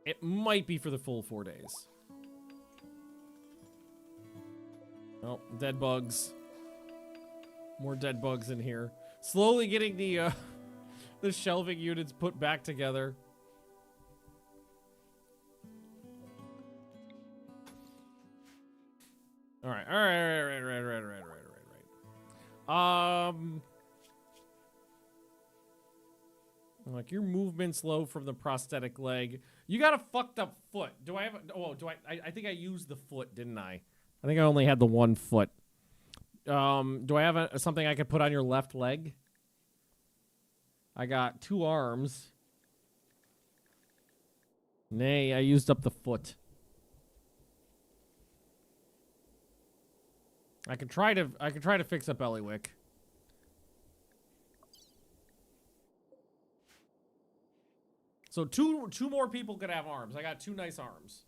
It might be for the full 4 days. Oh, dead bugs. More dead bugs in here. Slowly getting the shelving units put back together. All right. Like your movement's low from the prosthetic leg. You got a fucked up foot. Do I have? I think I used the foot, didn't I? I think I only had the one foot. Do I have something I could put on your left leg? I got 2 arms. Nay, I used up the foot. I could try to fix up Eliwick. So two more people could have arms. I got 2 nice arms.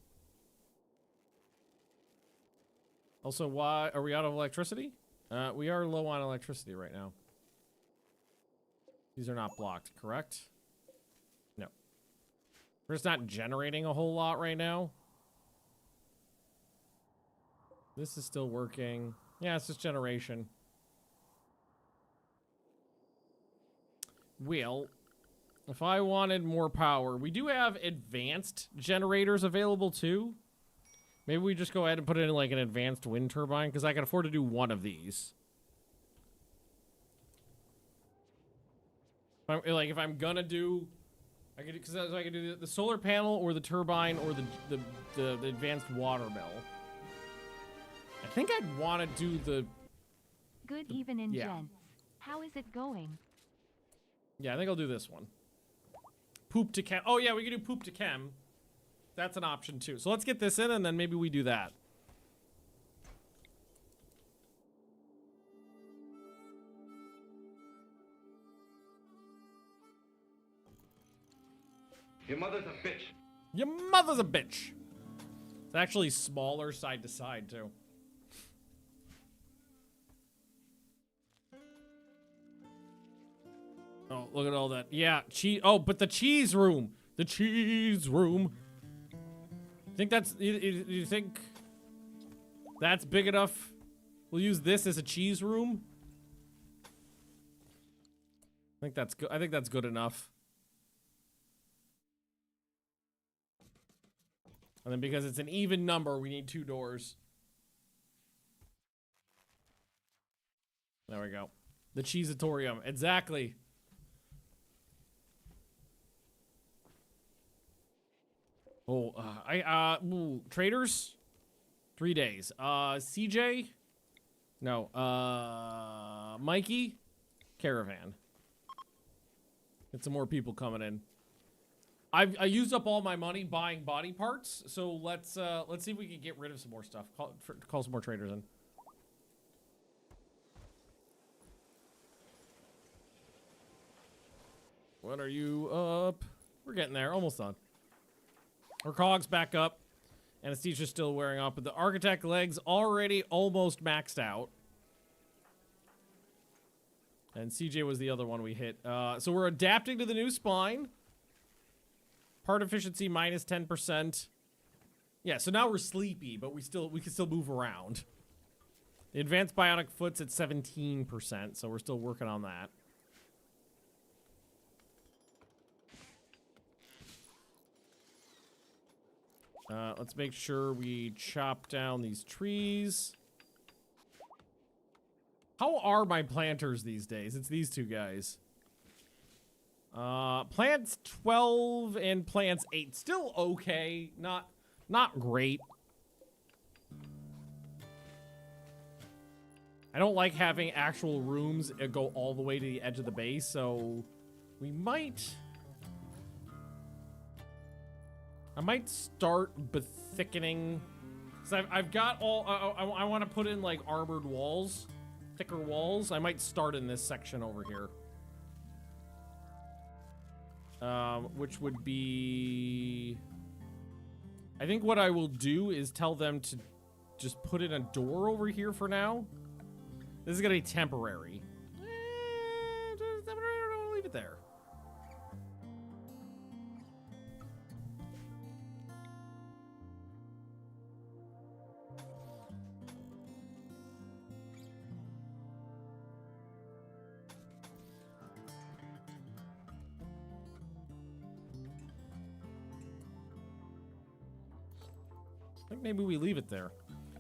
Also, why are we out of electricity? We are low on electricity right now. These are not blocked, correct? No. We're just not generating a whole lot right now. This is still working. Yeah, it's just generation. Well, if I wanted more power, we do have advanced generators available too. Maybe we just go ahead and put in like an advanced wind turbine because I can afford to do one of these. If I'm gonna do, I could because I could do the solar panel or the turbine or the advanced water mill. I think I'd want to do the. Good evening, gents. How is it going? Yeah, I think I'll do this one. Poop to chem. Oh yeah, we can do poop to chem. That's an option too. So let's get this in and then maybe we do that. Your mother's a bitch. Your mother's a bitch. It's actually smaller side to side too. Oh, look at all that. Yeah, cheese. Oh, but the cheese room. The cheese room. Think that's, you think that's big enough? We'll use this as a cheese room. I think that's good. I think that's good enough. And then because it's an even number, we need 2 doors. There we go. The cheesatorium. Exactly. Oh, traders? 3 days. CJ? No, Mikey? Caravan. Get some more people coming in. I used up all my money buying body parts, so let's see if we can get rid of some more stuff. Call some more traders in. When are you up? We're getting there, almost done. Our cogs back up. Anesthesia's still wearing off, but the architect legs already almost maxed out. And CJ was the other one we hit. So we're adapting to the new spine. Part efficiency minus 10%. Yeah, so now we're sleepy, but we can still move around. The advanced bionic foot's at 17%, so we're still working on that. Let's make sure we chop down these trees. How are my planters these days? It's these 2 guys. Plants 12 and plants 8. Still okay. Not great. I don't like having actual rooms go all the way to the edge of the base, so we might... I might start thickening. So I've got all, I want to put in like armored walls, thicker walls. I might start in this section over here. Which would be, I think what I will do is tell them to just put in a door over here for now. This is going to be temporary. Leave it there. I think maybe we leave it there.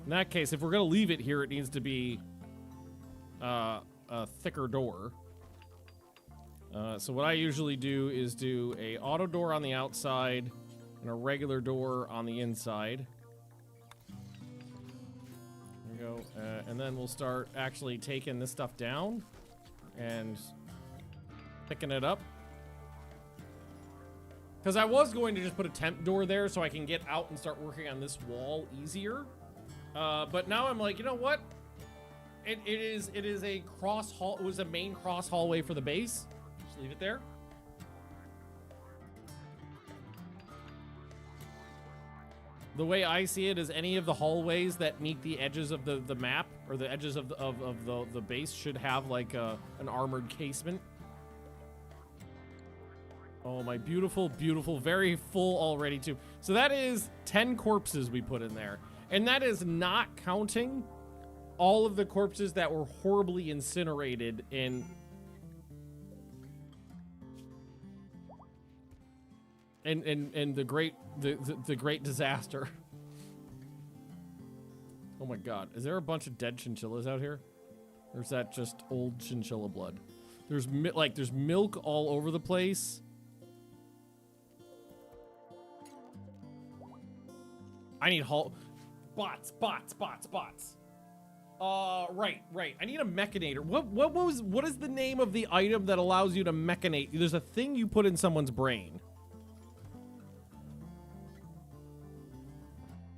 In that case, if we're gonna leave it here, it needs to be a thicker door. So what I usually do is do a auto door on the outside and a regular door on the inside. There we go. And then we'll start actually taking this stuff down and picking it up. Because I was going to just put a temp door there so I can get out and start working on this wall easier. But now I'm like, you know what? It is a cross hall. It was a main cross hallway for the base. Just leave it there. The way I see it is any of the hallways that meet the edges of the map or the edges of the base should have like an armored casement. Oh, my beautiful, beautiful, very full already too. So that is 10 corpses we put in there. And that is not counting all of the corpses that were horribly incinerated in... And the great disaster. Oh my god. Is there a bunch of dead chinchillas out here? Or is that just old chinchilla blood? There's there's milk all over the place. I need bots. Right. I need a mechanator. What is the name of the item that allows you to mechanate? There's a thing you put in someone's brain.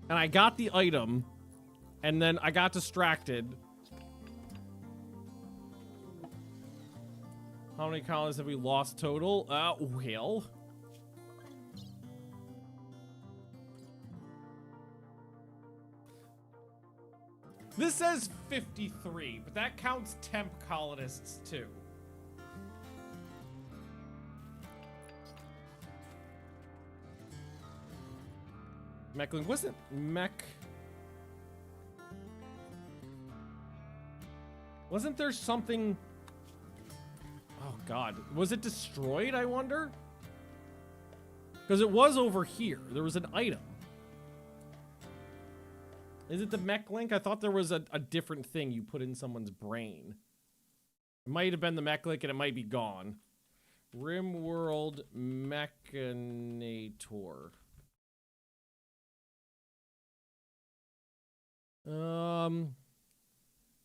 And I got the item, and then I got distracted. How many colonies have we lost total? Well. This says 53, but that counts temp colonists too. Mechlin wasn't Wasn't there something? Oh god, was it destroyed? I wonder. Because it was over here. There was an item. Is it the mech link? I thought there was a different thing you put in someone's brain. It might have been the mech link and it might be gone. Rimworld Mechanator.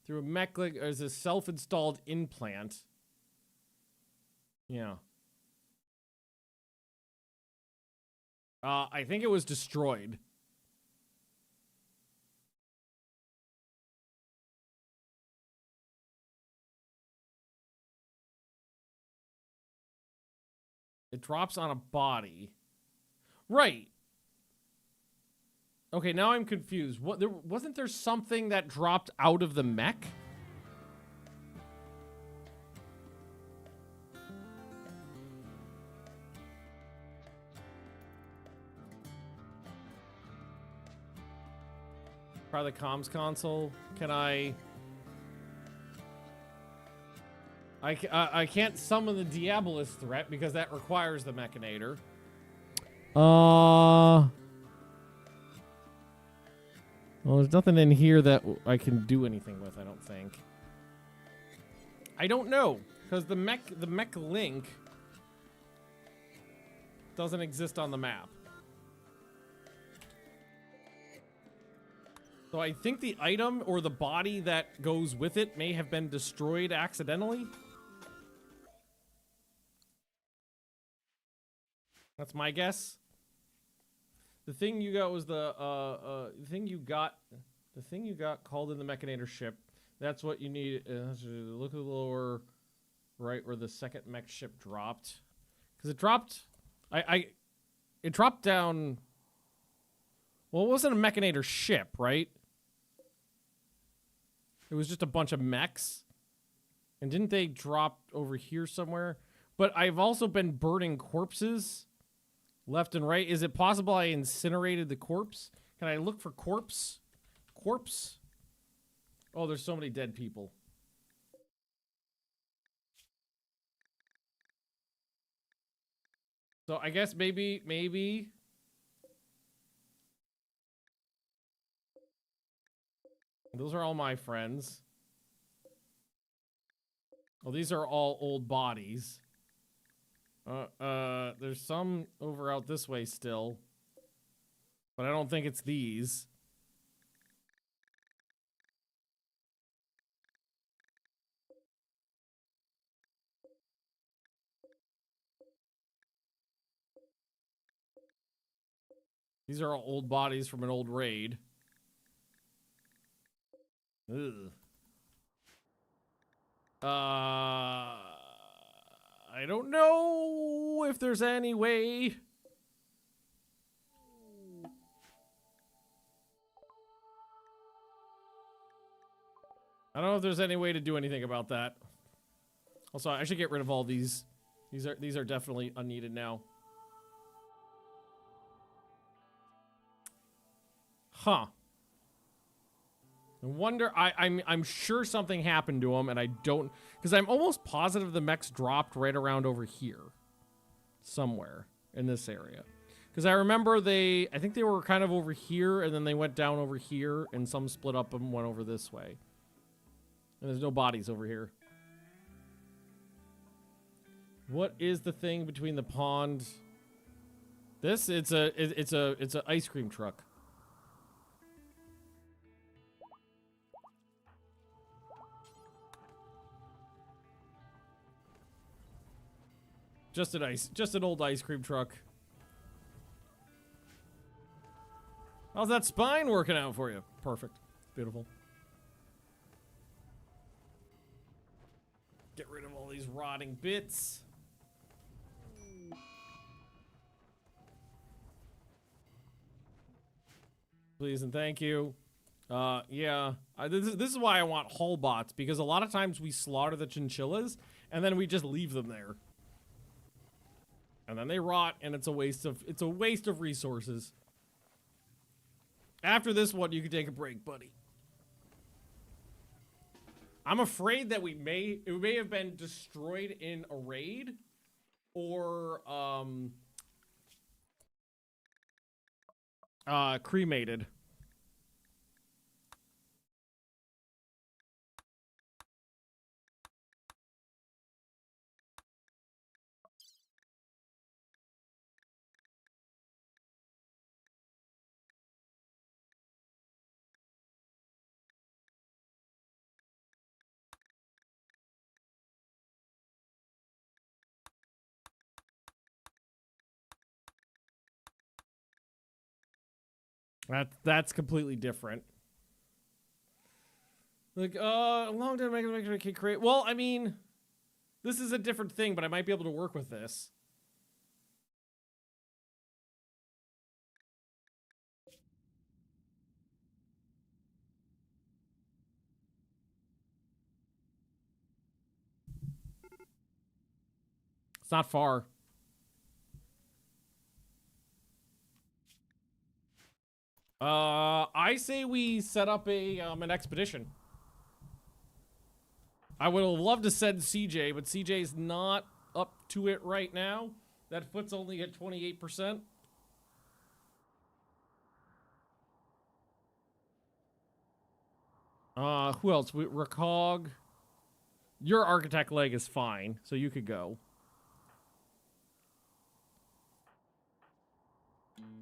Through a mech link, there's a self-installed implant. Yeah. I think it was destroyed. It drops on a body. Right. Okay, now I'm confused. Wasn't there something that dropped out of the mech? Try the comms console. Can I can't summon the Diabolus threat because that requires the Mechanator. Well, there's nothing in here that I can do anything with, I don't think. I don't know, because the mech link doesn't exist on the map. So I think the item or the body that goes with it may have been destroyed accidentally. That's my guess. The thing you got was the thing you got called in the Mechanator ship. That's what you need. Look at the lower right where the second mech ship dropped, because it dropped. It dropped down. Well, it wasn't a Mechanator ship, right? It was just a bunch of mechs. And didn't they drop over here somewhere? But I've also been burning corpses left and right. Is it possible I incinerated the corpse? Can I look for corpse? Corpse? Oh, there's so many dead people. So I guess maybe. Those are all my friends. Well, these are all old bodies. There's some over out this way still. But I don't think it's these. These are all old bodies from an old raid. Ugh. I don't know if there's any way. I don't know if there's any way to do anything about that. Also, I should get rid of all these. These are definitely unneeded now. Huh. I wonder. I'm sure something happened to them, and I don't, because I'm almost positive the mechs dropped right around over here, somewhere in this area. Because I remember I think they were kind of over here, and then they went down over here, and some split up and went over this way. And there's no bodies over here. What is the thing between the pond? This? It's a ice cream truck. Just an old ice cream truck. How's that spine working out for you? Perfect. Beautiful. Get rid of all these rotting bits. Please and thank you. Yeah. This is why I want hull bots, because a lot of times we slaughter the chinchillas and then we just leave them there. And then they rot, and it's a waste of resources. After this one, you can take a break, buddy. I'm afraid that it may have been destroyed in a raid, or cremated. That's completely different. Like, long time make sure create. Well, I mean, this is a different thing, but I might be able to work with this. It's not far. I say we set up an expedition. I would have loved to send CJ, but CJ's not up to it right now. That foot's only at 28%. Who else? Recog. Your architect leg is fine, so you could go.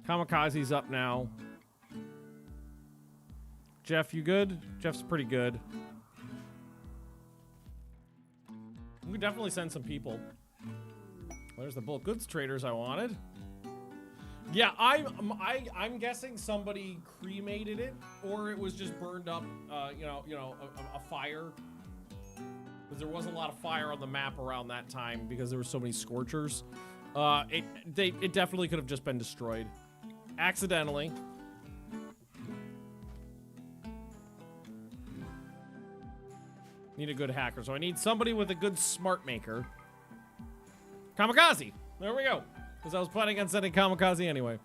Kamikaze's up now. Jeff, you good? Jeff's pretty good. We could definitely send some people. There's the bulk goods traders I wanted. Yeah, I'm guessing somebody cremated it, or it was just burned up. A fire. Because there was a lot of fire on the map around that time because there were so many scorchers. It definitely could have just been destroyed accidentally. Need a good hacker, so I need somebody with a good smart maker. Kamikaze! There we go. Because I was planning on sending Kamikaze anyway.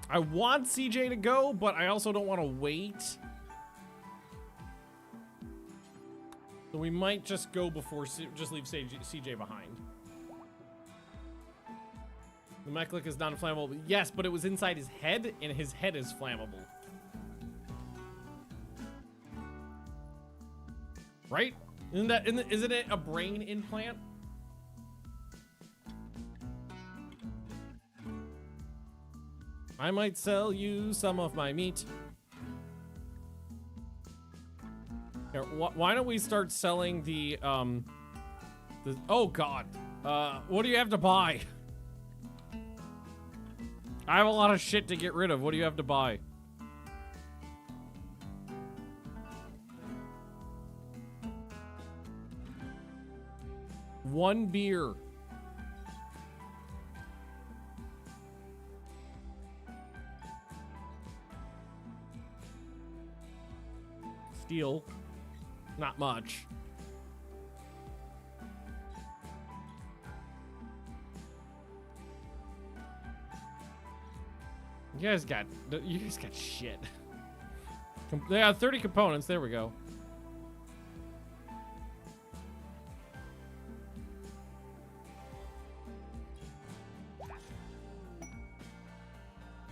I want CJ to go, but I also don't want to wait. So we might just go before, just leave CJ behind. The mechlick is non-flammable. Yes, but it was inside his head, and his head is flammable. Right? Isn't it a brain implant? I might sell you some of my meat. Here, why don't we start selling the oh god. What do you have to buy? I have a lot of shit to get rid of. What do you have to buy? One beer. deal. Not much. You guys got shit. They have 30 components. There we go.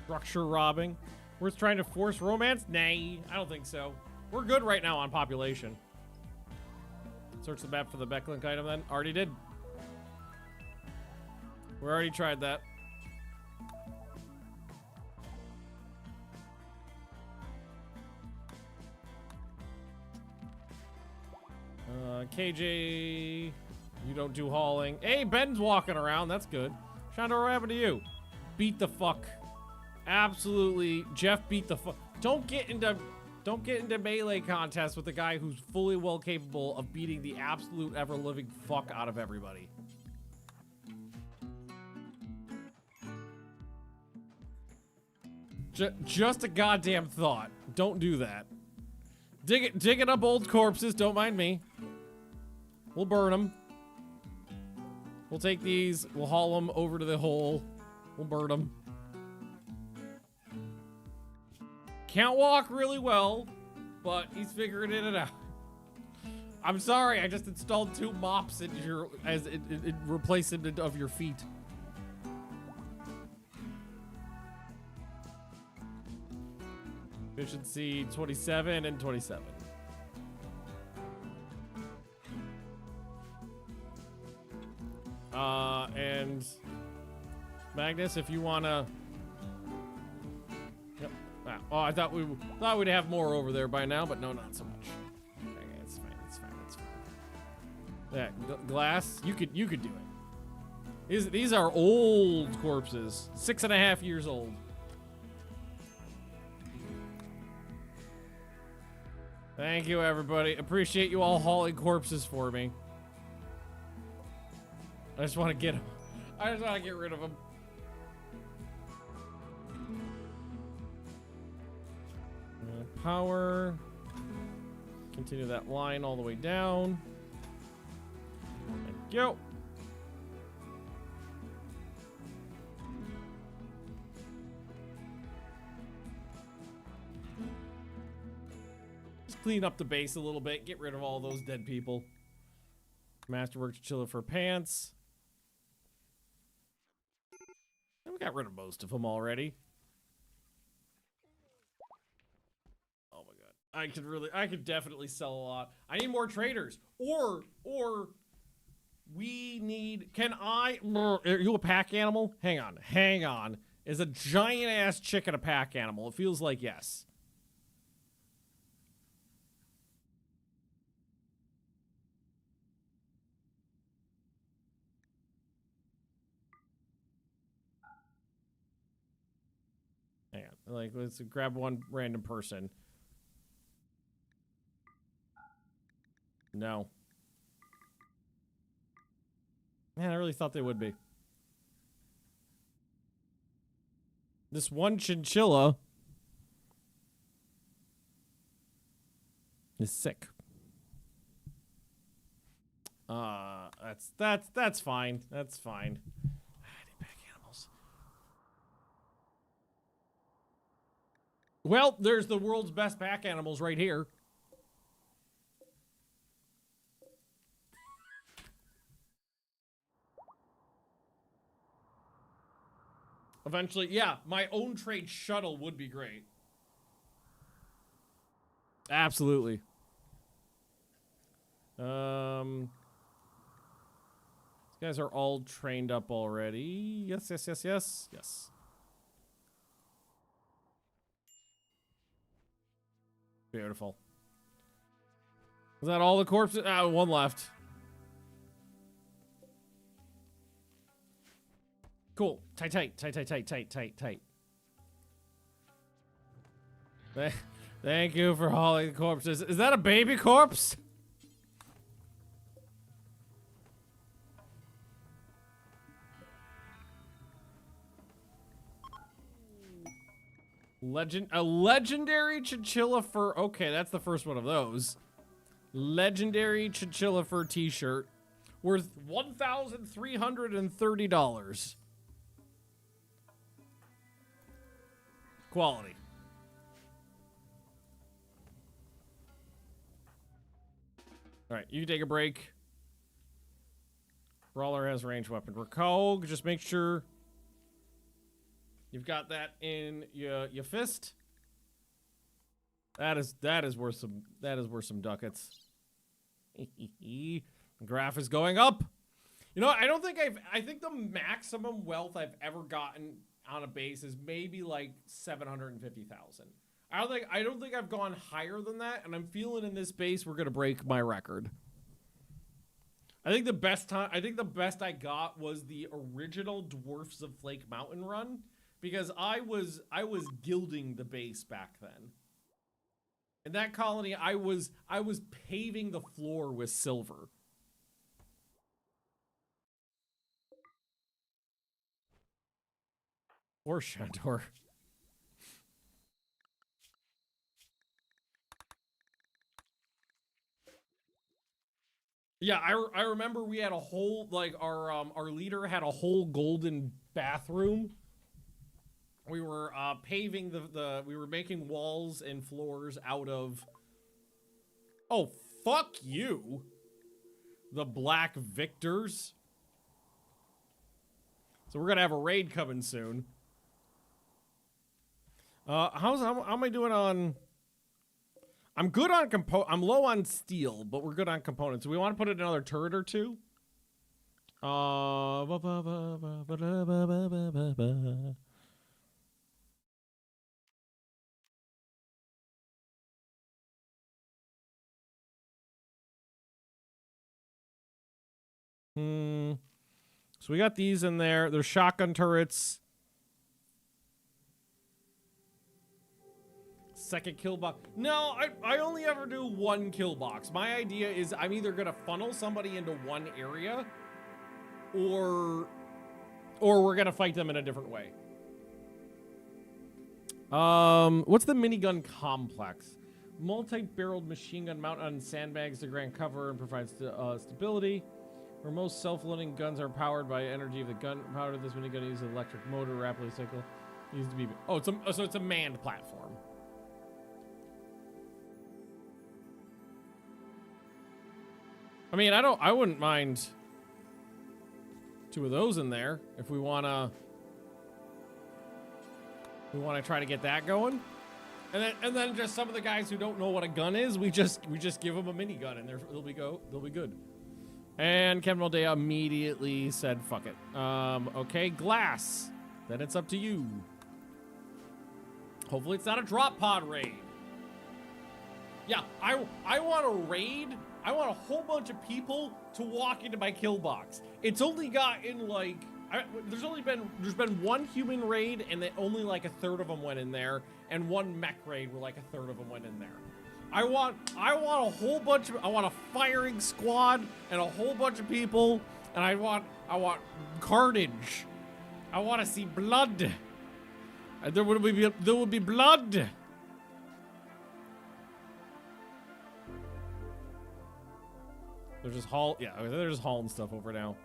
Structure robbing. We're trying to force romance? Nay, I don't think so. We're good right now on population. Search the map for the backlink item then. Already did. We already tried that. KJ, you don't do hauling. Hey, Ben's walking around. That's good. Shonda, what happened to you? Beat the fuck. Absolutely, Jeff beat the fuck. Don't get into melee contests with a guy who's fully well capable of beating the absolute ever living fuck out of everybody. Just a goddamn thought. Don't do that. Digging up old corpses. Don't mind me. We'll burn them. We'll take these. We'll haul them over to the hole. We'll burn them. Can't walk really well, but he's figuring it out. I'm sorry, I just installed 2 mops into your replacement of your feet. Efficiency 27 and 27. And Magnus, if you wanna. Yep. Oh, I thought we'd have more over there by now, but no, not so much. Okay, it's fine. It's fine. It's fine. Yeah, glass. You could do it. These are old corpses, 6.5 years old. Thank you, everybody. Appreciate you all hauling corpses for me. I just want to get them. I just want to get rid of them. Power. Continue that line all the way down. Thank you. Just clean up the base a little bit. Get rid of all those dead people. Masterwork Chinchilla for pants. And we got rid of most of them already. Oh my god. I could definitely sell a lot. I need more traders. Or we need, are you a pack animal? Hang on. Is a giant ass chicken a pack animal? It feels like yes. Hang on, like, let's grab one random person. No. Man, I really thought they would be. This one chinchilla is sick. That's fine. That's fine. I need pack animals. Well, there's the world's best pack animals right here. Eventually, yeah, my own trade shuttle would be great. Absolutely. These guys are all trained up already. Yes. Beautiful. Is that all the corpses? One left. Cool. Tight. Thank you for hauling the corpses. Is that a baby corpse? A legendary chinchilla fur. Okay, that's the first one of those. Legendary chinchilla fur t-shirt worth $1,330. Quality. All right, you can take a break. Brawler has ranged weapon. Recall, just make sure you've got that in your fist. That is worth some ducats. Graph is going up. You know, I think the maximum wealth I've ever gotten on a base is maybe like 750,000. I don't think I've gone higher than that, and I'm feeling in this base we're gonna break my record. I think the best I got was the original Dwarfs of Flake Mountain run, because I was gilding the base back then. In that colony, I was paving the floor with silver. Or Shantor. Yeah, I remember we had a whole, like, our leader had a whole golden bathroom. We were paving we were making walls and floors out of, oh, fuck you, the Black Victors. So we're gonna have a raid coming soon. How am I doing on? I'm good on I'm low on steel, but we're good on components. Do we want to put in another turret or two? So we got these in there. There's shotgun turrets. Second kill box. No, I only ever do one kill box. My idea is I'm either gonna funnel somebody into one area, or we're gonna fight them in a different way. What's the minigun complex? Multi-barreled machine gun mounted on sandbags to grant cover and provide stability. Where most self-loading guns are powered by energy of the gunpowder, this minigun uses an electric motor, rapidly cycle. Needs to be. Oh, so it's a manned platform. I mean, I wouldn't mind two of those in there if we wanna try to get that going. And then just some of the guys who don't know what a gun is, we just give them a minigun and they'll be good. And Kevin Moldea immediately said, fuck it. Okay, glass. Then it's up to you. Hopefully it's not a drop pod raid. Yeah, I want a raid. I want a whole bunch of people to walk into my kill box. It's only gotten like, there's been one human raid and only like a third of them went in there, and one mech raid where like a third of them went in there. I want a whole bunch of, I want a firing squad and a whole bunch of people, and I want carnage. I want to see blood. And there would be blood. They're just they're just hauling stuff over now.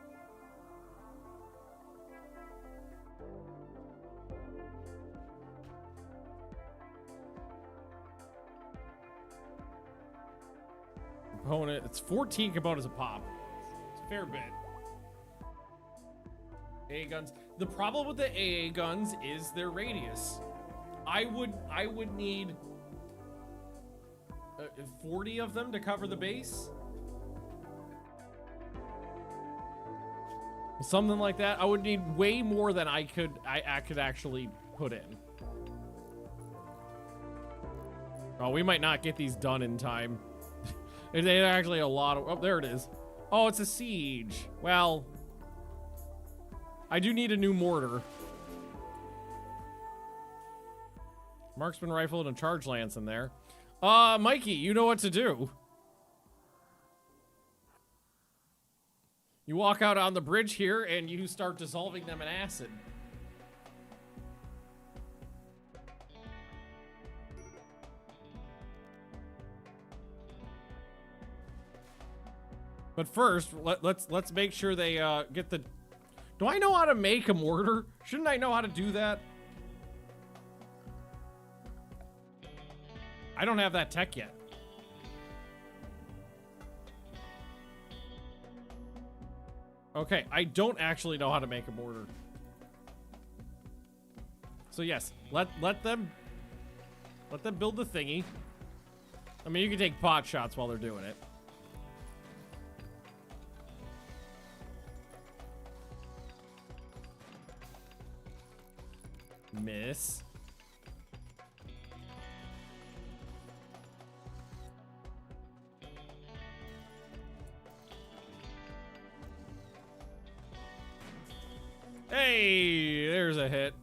Component, it's 14 components a pop. It's a fair bit. AA guns. The problem with the AA guns is their radius. I would need 40 of them to cover the base. Something like that. I would need way more than I could actually put in. Oh, we might not get these done in time. They're actually a lot of... Oh, there it is. Oh, it's a siege. Well, I do need a new mortar. Marksman rifle and a charge lance in there. Mikey, you know what to do. You walk out on the bridge here and you start dissolving them in acid. But first, let's make sure they get the. Do I know how to make a mortar? Shouldn't I know how to do that? I don't have that tech yet. Okay, I don't actually know how to make a mortar. So yes, let them build the thingy. I mean, you can take pot shots while they're doing it. Miss. Hey, there's a hit.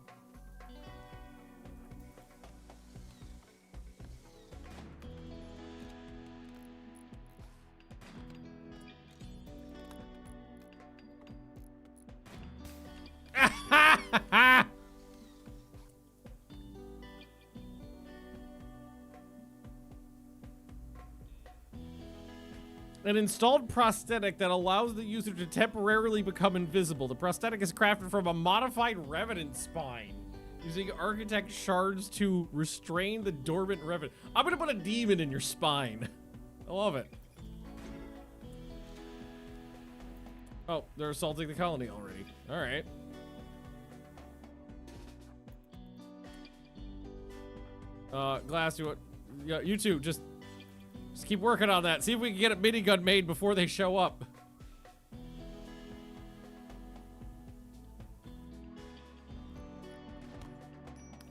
An installed prosthetic that allows the user to temporarily become invisible. The prosthetic is crafted from a modified revenant spine, using architect shards to restrain the dormant revenant. I'm gonna put a demon in your spine. I love it. Oh, they're assaulting the colony already. All right. Glass, you two, just keep working on that. See if we can get a minigun made before they show up.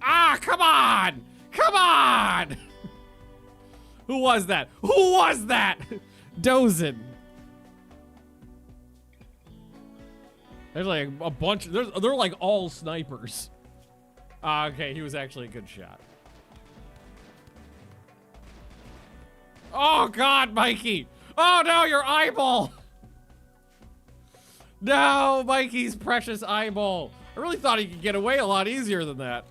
Ah, come on! Come on! Who was that? Who was that? Dozin. There's like a bunch. They're like all snipers. Ah, okay, he was actually a good shot. Oh God, Mikey! Oh no, your eyeball! No, Mikey's precious eyeball. I really thought he could get away a lot easier than that.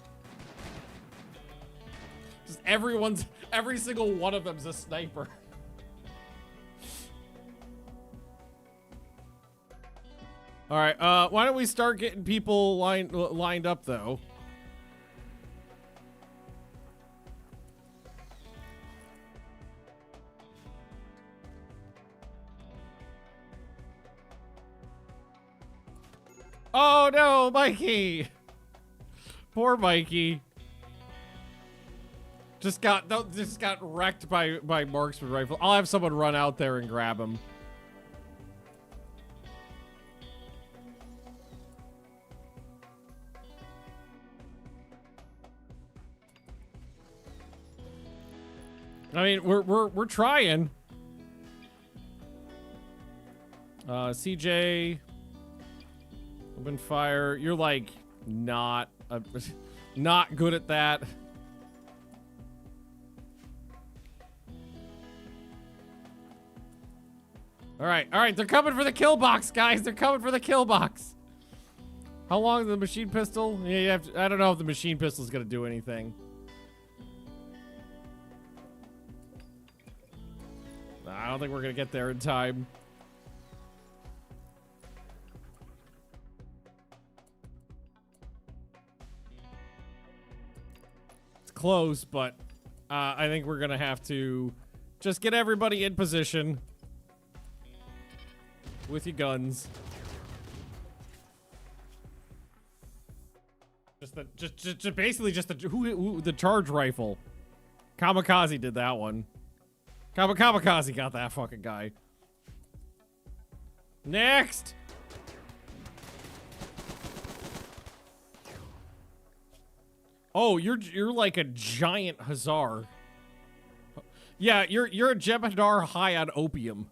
Just every single one of them's a sniper. All right, why don't we start getting people lined up though? Oh no, Mikey! Poor Mikey. Just got wrecked by marksman rifle. I'll have someone run out there and grab him. I mean, we're trying. CJ, open fire. You're like not good at that. All right, they're coming for the kill box, guys. They're coming for the kill box. How long is the machine pistol? Yeah, you have to, I don't know if the machine pistol is gonna do anything. I don't think we're gonna get there in time. It's close, but I think we're gonna have to just get everybody in position with your guns. Just basically just the charge rifle. Kamikaze did that one. Kamikaze got that fucking guy. Next. Oh, you're like a giant Hazar. Yeah, you're a Jebediah high on opium.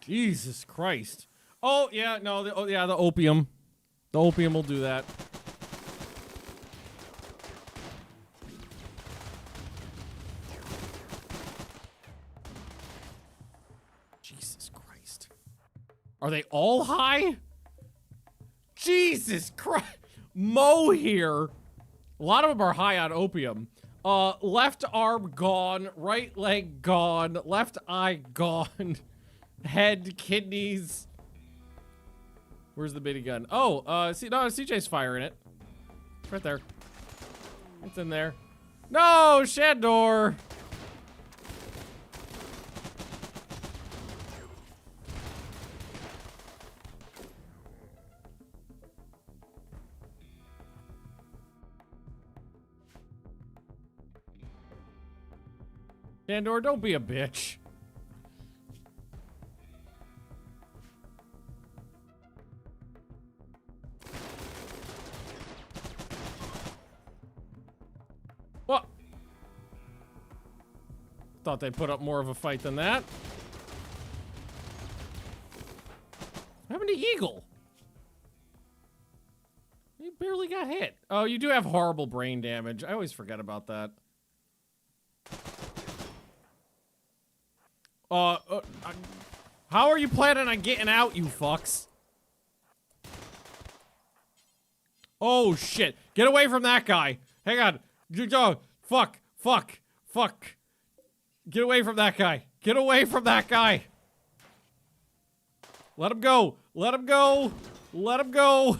Jesus Christ. Oh, yeah, no, the opium. The opium will do that. Are they all high? Jesus Christ. Mo here. A lot of them are high on opium. Left arm gone, right leg gone, left eye gone, head, kidneys. Where's the minigun? Oh, see, no, CJ's firing it. It's right there. It's in there. No, Shandor. Shandor, don't be a bitch. What? Thought they'd put up more of a fight than that. What happened to Eagle? He barely got hit. Oh, you do have horrible brain damage. I always forget about that. How are you planning on getting out, you fucks? Oh, shit. Get away from that guy. Hang on. Oh, fuck. Fuck. Fuck. Get away from that guy. Get away from that guy. Let him go. Let him go. Let him go.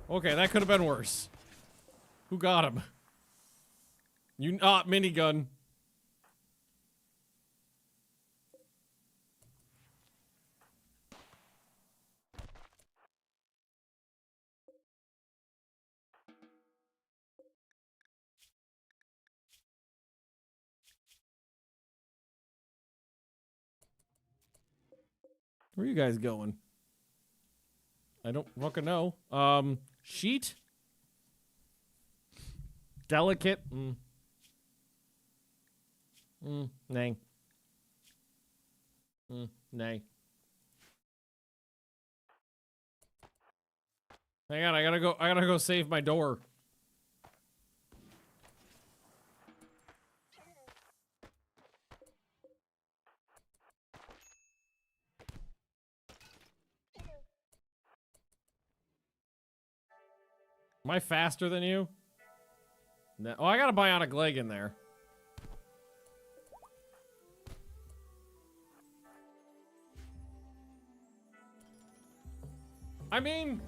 Okay, that could have been worse. Who got him? You not minigun. Where are you guys going? I don't fucking know. Sheet? Delicate? Nay. Nay. Hang on, I gotta go save my door. Am I faster than you? No. Oh, I got a bionic leg in there. I mean,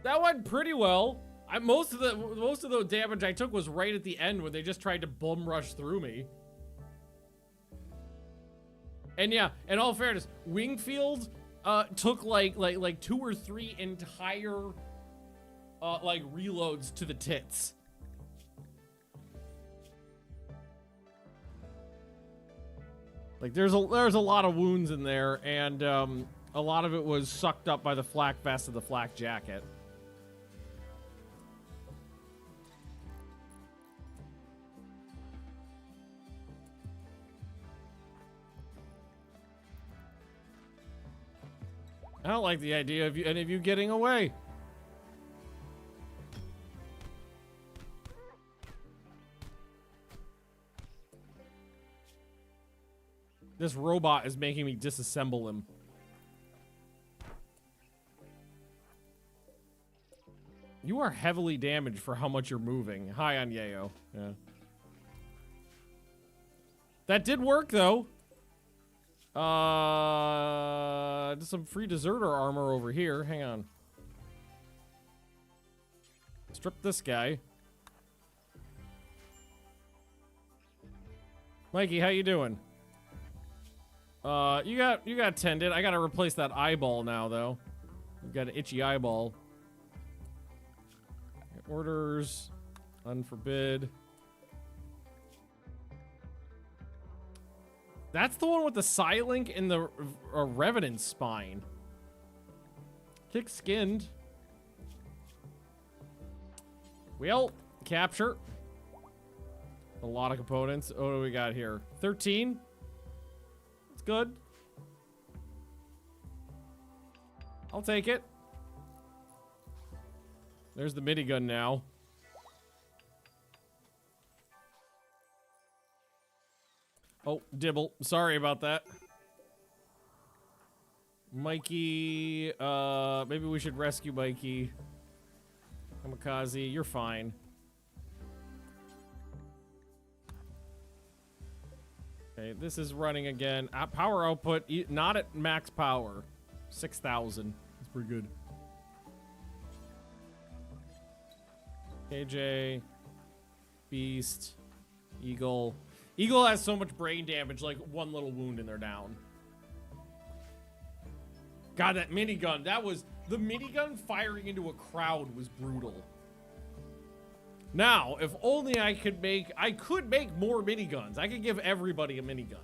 that went pretty well. Most of the damage I took was right at the end when they just tried to bum rush through me. And yeah, in all fairness, Wingfield took like 2 or 3 entire like reloads to the tits. Like there's a lot of wounds in there, and a lot of it was sucked up by the flak vest and the flak jacket. I don't like the idea of any of you getting away. This robot is making me disassemble him. You are heavily damaged for how much you're moving. Hi on Yayo. Yeah. That did work though. Just some free deserter armor over here. Hang on. Strip this guy. Mikey, how you doing? You got tended. I gotta replace that eyeball now, though. You've got an itchy eyeball. Orders. Unforbid. That's the one with the Psylink and the Revenant spine. Thick skinned. Well, capture. A lot of components. Oh, what do we got here? 13. It's good. I'll take it. There's the minigun now. Oh, Dibble. Sorry about that. Mikey, maybe we should rescue Mikey. Kamikaze, you're fine. Okay, this is running again. Power output, not at max power. 6,000. That's pretty good. KJ, Beast, Eagle. Eagle has so much brain damage, like one little wound and they're down. God, that minigun, the minigun firing into a crowd was brutal. Now, if only I could make more miniguns. I could give everybody a minigun.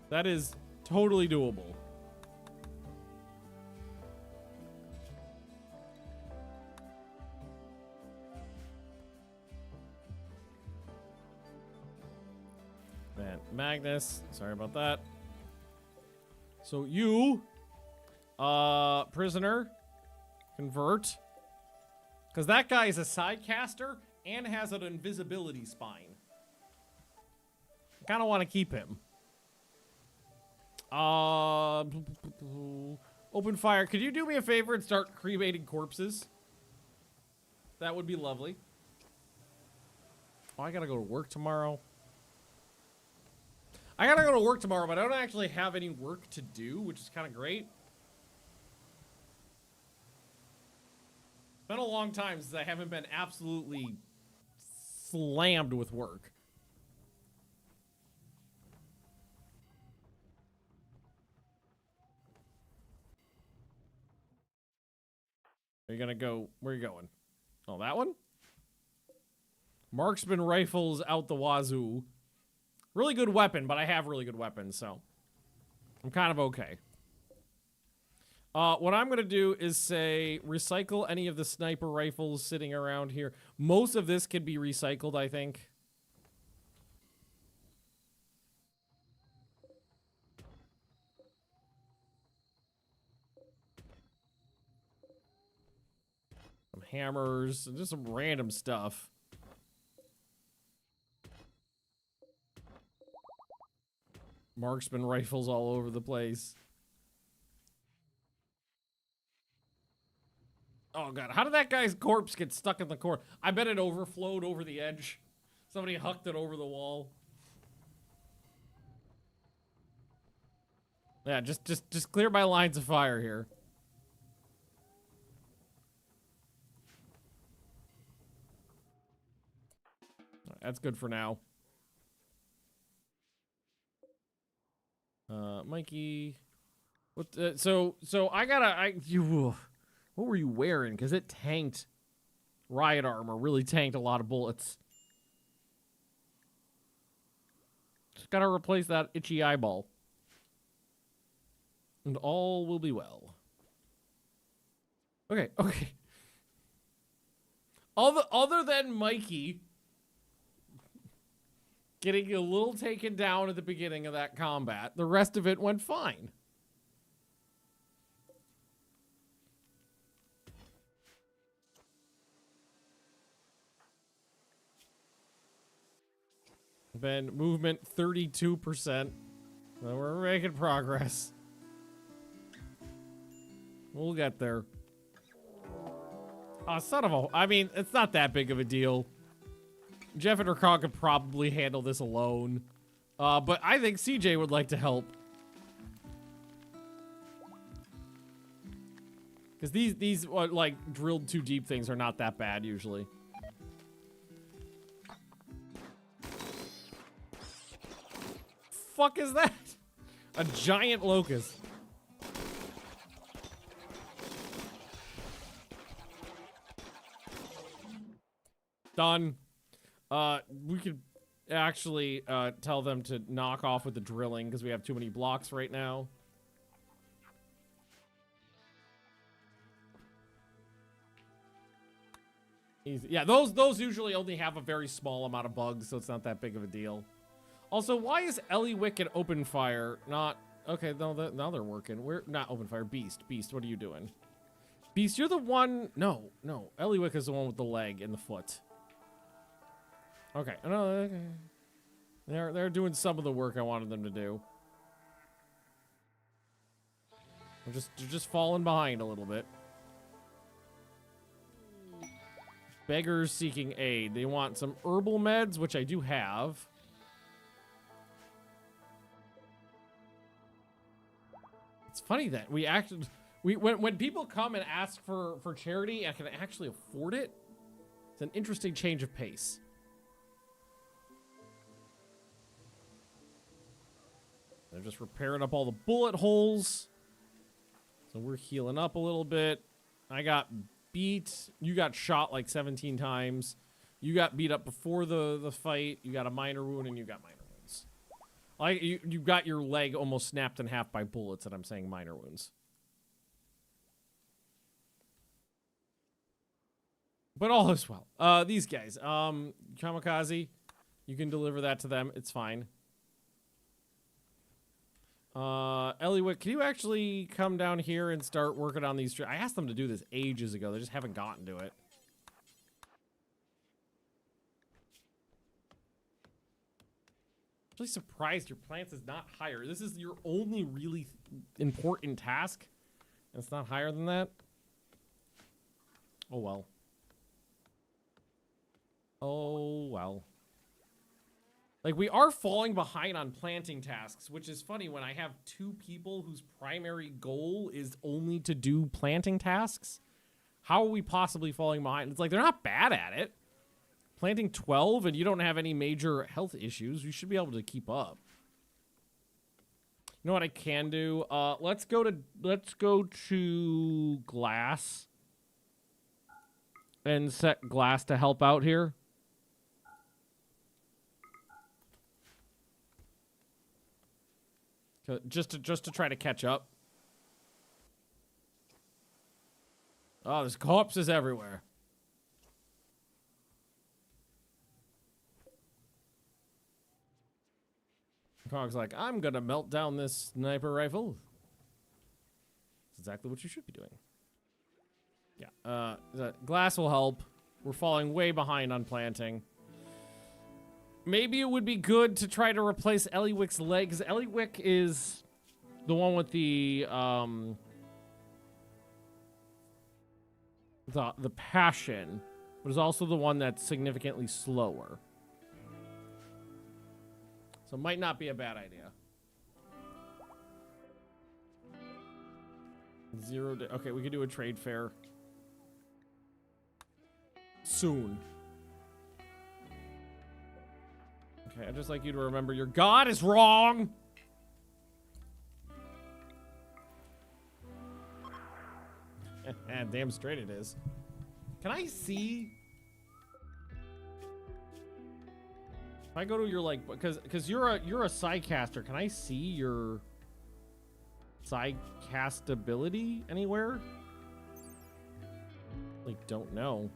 That is totally doable. Man, Magnus, sorry about that. So you, prisoner, convert. Because that guy is a sidecaster and has an invisibility spine. I kind of want to keep him. Open fire. Could you do me a favor and start cremating corpses? That would be lovely. Oh, I gotta go to work tomorrow. I gotta go to work tomorrow, but I don't actually have any work to do, which is kind of great. It's been a long time since I haven't been absolutely slammed with work. Are you gonna go? Where are you going? Oh, that one? Marksman rifles out the wazoo. Really good weapon, but I have really good weapons, so I'm kind of okay. What I'm gonna do is say recycle any of the sniper rifles sitting around here. Most of this can be recycled, I think. Some hammers, and just some random stuff. Marksman rifles all over the place. Oh god, how did that guy's corpse get stuck in the corner? I bet it overflowed over the edge. Somebody hucked it over the wall. Yeah, just clear my lines of fire here. That's good for now. Mikey, what? So I gotta. What were you wearing? Because it tanked. Riot armor really tanked a lot of bullets. Just gotta replace that itchy eyeball, and all will be well. Okay. Other than Mikey getting a little taken down at the beginning of that combat, the rest of it went fine. Ben, movement 32%. Well, we're making progress. We'll get there. Oh, son of a... I mean, it's not that big of a deal. Jeff and Rakan could probably handle this alone. But I think CJ would like to help. Because these like, drilled too deep things are not that bad, usually. Fuck is that? A giant locust. Done. We could actually tell them to knock off with the drilling because we have too many blocks right now. Easy. Yeah, those usually only have a very small amount of bugs, so it's not that big of a deal. Also, why is Eliwick and Open Fire not... Okay, no, now they're working. We're not Open Fire. Beast, what are you doing? Beast, you're the one... No. Eliwick is the one with the leg and the foot. Okay. No, okay. They're doing some of the work I wanted them to do. They're just falling behind a little bit. Beggars seeking aid. They want some herbal meds, which I do have. It's funny that when people come and ask for charity, I can actually afford it. It's an interesting change of pace. They're just repairing up all the bullet holes. So we're healing up a little bit. I got beat. You got shot like 17 times. You got beat up before the fight. You got a minor wound and you got minor wounds. Like you got your leg almost snapped in half by bullets, and I'm saying minor wounds. But all is well. These guys, Kamikaze, you can deliver that to them. It's fine. Eliwick, can you actually come down here and start working on these? I asked them to do this ages ago. They just haven't gotten to it. I'm really surprised your plants is not higher. This is your only really important task. And it's not higher than that. Oh, well. Oh, well. Like, we are falling behind on planting tasks, which is funny when I have two people whose primary goal is only to do planting tasks. How are we possibly falling behind? It's like, they're not bad at it. Planting 12 and you don't have any major health issues, you should be able to keep up. You know what I can do? Let's go to glass and set glass to help out here. Just to try to catch up. Oh, there's corpses everywhere. Cog's like, I'm gonna melt down this sniper rifle. That's exactly what you should be doing. Yeah, the glass will help. We're falling way behind on planting. Maybe it would be good to try to replace Eliwick's legs. Eliwick is the one with the passion, but is also the one that's significantly slower. So it might not be a bad idea. Okay, we could do a trade fair soon. Okay, I'd just like you to remember your god is wrong. Damn straight it is. Can I see? If I go to your, like, because you're a Psycaster, can I see your Psycastability anywhere? Like, don't know.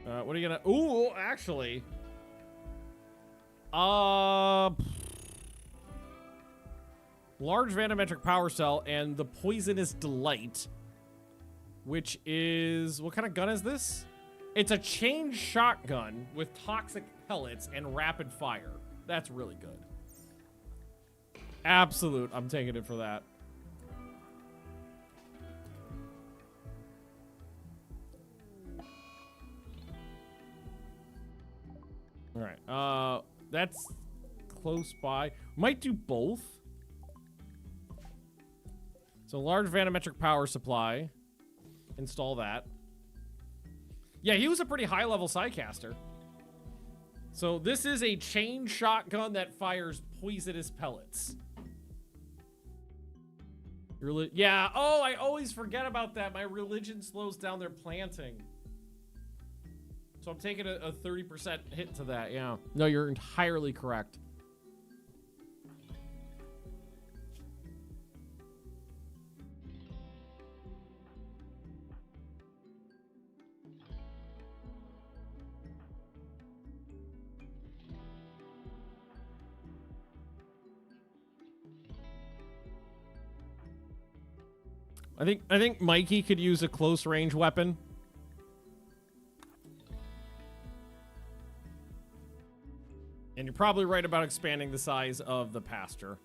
What are you gonna? Ooh, actually. Large Vanometric Power Cell and the Poisonous Delight, which is, what kind of gun is this? It's a chain shotgun with toxic pellets and rapid fire. That's really good. Absolute. I'm taking it for that. All right. That's close by. Might do both. So large vanometric power supply. Install that. Yeah, he was a pretty high level Psycaster. So this is a chain shotgun that fires poisonous pellets. Yeah, oh, I always forget about that. My religion slows down their planting. So I'm taking a 30% hit to that, yeah. No, you're entirely correct. I think Mikey could use a close range weapon. probably right about expanding the size of the pasture.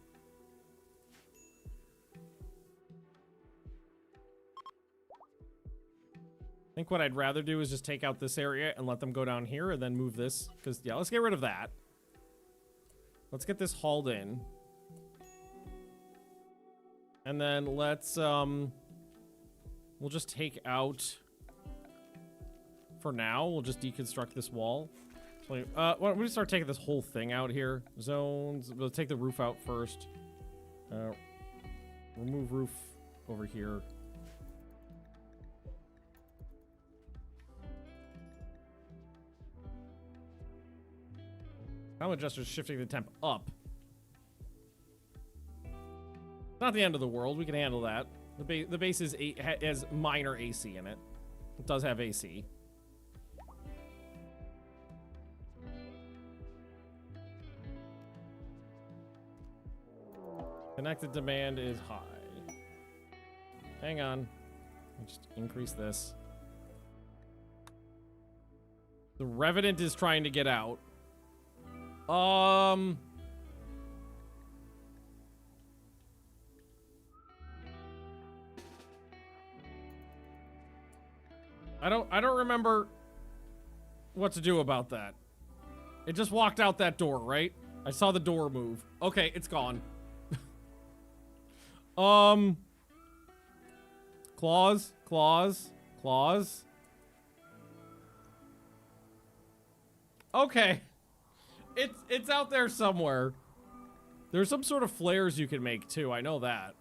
I think what I'd rather do is just take out this area and let them go down here and then move this. Because, yeah, let's get rid of that. Let's get this hauled in. And then let's, we'll just take out, for now, we'll just deconstruct this wall. So, why don't we start taking this whole thing out here? Zones, we'll take the roof out first. Remove roof over here. Time adjuster shifting the temp up. Not the end of the world. We can handle that. The base is has minor AC in it. It does have AC. Connected demand is high. Hang on. I'll just increase this. The Revenant is trying to get out. I don't remember what to do about that. It just walked out that door, right? I saw the door move. Okay, it's gone. Claws. Okay. It's out there somewhere. There's some sort of flares you can make too. I know that.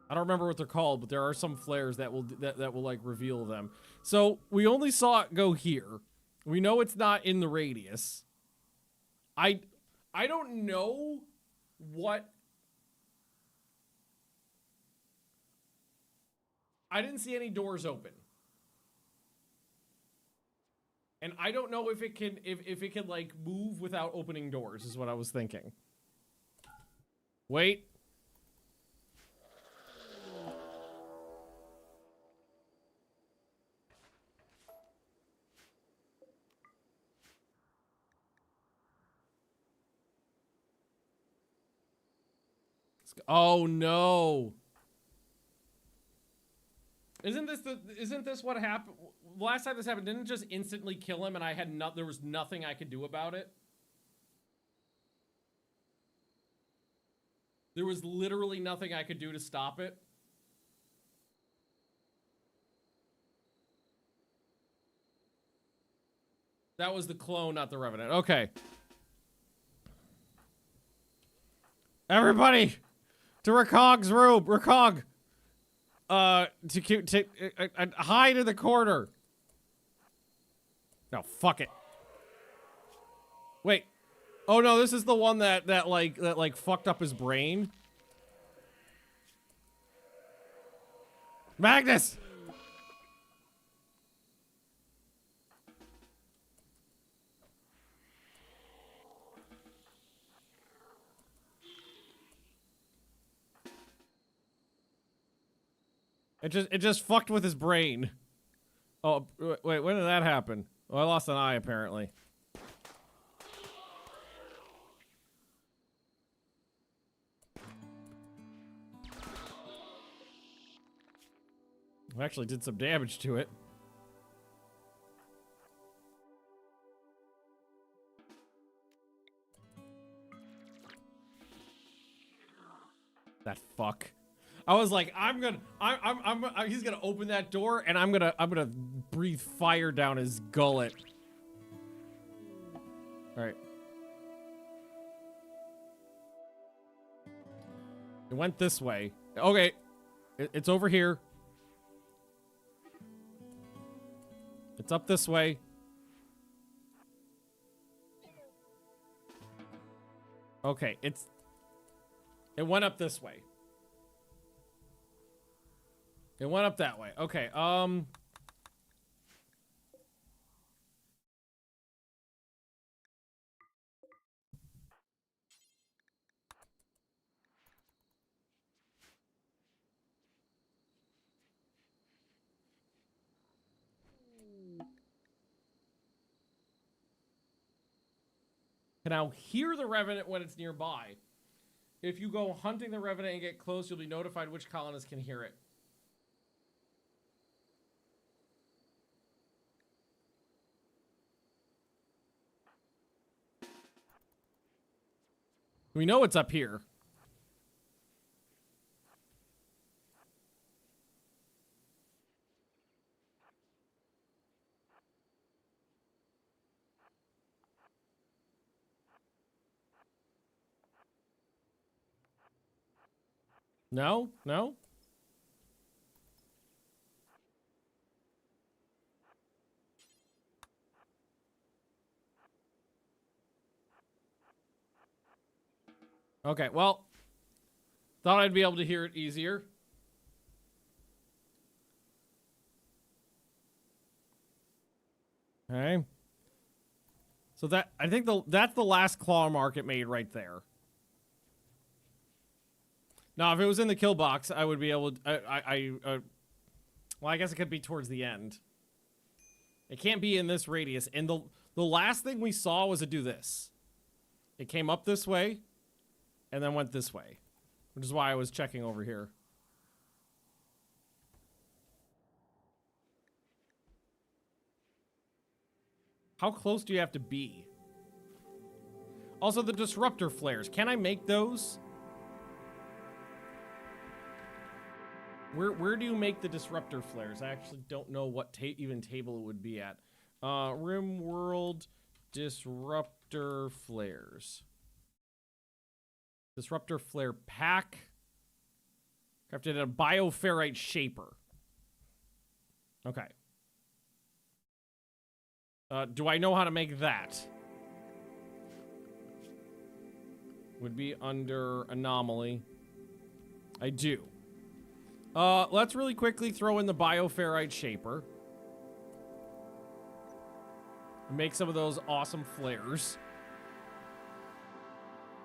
I don't remember what they're called, but there are some flares that will like reveal them. So we only saw it go here. We know it's not in the radius. I don't know what. I didn't see any doors open. And I don't know if it can if it can like move without opening doors is what I was thinking. Wait. Oh no. Isn't this what happened? Last time this happened, didn't it just instantly kill him and I had there was nothing I could do about it? There was literally nothing I could do to stop it. That was the clone, not the Revenant. Okay. Everybody! To Rakog's room! Rakog! Hide in the corner. No, fuck it. Wait. Oh no, this is the one that like fucked up his brain. Magnus! It just fucked with his brain. Oh, wait, when did that happen? Oh, I lost an eye, apparently. I actually did some damage to it. That fuck. I was like, he's gonna open that door and I'm gonna breathe fire down his gullet. All right. It went this way. Okay. It's over here. It's up this way. Okay, it went up this way. It went up that way. Okay, can now hear the Revenant when it's nearby. If you go hunting the Revenant and get close, you'll be notified which colonist can hear it. We know it's up here. No? No? Okay, well, thought I'd be able to hear it easier. Okay. So that, I think that's the last claw mark it made right there. Now, if it was in the kill box, I would be able to, well, I guess it could be towards the end. It can't be in this radius. And the last thing we saw was it do this. It came up this way, and then went this way. Which is why I was checking over here. How close do you have to be? Also, the disruptor flares. Can I make those? Where do you make the disruptor flares? I actually don't know what even table it would be at. Rimworld disruptor flares. Disruptor flare pack. Crafted in a bioferrite shaper. Okay. Do I know how to make that? Would be under anomaly. I do. Let's really quickly throw in the bioferrite shaper. Make some of those awesome flares.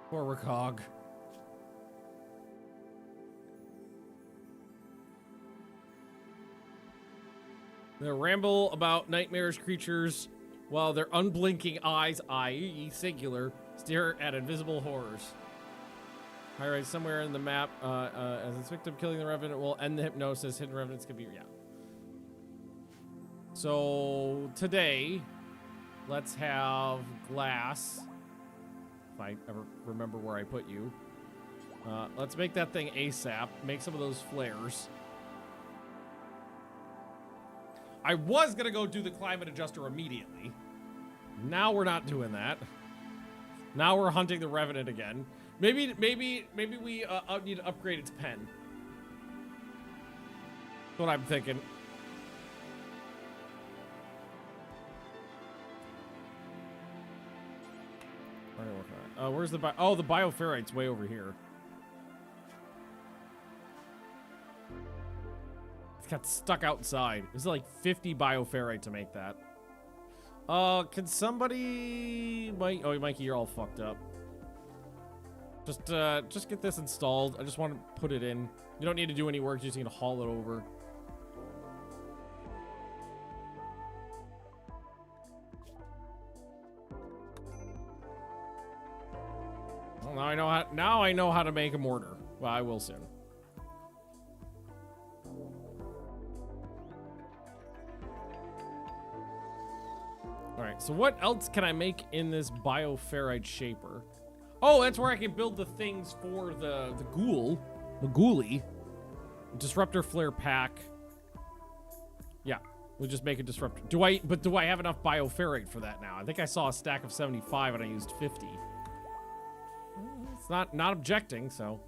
Poor Recog. They ramble about nightmarish creatures while their unblinking eyes, i.e. singular, stare at invisible horrors. Highlight somewhere in the map, as its victim killing the Revenant will end the hypnosis. Hidden Revenants can be, yeah. So, today, let's have glass. If I ever remember where I put you. Let's make that thing ASAP. Make some of those flares. I was gonna go do the climate adjuster immediately. Now we're not doing that. Now we're hunting the Revenant again. Maybe we need to upgrade its pen. That's what I'm thinking. Where's the the bioferrite's way over here. It's got stuck outside. There's like 50 bioferrite to make that. Can somebody... Oh, Mikey, you're all fucked up. Just get this installed. I just want to put it in. You don't need to do any work. You just need to haul it over. Well, now I know how to make a mortar. Well, I will soon. All right. So what else can I make in this bioferrite shaper? Oh, that's where I can build the things for the ghoul. The ghoulie. Disruptor flare pack. Yeah, we'll just make a disruptor. Do I have enough bioferrite for that now? I think I saw a stack of 75 and I used 50. It's not objecting, so.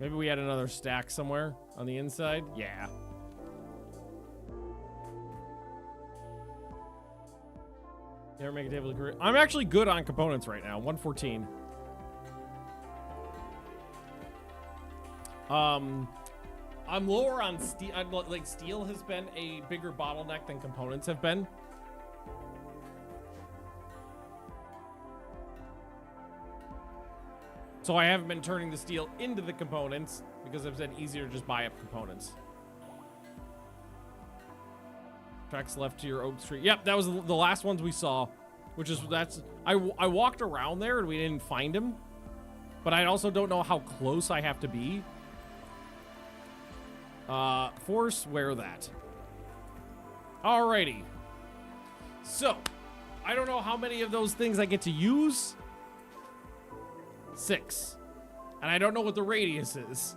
Maybe we had another stack somewhere on the inside. Yeah. Never make a table of career. I'm actually good on components right now. 114. I'm lower on steel. Like steel has been a bigger bottleneck than components have been. So I haven't been turning the steel into the components because I've said easier to just buy up components. Tracks left to your Oak Street. Yep, that was the last ones we saw, which is, I walked around there and we didn't find him, but I also don't know how close I have to be. Forswear that. Alrighty. So, I don't know how many of those things I get to use. 6. And I don't know what the radius is.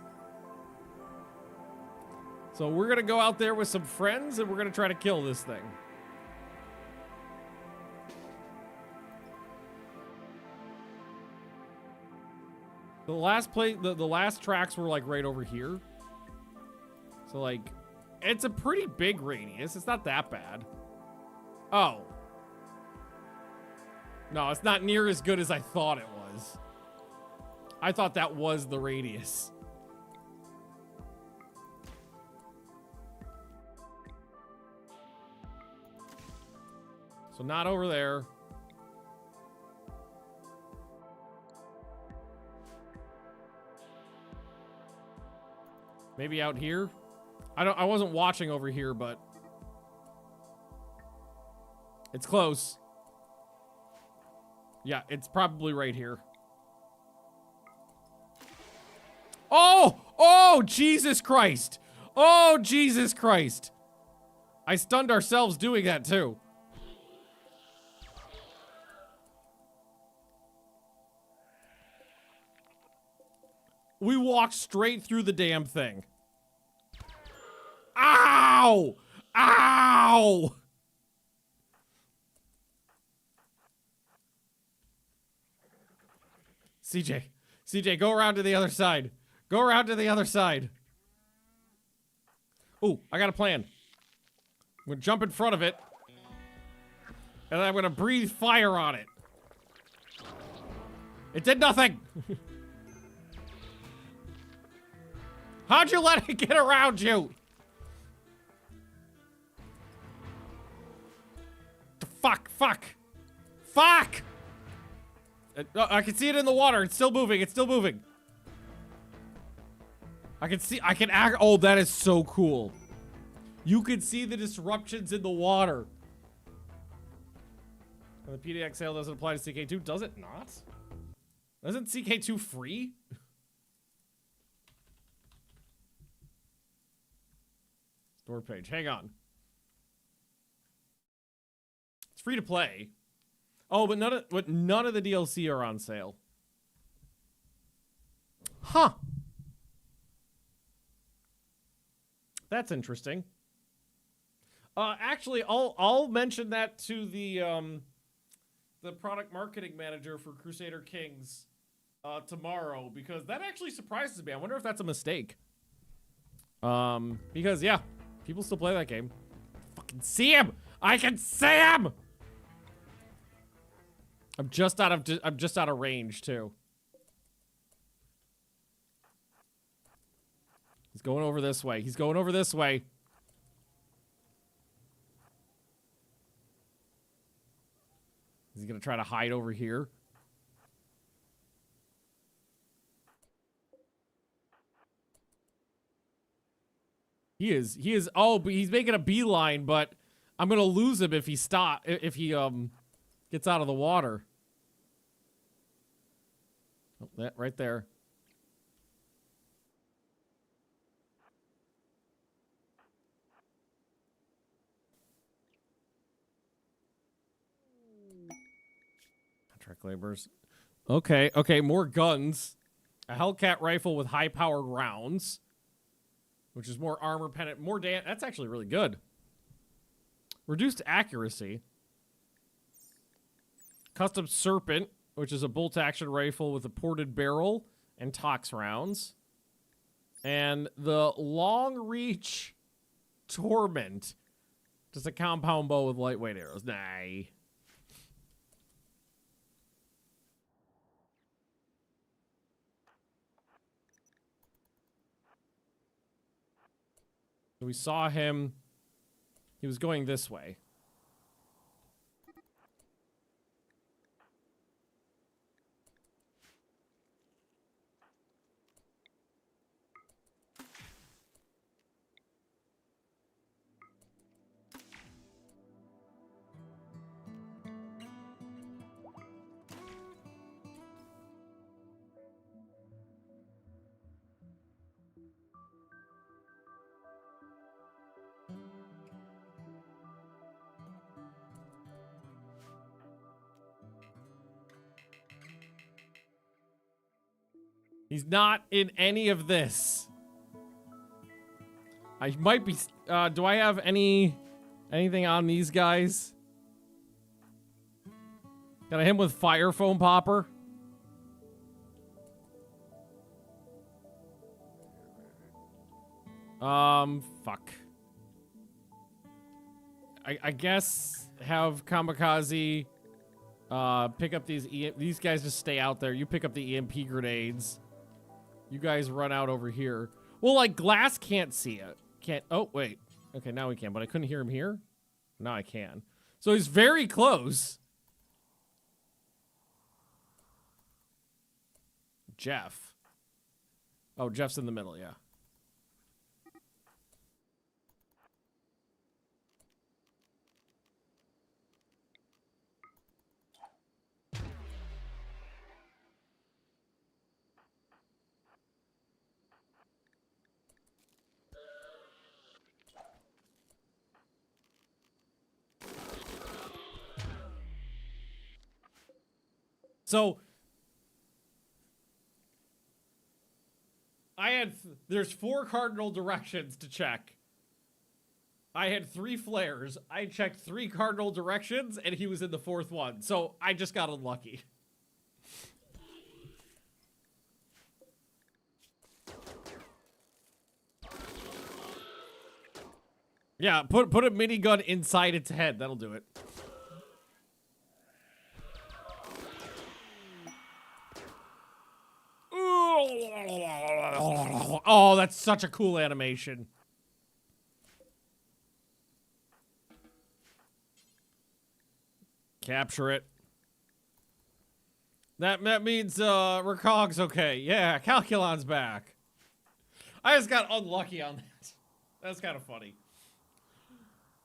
So we're gonna go out there with some friends and we're gonna try to kill this thing. The last tracks were like right over here. So like, it's a pretty big radius. It's not that bad. Oh. No, it's not near as good as I thought it was. I thought that was the radius. So not over there. Maybe out here? I wasn't watching over here, but it's close. Yeah, it's probably right here. Oh! Oh, Jesus Christ! Oh, Jesus Christ! I stunned ourselves doing that too. We walked straight through the damn thing. Ow! Ow! CJ, go around to the other side. Go around to the other side. Ooh, I got a plan. I'm gonna jump in front of it. And I'm gonna breathe fire on it. It did nothing! How'd you let it get around you? Fuck! I can see it in the water. It's still moving. It's still moving. I can act. Oh, that is so cool. You can see the disruptions in the water. And the PDX sale doesn't apply to CK2. Does it not? Isn't CK2 free? Store page. Hang on. It's free to play. Oh, but none of the DLC are on sale. Huh. That's interesting. Actually, I'll mention that to the product marketing manager for Crusader Kings tomorrow, because that actually surprises me. I wonder if that's a mistake. Because yeah, people still play that game. Fucking see him! I can see him! I'm just out of range too. He's going over this way. He's going over this way. Is he gonna try to hide over here? He is. Oh, but he's making a beeline, but I'm gonna lose him if he gets out of the water. Oh, that right there. Contract laborers. Okay, more guns. A Hellcat rifle with high-powered rounds, which is more armor penetrant, more damage. That's actually really good. Reduced accuracy. Custom Serpent, which is a bolt-action rifle with a ported barrel and tox rounds. And the long-reach Torment. Just a compound bow with lightweight arrows. Nah. We saw him. He was going this way. He's not in any of this. I might be... do I have anything on these guys? Can I hit him with fire foam popper? Fuck. I guess have Kamikaze pick up these guys. Just stay out there. You pick up the EMP grenades. You guys run out over here. Well, like, Glass can't see it. Can't. Oh, wait. Okay, now we can, but I couldn't hear him here. Now I can. So he's very close. Jeff. Oh, Jeff's in the middle, yeah. So I had there's 4 cardinal directions to check. I had 3 flares. I checked 3 cardinal directions, and he was in the 4th one. So I just got unlucky. Yeah, put a minigun inside its head. That'll do it. Oh, that's such a cool animation. Capture it. That means Recog's okay. Yeah, Calculon's back. I just got unlucky on that. That's kind of funny.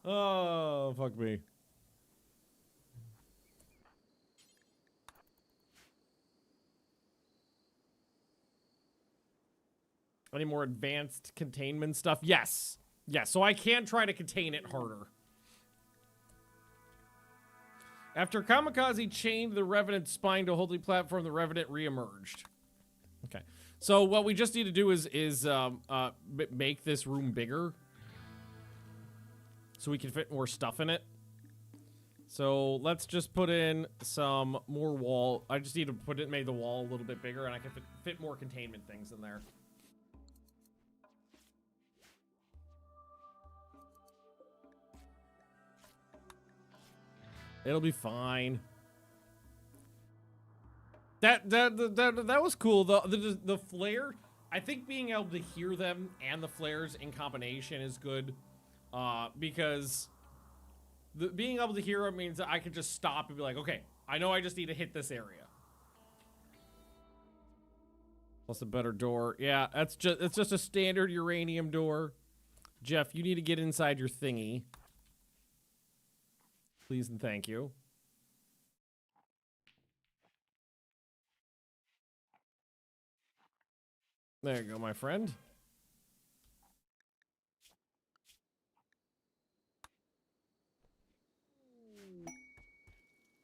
Oh, fuck me. Any more advanced containment stuff? Yes. Yes, so I can try to contain it harder. After Kamikaze chained the Revenant's spine to a holding platform, the Revenant re-emerged. Okay. So what we just need to do is make this room bigger. So we can fit more stuff in it. So let's just put in some more wall. I just need to make the wall a little bit bigger, and I can fit more containment things in there. It'll be fine. That was cool. The flare, I think being able to hear them and the flares in combination is good. Because being able to hear them means that I can just stop and be like, okay, I know I just need to hit this area. Plus a better door. Yeah, it's just a standard uranium door. Jeff, you need to get inside your thingy. Please and thank you. There you go, my friend.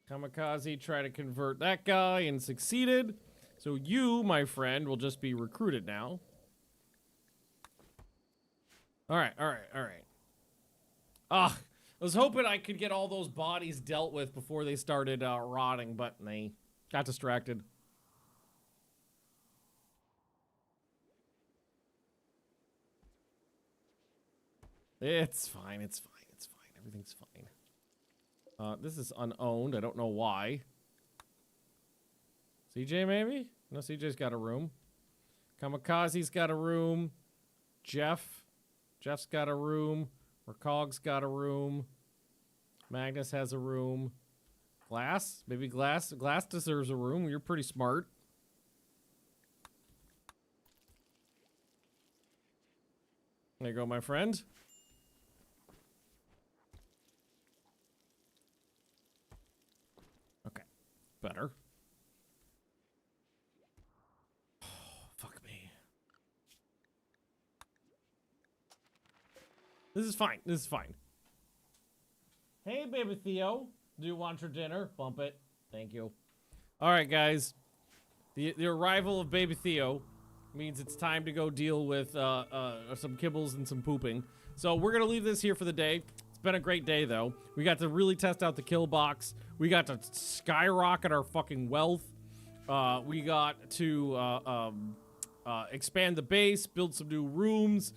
Kamikaze tried to convert that guy and succeeded. So you, my friend, will just be recruited now. Alright. Ah, I was hoping I could get all those bodies dealt with before they started rotting, but they got distracted. It's fine. Everything's fine. This is unowned. I don't know why. CJ, maybe? No, CJ's got a room. Kamikaze's got a room. Jeff's got a room. Recog's got a room. Magnus has a room. Glass? Maybe Glass deserves a room. You're pretty smart. There you go, my friend. Okay. Better. Oh, fuck me. This is fine. Hey, baby Theo. Do you want your dinner? Bump it. Thank you. All right, guys. The arrival of baby Theo. means it's time to go deal with some kibbles and some pooping. So we're gonna leave this here for the day. It's been a great day though. We got to really test out the kill box. We got to skyrocket our fucking wealth. We got to expand the base, build some new rooms,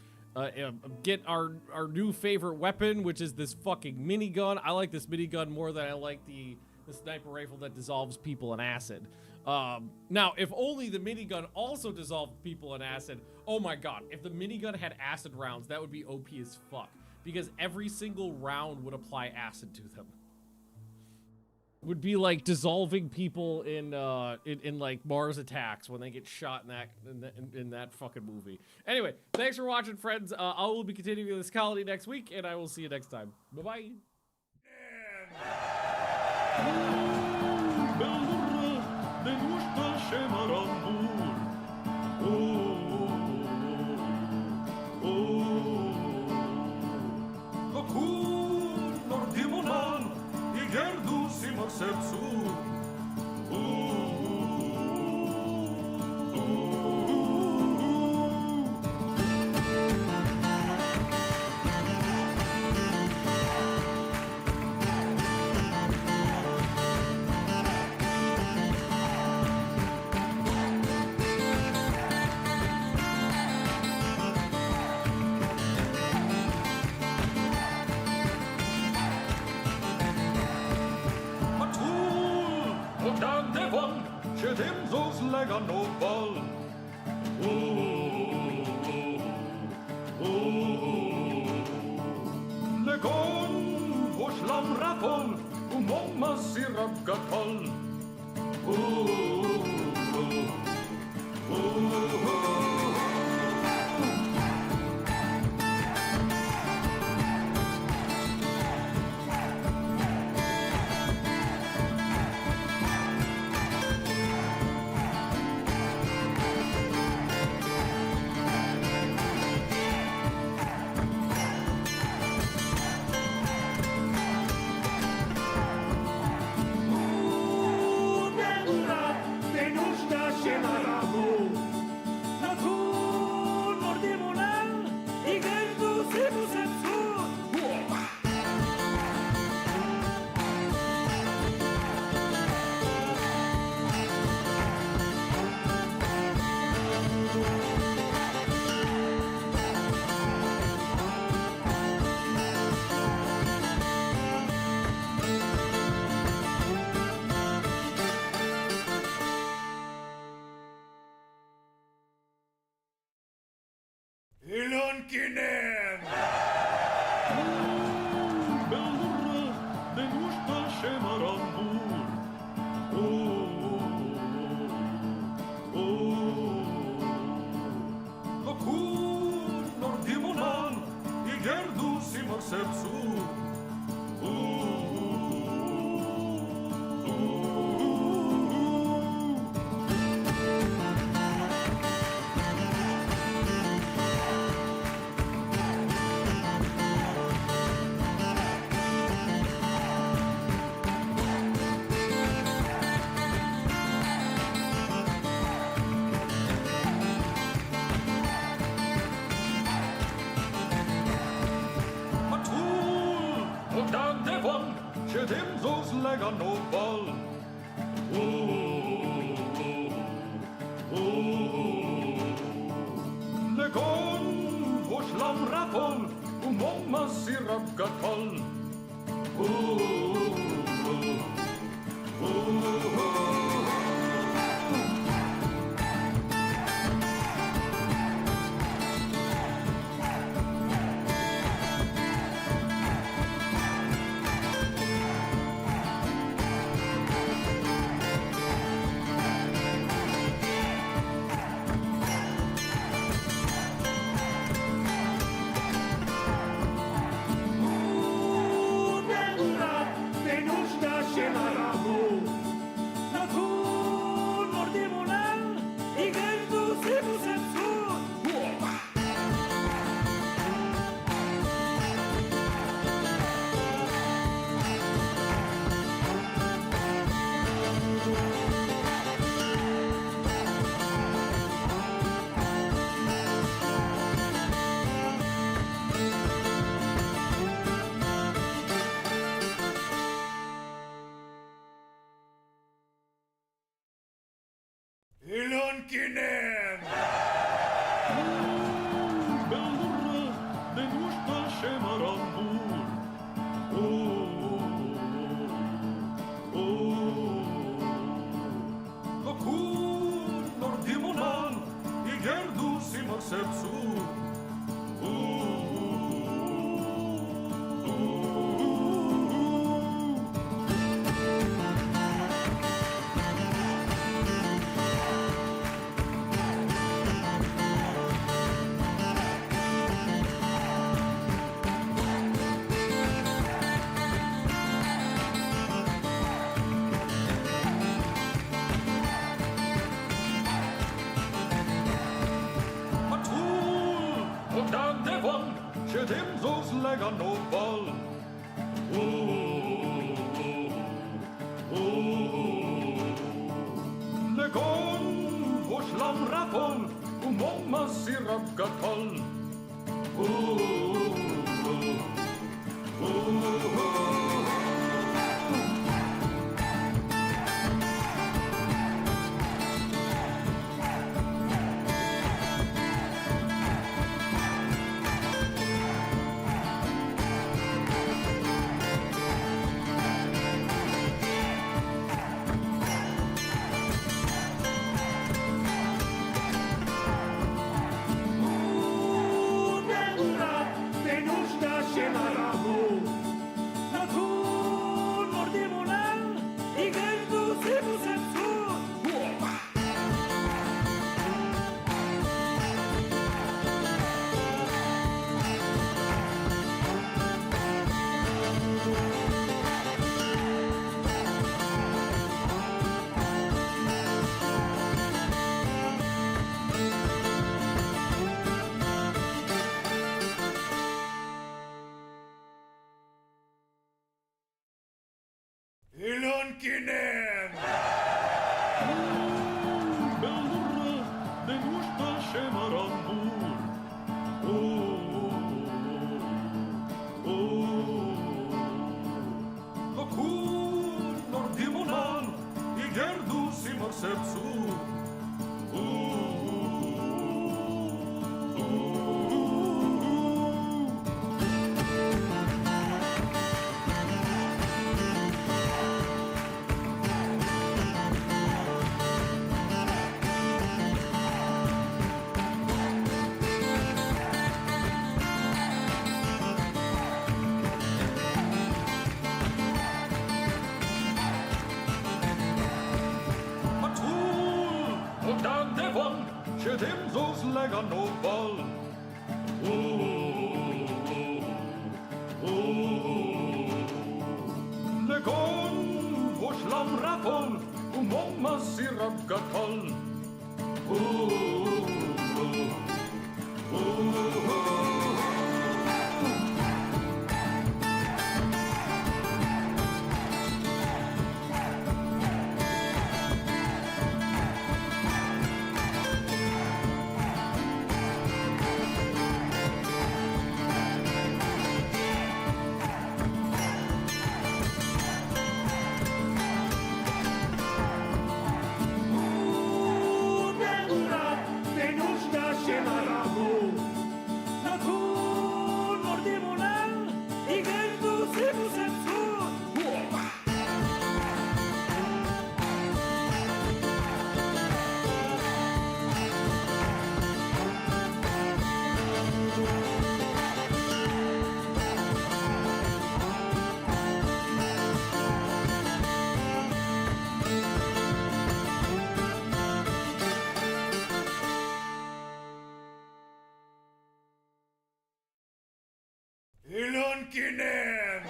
get our new favorite weapon, which is this fucking minigun. I like this minigun more than I like the sniper rifle that dissolves people in acid. Now, if only the minigun also dissolved people in acid, oh my god, if the minigun had acid rounds, that would be OP as fuck. Because every single round would apply acid to them. Would be like dissolving people in like Mars Attacks when they get shot in that fucking movie. Anyway, thanks for watching, friends. I will be continuing this colony next week, and I will see you next time. Bye-bye. Sercu. Lega no ball. Legon, Oshlam Rapol, Umoma Sirap Gatol. Ilonkinen! Belurra, denushta shemarambur. Lokur, nordimonan, igerdu simar sercu. Dem zos lega no ball. Legon, Oshlam Rapol, Umoma Sirap Gatol. Ilonkinen! Belură de nuștă și marambur. Locul nordimonal, i gerdu si mar sepsu. Și dem zos lega no bal. Legon vos lam rapol, momma sirap gatal. Ilonkinen! Belură de nuștă și marambur. Locul nordimonal, i gerdu si mar sepsu. Și dem zos lega no bal. Legon vos lam rapol, momma sirap gatal. Ilonkinen!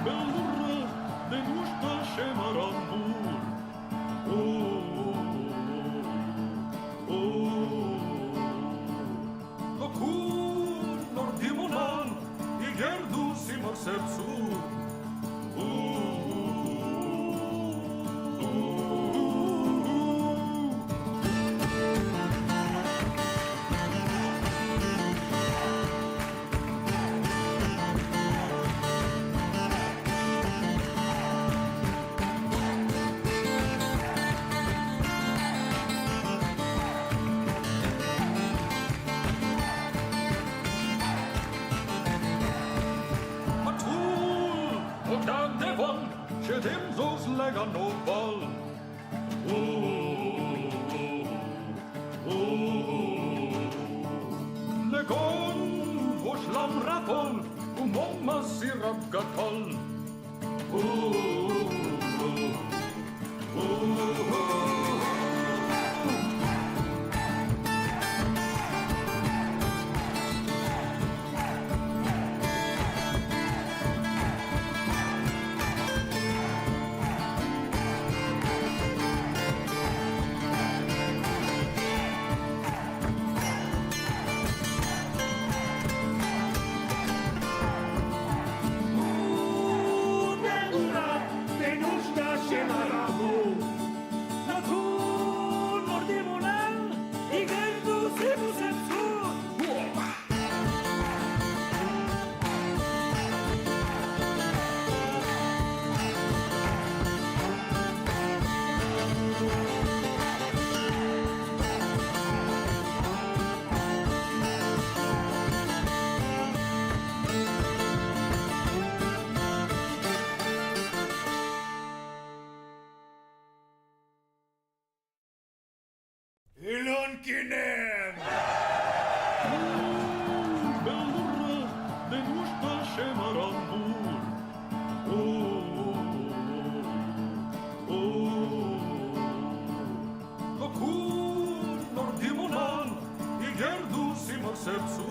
Belură de nuștă și marambur. Locul nordimonal, i gerdu si mar sepsu. Ședem zos lega noval. Legon voșlam rapol, umoma sirap gatol. Ilonkinen! Bellurra, de nușta și marambur. Locun nordimonan, I gerdu si marsepsu.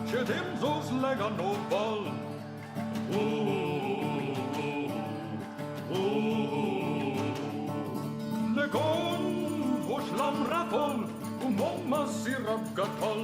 Ședem zos lega noval. Legon voșlam rapol, umoma sirap gatol.